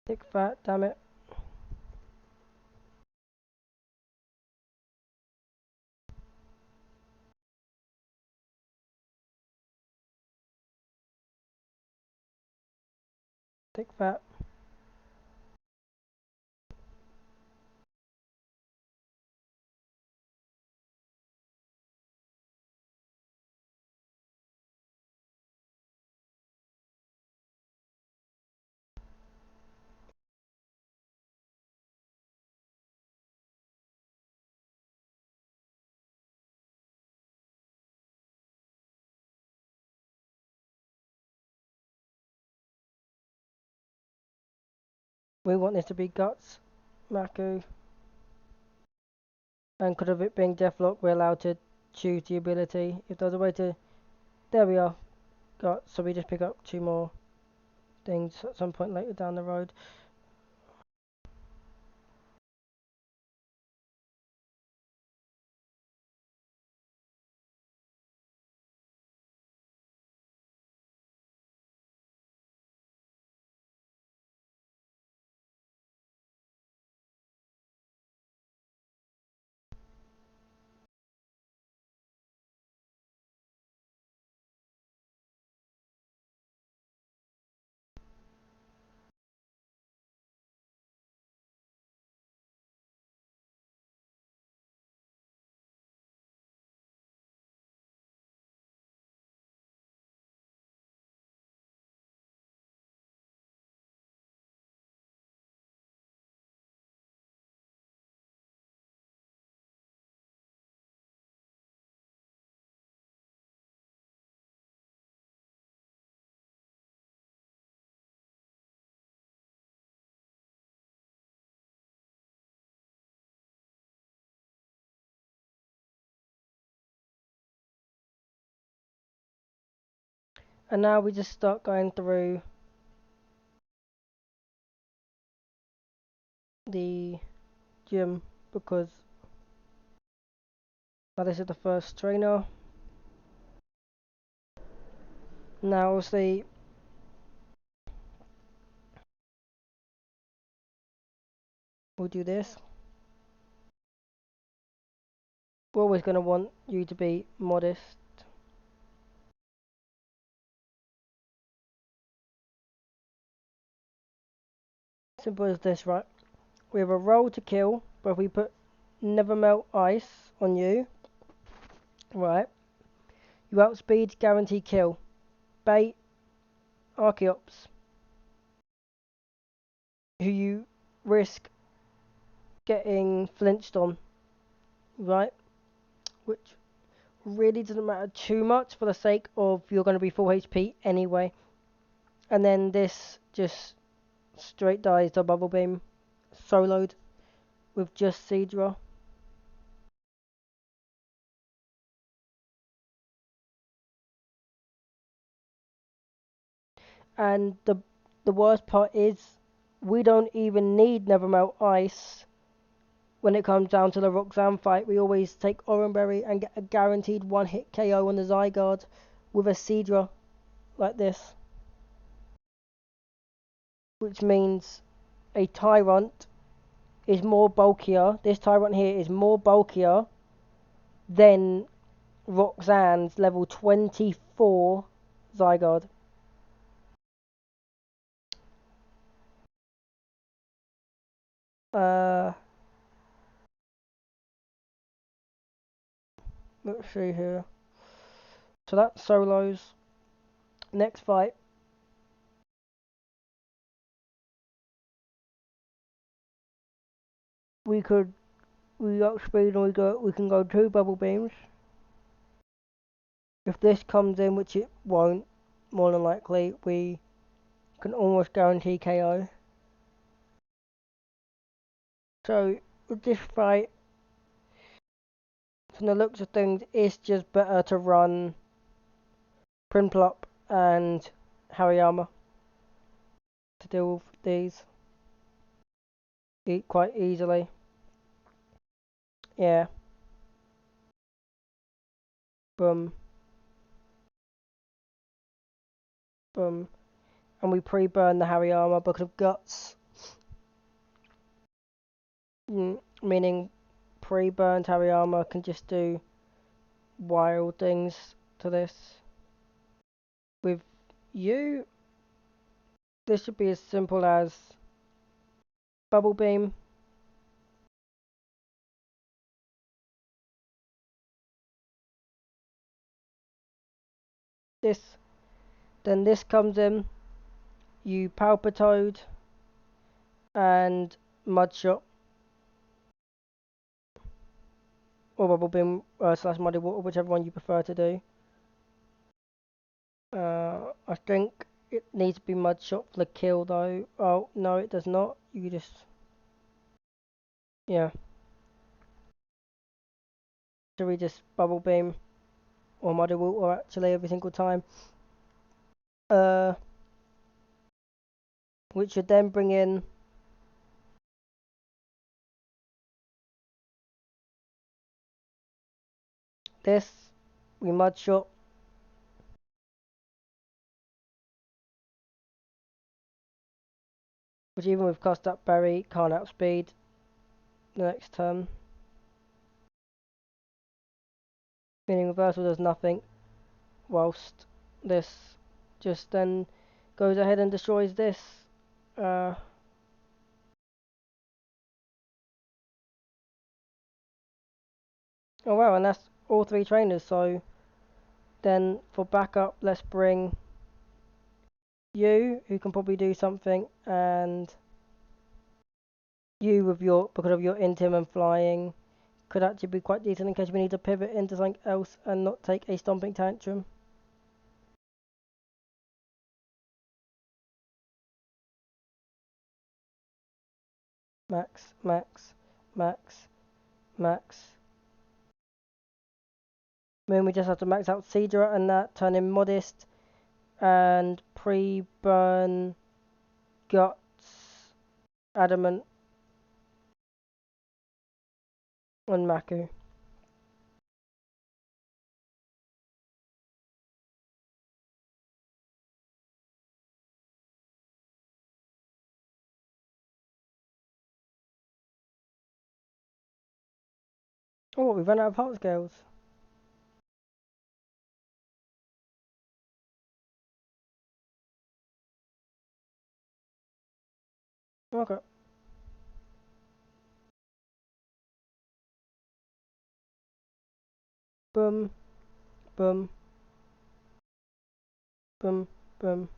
Thick fat, damn it. Thick fat. We want this to be guts, Maku. And because of it being Deathlock, we're allowed to choose the ability. If there's a way to... There we are. Guts. So we just pick up 2 more things at some point later down the road. And now we just start going through the gym because now this is the first trainer. Now obviously we'll do this. We're always going to want you to be modest. Simple as this, right? We have a roll to kill, but if we put never melt ice on you, right? You outspeed, guarantee kill. Bait, Archeops, who you risk getting flinched on, right? Which really doesn't matter too much for the sake of you're going to be full HP anyway. And then this just straight dies to Bubble Beam, soloed with just Seadra. And the worst part is we don't even need Nevermelt Ice when it comes down to the Roxanne fight. We always take Oranberry and get a guaranteed one hit KO on the Zygarde with a Seadra like this. Which means a Tyrant is more bulkier. This Tyrant here is more bulkier than Roxanne's level 24 Zygarde. Let's see here. So that's solos. Next fight. We outspeed and we can go 2 bubble beams. If this comes in, which it won't, more than likely, we can almost guarantee KO. So with this fight, from the looks of things, it's just better to run Prinplup and Hariyama to deal with these quite easily. Yeah. Boom. Boom. And we pre-burn the Hariyama because of Guts. Meaning pre-burned Hariyama can just do wild things to this. With you, this should be as simple as Bubble Beam. Then this comes in, you Palpitoad and Mudshot. Or Bubble Beam slash Muddy Water, whichever one you prefer to do. I think it needs to be Mudshot for the kill though. Oh, no it does not. You just... Yeah. So we just Bubble Beam or Muddy Water actually every single time. Which should then bring in this. We Mudshot. Which even with Cast Up Berry can't outspeed the next turn. Meaning Reversal does nothing, whilst this just then goes ahead and destroys this. Oh wow, and that's all 3 trainers, so then for backup let's bring you, who can probably do something, and you with your, because of your Intim and flying, could actually be quite decent in case we need to pivot into something else and not take a Stomping Tantrum. Max, max, max, max. Then we just have to max out Seadra and that, turn in Modest, and pre-burn Guts, Adamant, on Maku. Oh, we've run out of heart scales. Okay. Boom, boom, boom, boom.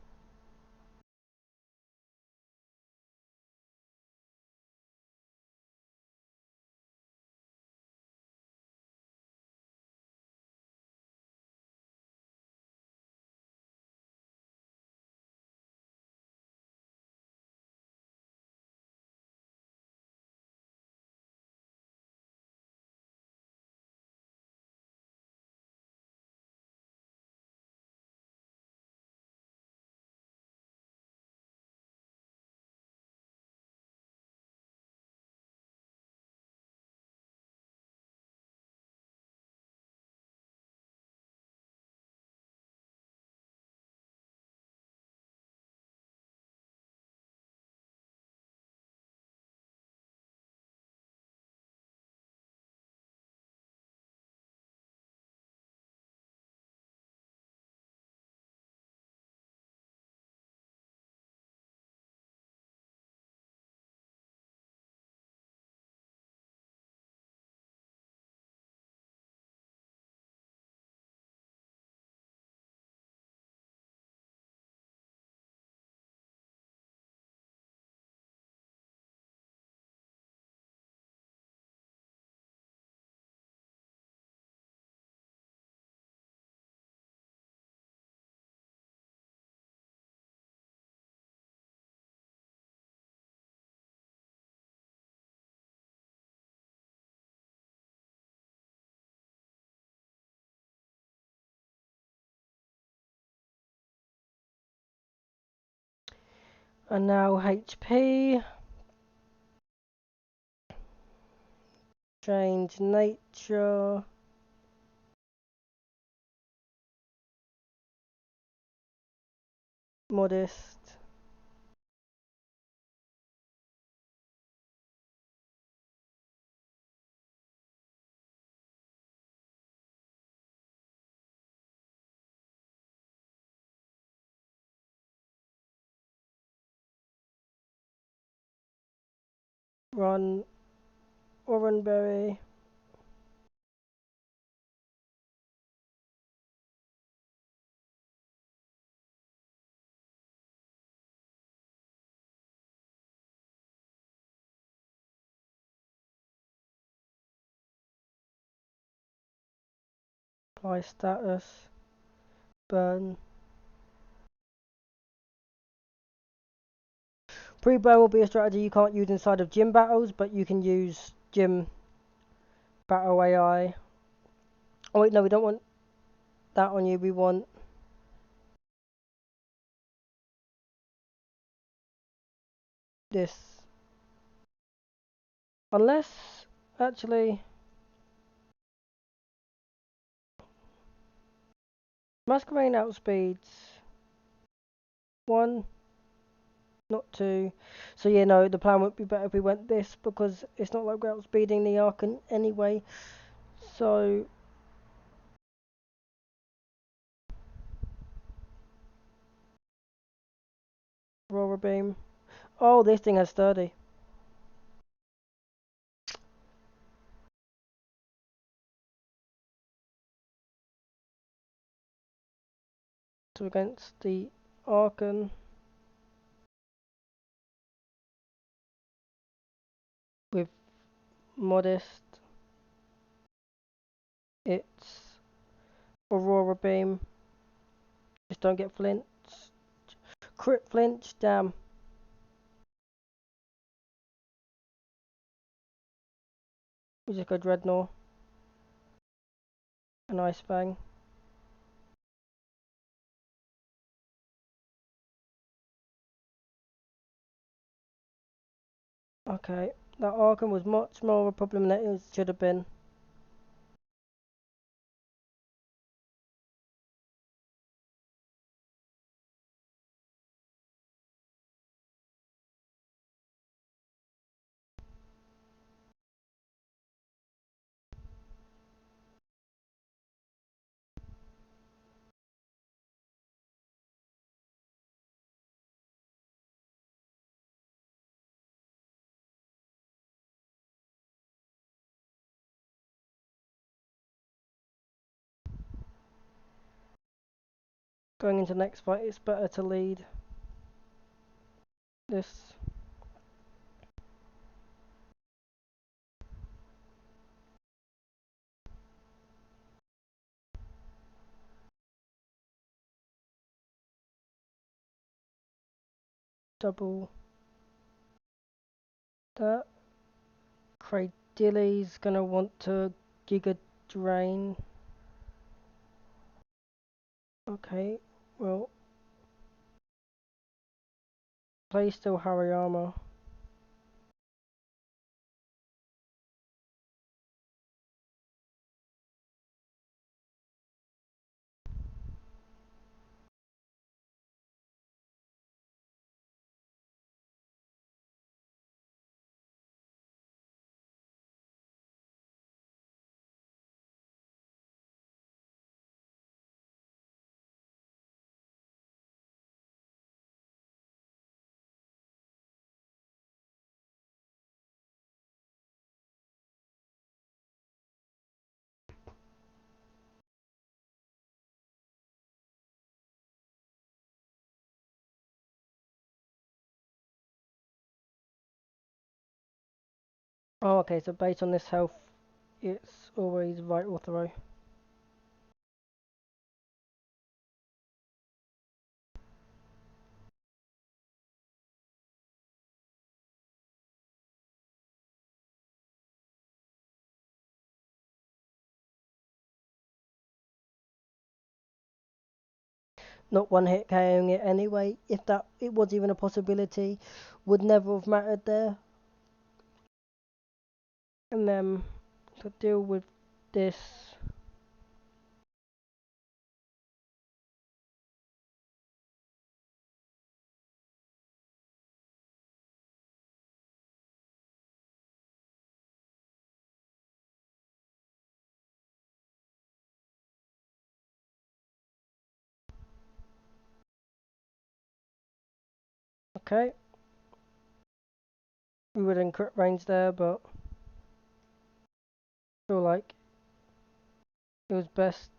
And now HP. Change nature. Modest. Run. Oranberry. Apply status. Burn. Pre-burn will be a strategy you can't use inside of gym battles, but you can use gym battle AI. Oh wait, no, we don't want that on you. We want this. Unless, actually, Masquerade outspeeds 1, not 2. So yeah, no, the plan would be better if we went this, because it's not like we're outspeeding the Archon anyway. So, Aurora Beam. Oh, this thing has 30. So against the Archon with Modest, it's Aurora Beam. Just don't get flinch. Crit flinch, damn. We just go Dreadnought and Ice Fang. Okay, That Arkham was much more a problem than it should have been. Going into the next fight, it's better to lead this. Double that. Cradilly's gonna want to Giga Drain. Okay, well, play still Hariyama. Oh, okay, so based on this health, it's always right or throw. Not one hit KOing it anyway. If that it was even a possibility, would never have mattered there. And then to deal with this. Okay, we were in crit range there, but feel like it was best.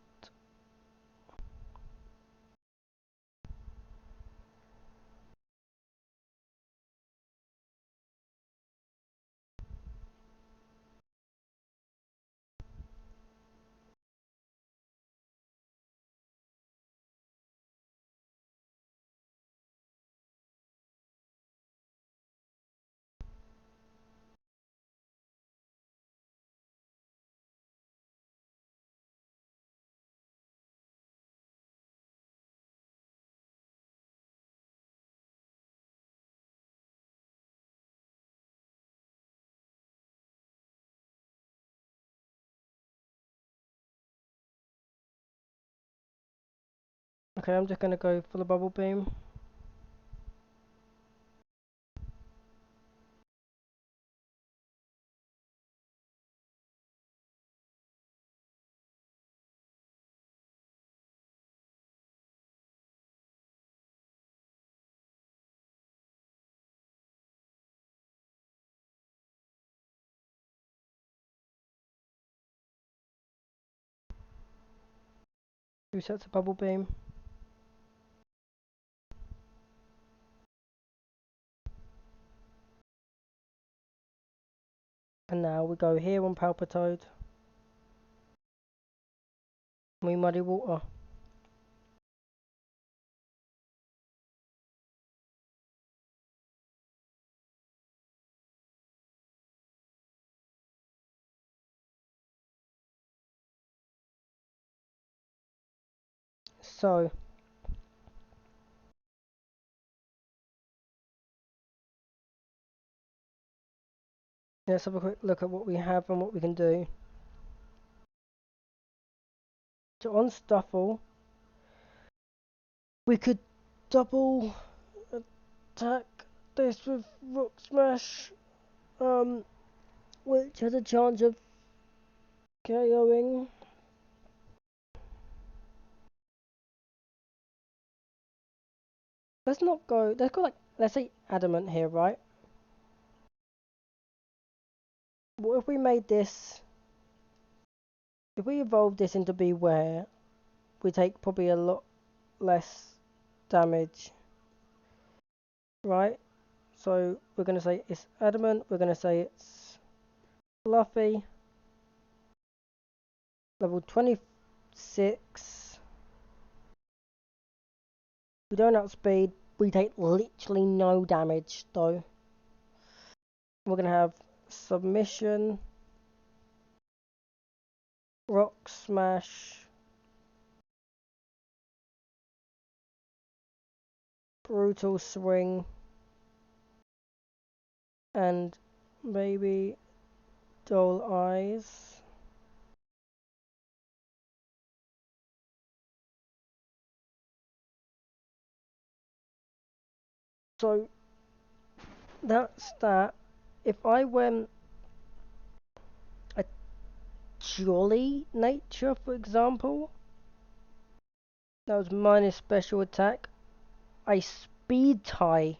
Okay, I'm just gonna go for the bubble beam. Two sets of bubble beam. And now we go here on Palpitoad. We muddy water. So Let's have a quick look at what we have and what we can do. So on Stuffle, we could double attack this with Rock Smash, which has a chance of KOing. Let's not go. Let's go like, let's say Adamant here, right? What if we made this? If we evolve this into Beware, we take probably a lot less damage, right? So we're going to say it's Adamant, we're going to say it's Fluffy, level 26. We don't outspeed, we take literally no damage though. We're going to have Submission, Rock Smash, Brutal Swing, and maybe Dull Eyes. So that's that. If I went a Jolly Nature, for example, that was minus special attack, I speed tie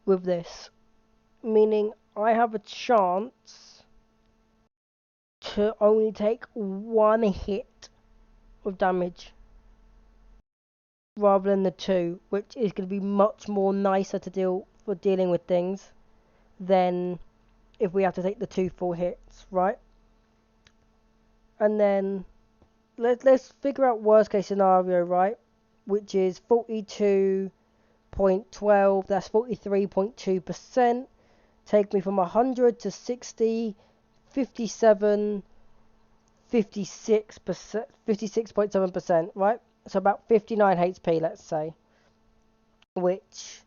with this, meaning I have a chance to only take one hit of damage rather than the two, which is going to be much more nicer to deal for dealing with things than if we have to take the 2 full hits, right? And then let's figure out worst case scenario, right? Which is 42.12, that's 43.2%. Take me from 100 to 60, 57, 56%, 56.7%, right? So about 59 HP, let's say. Which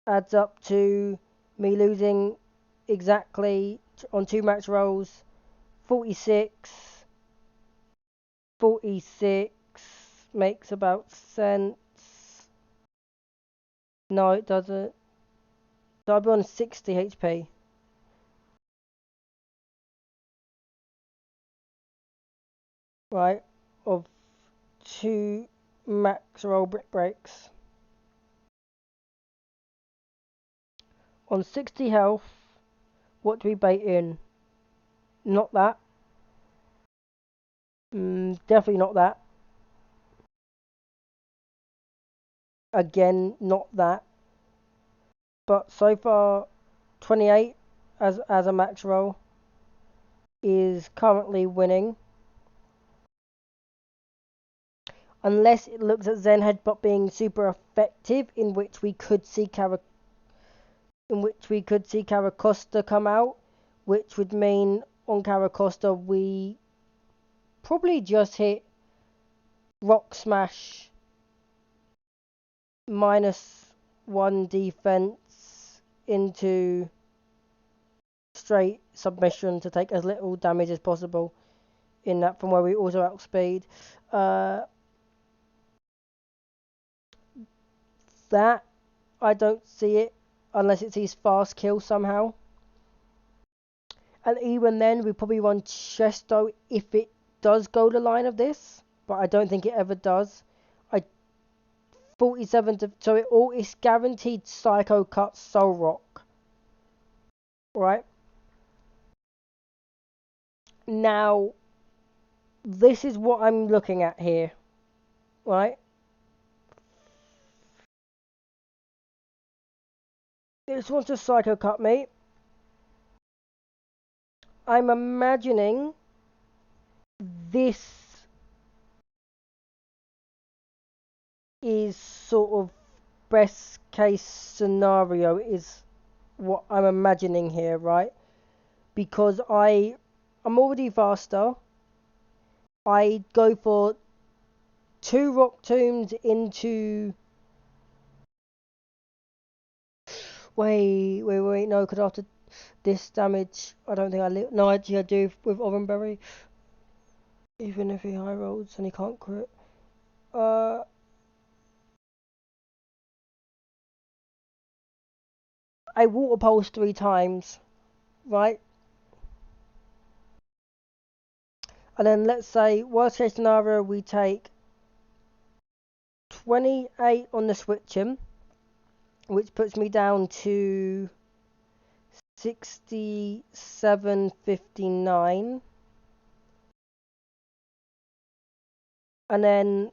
adds up to me losing exactly on 2 max rolls 46. 46 makes about sense. No, it doesn't. So I'll be on 60 HP. Right? Of 2 max roll brick breaks. On 60 health, what do we bait in? Not that. Definitely not that. Again, not that. But so far, 28 as a max roll is currently winning. Unless it looks at Zen Headbutt being super effective, in which we could see Caracosta come out, which would mean on Caracosta we probably just hit Rock Smash -1 defense into straight submission to take as little damage as possible in that, from where we also outspeed. That I don't see it unless it sees fast kill somehow. And even then, we probably run Chesto if it does go the line of this, but I don't think it ever does. 47 to, so it all is guaranteed Psycho Cut Soul Rock, right? Now, this is what I'm looking at here, right? This wants to Psycho Cut me. I'm imagining this is sort of best case scenario is what I'm imagining here, right? Because I'm already faster. I go for 2 Rock Tombs into... Wait, no, because after this damage, I don't think I live. No, actually I do with Orenberry. Even if he high rolls and he can't crit. I water pulse 3 times, right? And then let's say, worst case scenario, we take 28 on the switching, which puts me down to 67.59. And then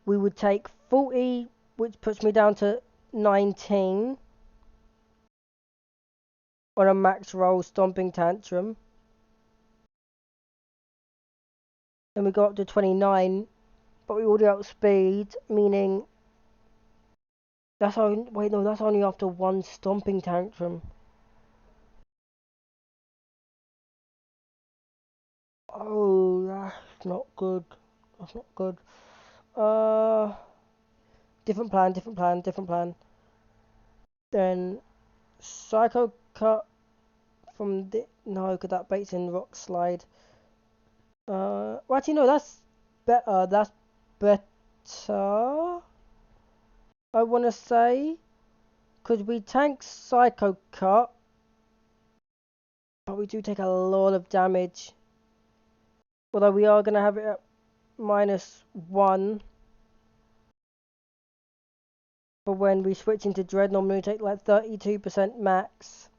we would take 40, which puts me down to 19 on a max roll stomping tantrum. Then we go up to 29, but we already outspeed, meaning that's only, wait, no, that's only after one stomping tantrum. Oh, that's not good. That's not good. Uh, different plan. Then Psycho Cut from the, no, because that baits in Rock Slide. Well, actually, no, that's better. That's better. I want to say, because we tank Psycho Cut, but we do take a lot of damage. Although we are going to have it at -1. But when we switch into Dread, normally we take like 32% max.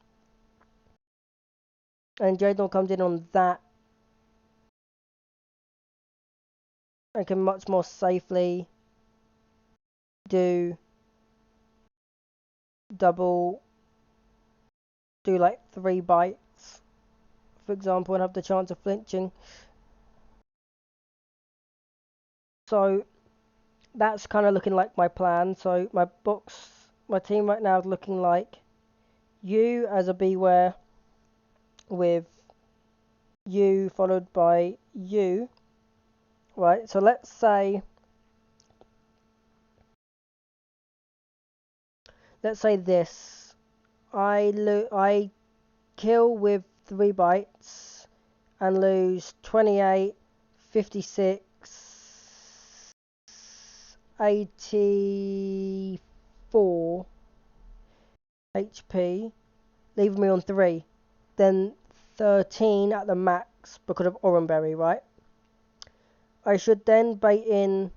And Dreadnought comes in on that. And can much more safely do double, do like 3 bites, for example, and have the chance of flinching. So that's kind of looking like my plan. So my team right now is looking like you as a Beware with you followed by you. Right, so let's say this. I kill with 3 bites and lose 28, 56, 84 HP, leaving me on 3. Then 13 at the max because of Orenberry, right? I should then bait in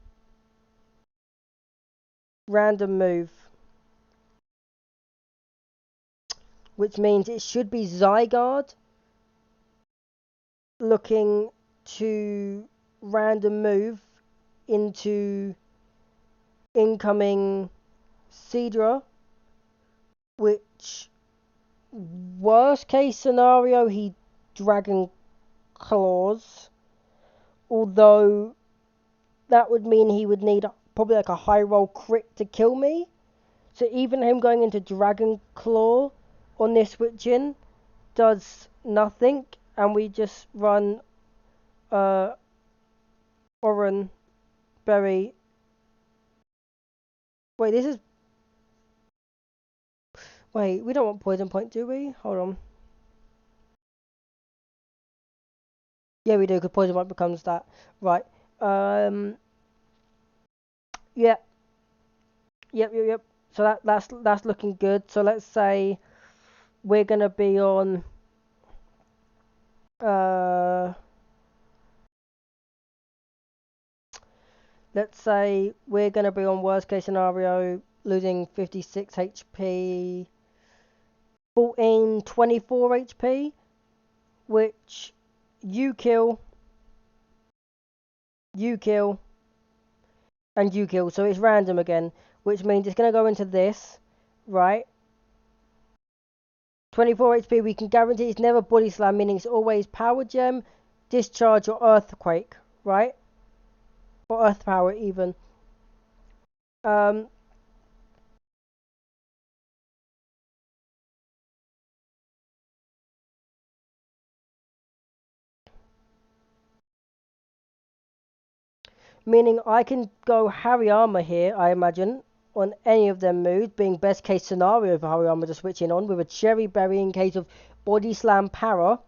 random move, which means it should be Zygarde looking to random move into incoming Seadra, which worst case scenario he Dragon Claws, although that would mean he would need probably like a high roll crit to kill me. So even him going into Dragon Claw on this switch in does nothing, and we just run Oren Berry. Wait, this is. Wait, we don't want Poison Point, do we? Hold on. Yeah, we do, because Poison Point becomes that. Right. Yeah. Yep. So that's looking good. So let's say we're gonna be on. Uh, let's say we're gonna be on worst case scenario, losing 56 HP, 14, 24 HP, which you kill, and you kill. So it's random again, which means it's going to go into this, right? 24 HP, we can guarantee it's never body slam, meaning it's always power gem, discharge, or earthquake, right? Or earth power, even. Um, Meaning I can go Hariyama here, I imagine, on any of them moves, being best case scenario for Hariyama to switch in on, with a Cherry Berry in case of Body Slam Para.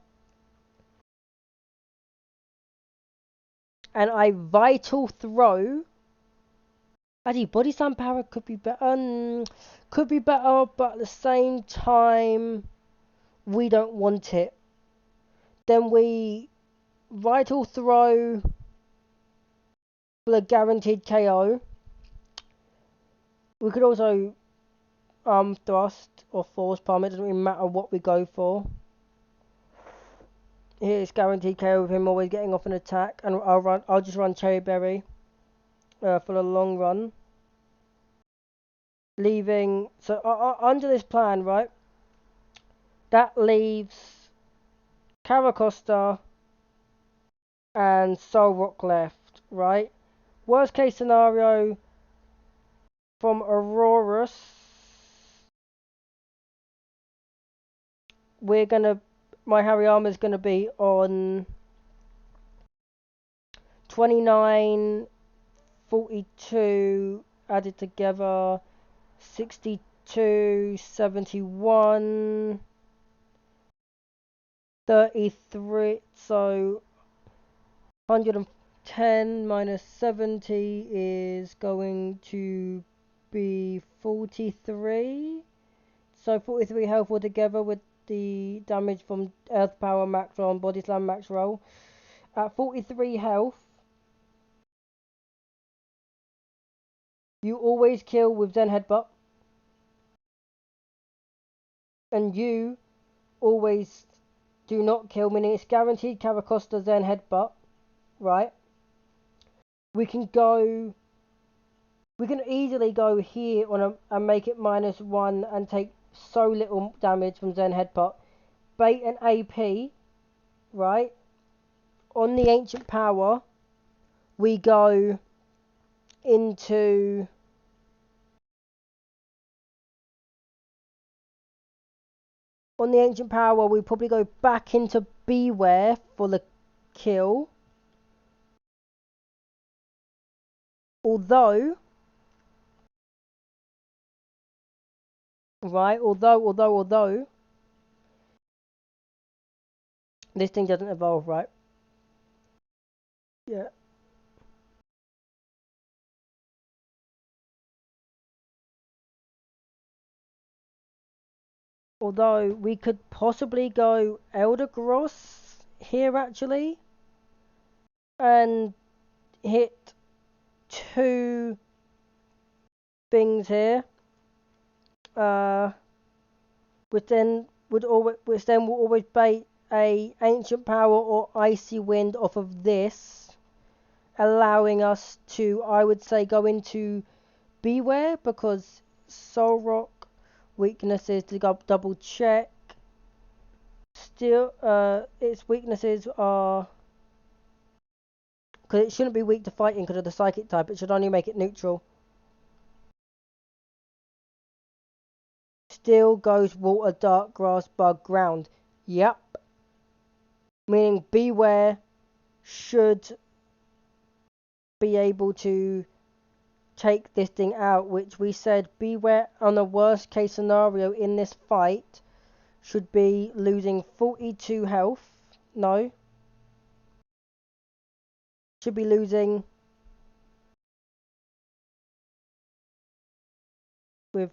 And a Vital Throw. Actually, Body Slam Para could be better. But at the same time, we don't want it. Then we Vital Throw for the guaranteed KO. We could also thrust or force palm. It doesn't really matter what we go for. Here's guaranteed KO with him always getting off an attack, and I'll just run Cherry Berry for the long run. Leaving under this plan, right? That leaves Caracosta and Solrock left, right? Worst case scenario from Aurorus, my Hariyama's gonna be on 29, 42 added together, 62, 71, 33, so 110 minus 70 is going to be 43. So 43 health altogether with the damage from Earth Power Max Roll and Body Slam Max Roll. At 43 health, you always kill with Zen Headbutt. And you always do not kill, meaning it's guaranteed Caracosta Zen Headbutt, right? We can easily go here and make it -1 and take so little damage from Zen Headbutt. Bait and AP, right? On the Ancient Power, we go into on the Ancient Power, we probably go back into Beware for the kill. Although this thing doesn't evolve, right? Yeah. Although we could possibly go Eldegoss here actually, and hit 2 things here, which then will always bait a Ancient Power or Icy Wind off of this, allowing us to, I would say, go into Beware, because Solrock weaknesses to double check. Still, its weaknesses are, because it shouldn't be weak to fighting because of the psychic type. It should only make it neutral. Still goes water, dark, grass, bug, ground. Yep. Meaning Beware should be able to take this thing out, which we said Beware on a worst case scenario in this fight should be losing 42 health. No. Should be losing with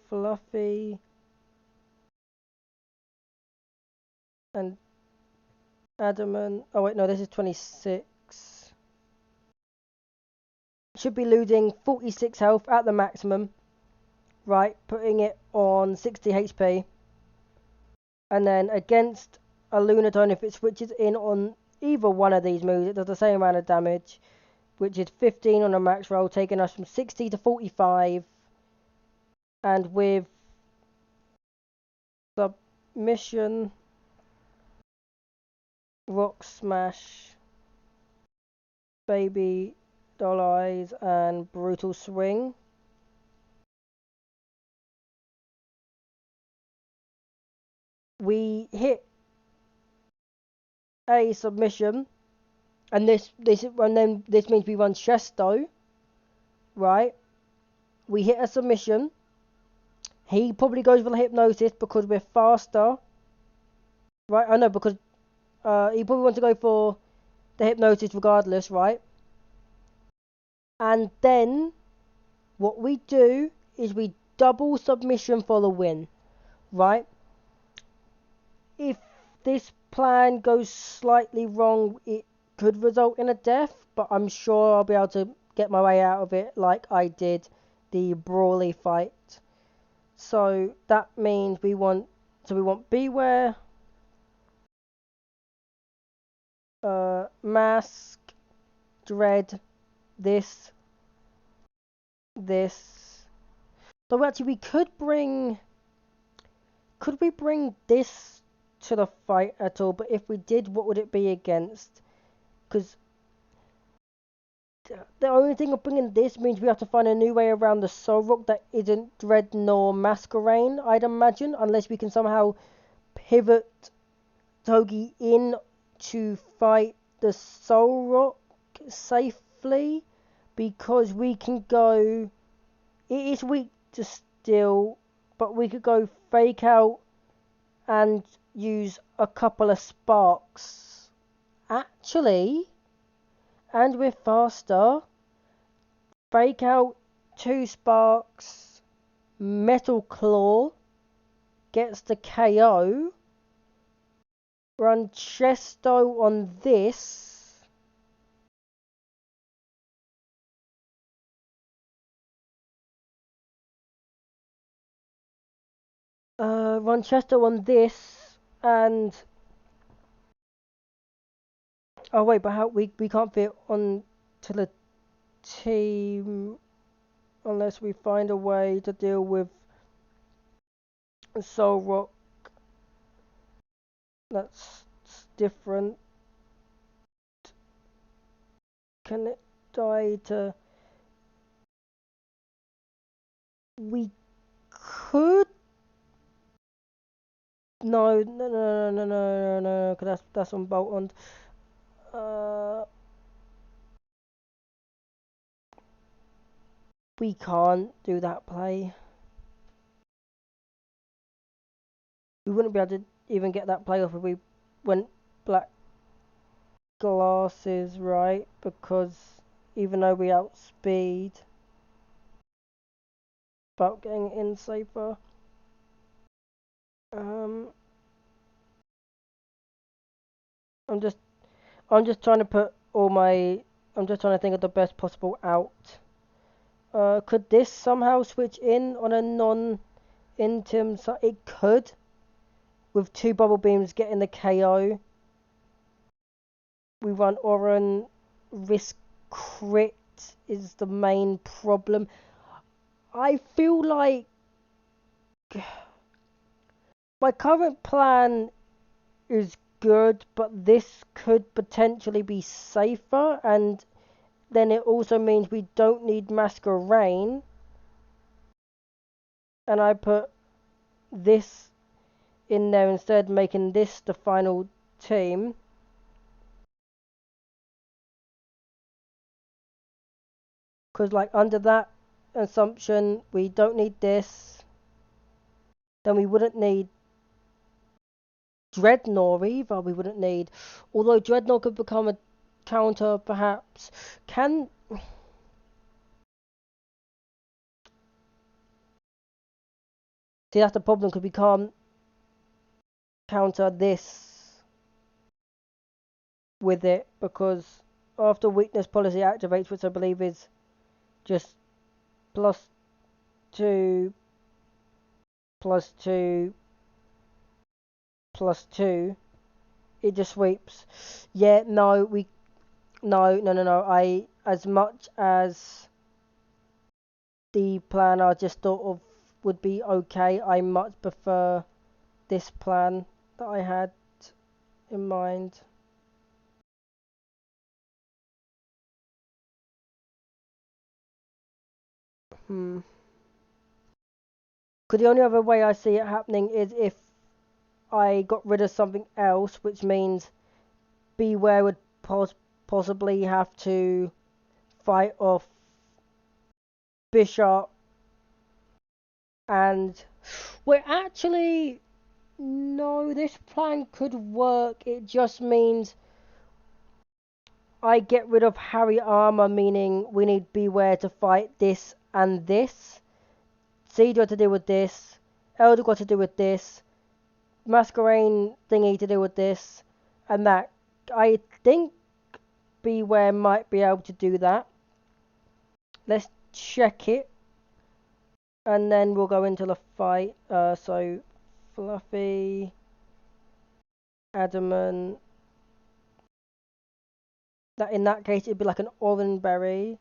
Fluffy and Adamant. Oh wait, no, this is 26. Should be losing 46 health at the maximum. Right, putting it on 60 HP. And then against a Lunatone, if it switches in on either one of these moves, it does the same amount of damage, which is 15 on a max roll, taking us from 60 to 45. And with Submission, Rock Smash, Baby Doll Eyes, and Brutal Swing, we hit a submission, and this means we run Chesto, right? we hit a submission. He probably goes for the hypnosis because we're faster. Right? I know, because he probably wants to go for the hypnosis regardless, right? And then what we do is we double submission for the win, right? If this plan goes slightly wrong, it could result in a death, but I'm sure I'll be able to get my way out of it like I did the Brawly fight. So that means we want Beware, Mask, Dread, this. So actually we could we bring this to the fight at all? But if we did, what would it be against? Because the only thing of bringing this means we have to find a new way around the Solrock that isn't Dread nor Masquerain, I'd imagine, unless we can somehow pivot Togi in to fight the Solrock safely, because we can go. It is weak to Steel, but we could go Fake Out and use a couple of sparks. Actually, and we're faster. Fake Out 2 sparks. Metal Claw gets the KO. Run Chesto on this. Run Chesto on this, and oh wait, but how we can't fit on to the team unless we find a way to deal with Solrock. That's different. Can it die to? We could. No, because that's on Bolton. We can't do that play. We wouldn't be able to even get that play off if we went black glasses, right? Because even though we outspeed, about getting in safer. I'm just trying to put all my. I'm just trying to think of the best possible out. Could this somehow switch in on a non-intim? It could, with 2 bubble beams getting the KO. We run Oran, risk crit is the main problem. I feel like my current plan is good, but this could potentially be safer, and then it also means we don't need Masquerain. And I put this in there instead, making this the final team. Because, like, under that assumption, we don't need this. Then we wouldn't need Dreadnought either. We wouldn't need. Although Dreadnought could become a counter, perhaps. Can. See, that's the problem, because we can't counter this with it, because after weakness policy activates, which I believe is just +2, +2, +2, it just sweeps. Yeah, no, no. As much as the plan I just thought of would be okay, I much prefer this plan that I had in mind. Hmm. Because the only other way I see it happening is if I got rid of something else, which means Beware would possibly have to fight off Bishop And we're actually, no, this plan could work. It just means I get rid of Harry armor, meaning we need Beware to fight this and this. Seed got to deal with this. Elder got to do with this. Masquerade thingy to do with this. And that. I think Beware might be able to do that. Let's check it. And then we'll go into the fight. So, Fluffy, Adamant. That in that case, it'd be like an orange berry.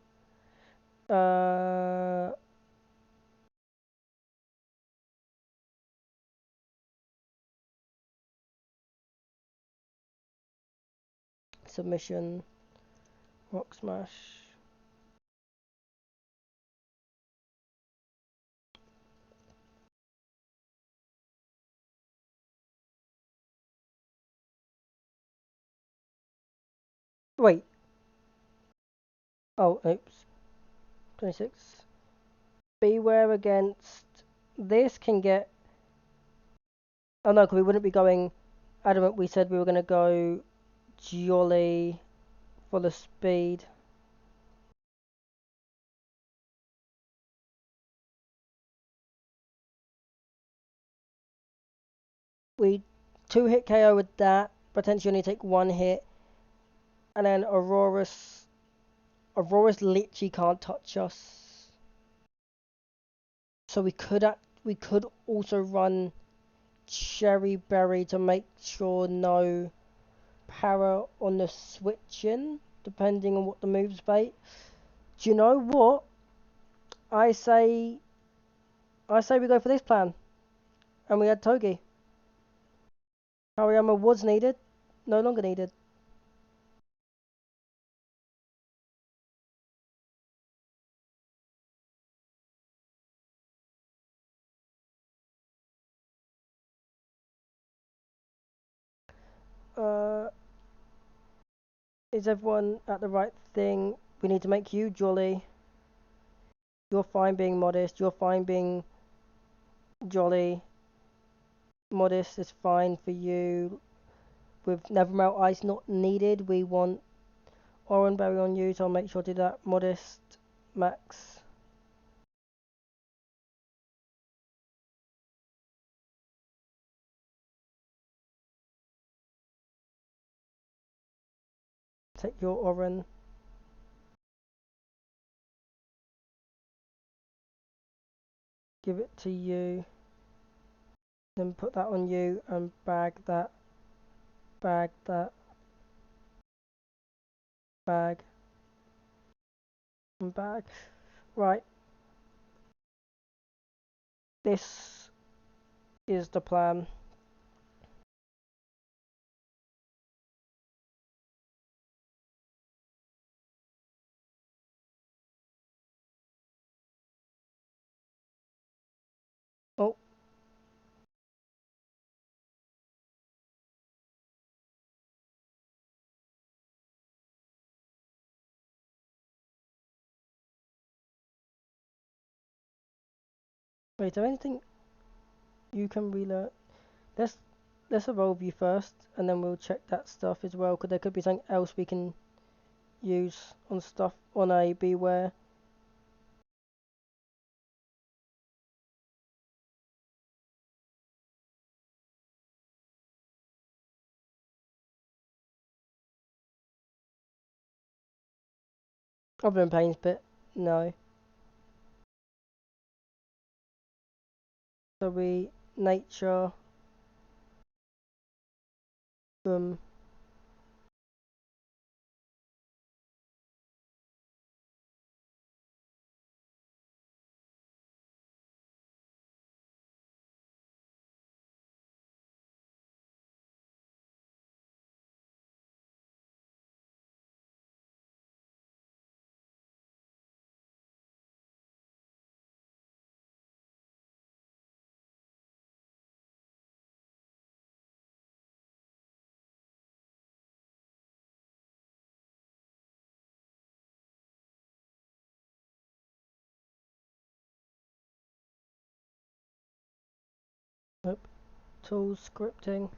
Uh, Submission. Rock Smash. Wait. Oh, oops. 26. Beware against this can get. Oh no, because we wouldn't be going Adamant. We said we were going to go Jolly for the speed. We 2-hit KO with that. Potentially only take 1 hit. And then Aurora's literally can't touch us. So we could also run Cherry Berry to make sure no para on the switching, depending on what the moves bait. Do you know what? I say we go for this plan. And we had Togi. Hariyama was needed, no longer needed. Uh, is everyone at the right thing? We need to make you jolly. You're fine being modest. You're fine being jolly. Modest is fine for you. With Nevermelt Ice not needed, we want Oran Berry on you, so I'll make sure to do that. Modest, Max. Take your Oran. Give it to you. Then put that on you and bag that. Bag that. Bag. And bag. Right. This is the plan. Oh, wait, is there anything you can relearn? Let's let's evolve you first, and then we'll check that stuff as well, because there could be something else we can use on stuff on a Beware. Other than Pain's Pit, no. So we nature, boom. Nope. Tools, scripting.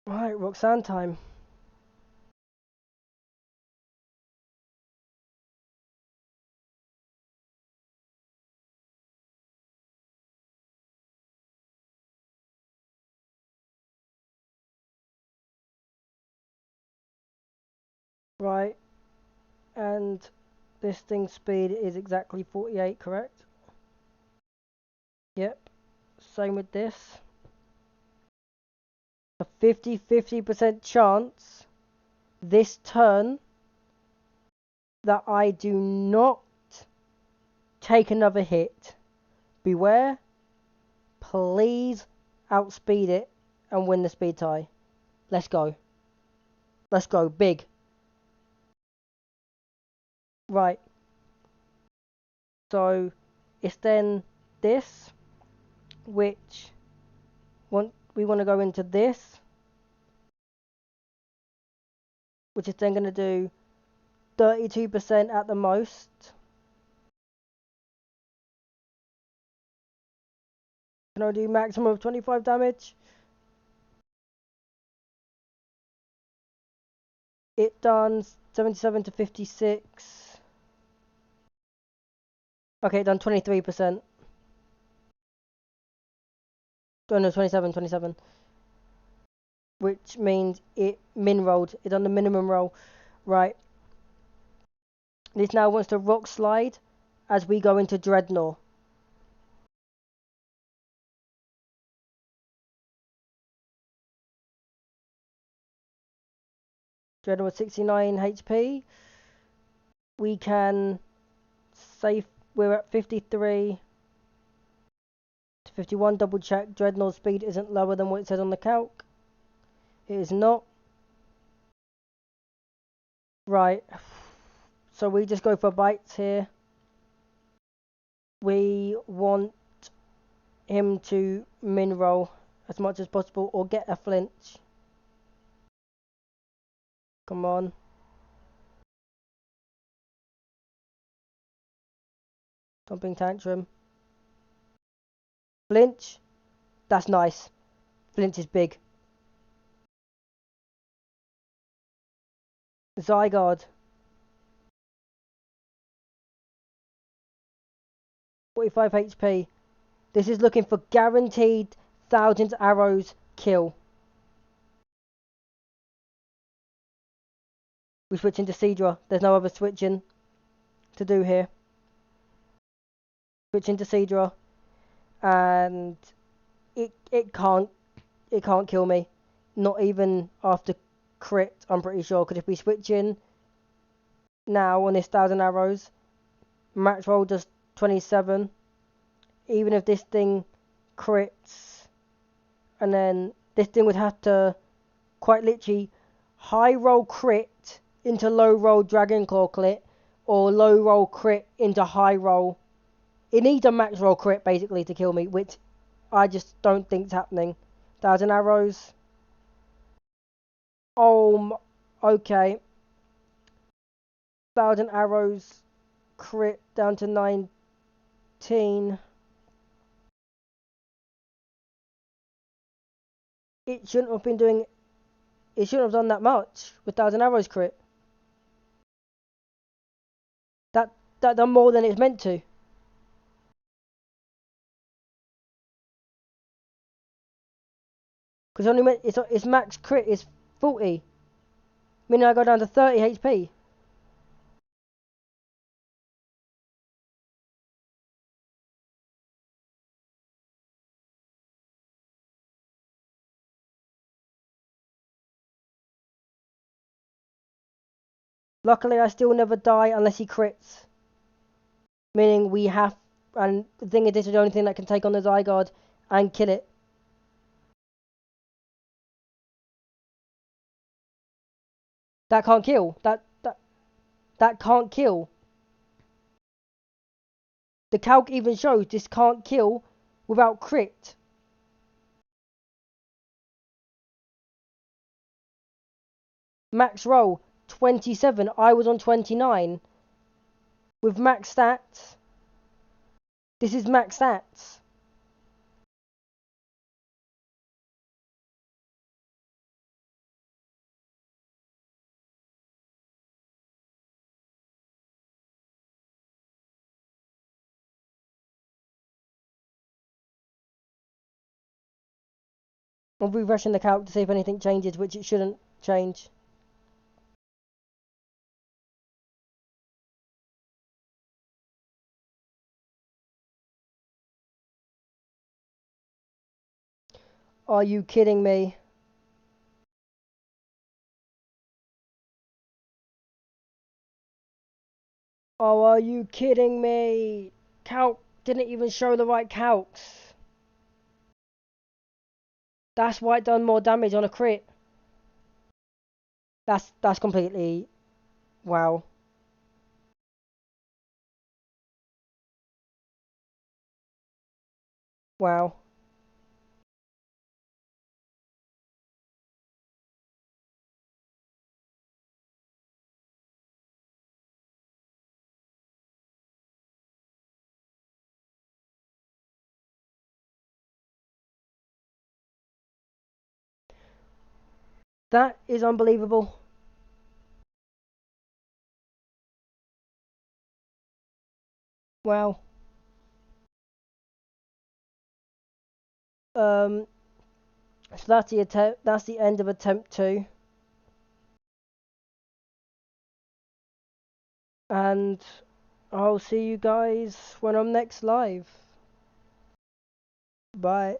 Right, Roxanne time. Right, and this thing's speed is exactly 48, correct? Yep. Same with this. A 50% chance this turn that I do not take another hit. Beware, please outspeed it and win the speed tie. Let's go. Let's go, big. Right, so it's then this, which we want to go into this, which is then going to do 32% at the most. Can I do maximum of 25 damage? It done 77 to 56. Okay, it done 23%. Oh no, 27. Which means it min rolled. It done the minimum roll. Right. This now wants to rock slide as we go into Dreadnought. Dreadnought 69 HP. We can save. We're at 53 to 51. Double check. Dreadnought speed isn't lower than what it says on the calc. It is not. Right. So we just go for bites here. We want him to min roll as much as possible or get a flinch. Come on. Dumping tantrum. Flinch. That's nice. Flinch is big. Zygarde. 45 HP. This is looking for guaranteed 1,000 arrows kill. We switch into Seadra. There's no other switching to do here. Switch into Seadra. And it can't kill me. Not even after crit, I'm pretty sure. Because if we switch in now on this 1,000 arrows, max roll does 27. Even if this thing crits, and then this thing would have to quite literally high roll crit into low roll Dragon Claw crit, or low roll crit into high roll. It needs a max roll crit basically to kill me, which I just don't think's happening. 1,000 arrows. Oh, okay. 1,000 arrows crit down to 19. It shouldn't have been doing. It shouldn't have done that much with 1,000 arrows crit. That done more than it's meant to. Because only its max crit is 40. Meaning I go down to 30 HP. Luckily I still never die unless he crits. Meaning we have, and the thing is this is the only thing that can take on the Zygarde and kill it. That can't kill. That can't kill. The calc even shows this can't kill without crit. Max roll 27. I was on 29 with max stats. This is max stats. I'm refreshing the calc to see if anything changes, which it shouldn't change. Are you kidding me? Oh, are you kidding me? Calc didn't even show the right calcs. That's why it done more damage on a crit. That's completely wow. Wow. That is unbelievable. Wow. Um so that's the attempt, that's the end of attempt 2. And I'll see you guys when I'm next live. Bye.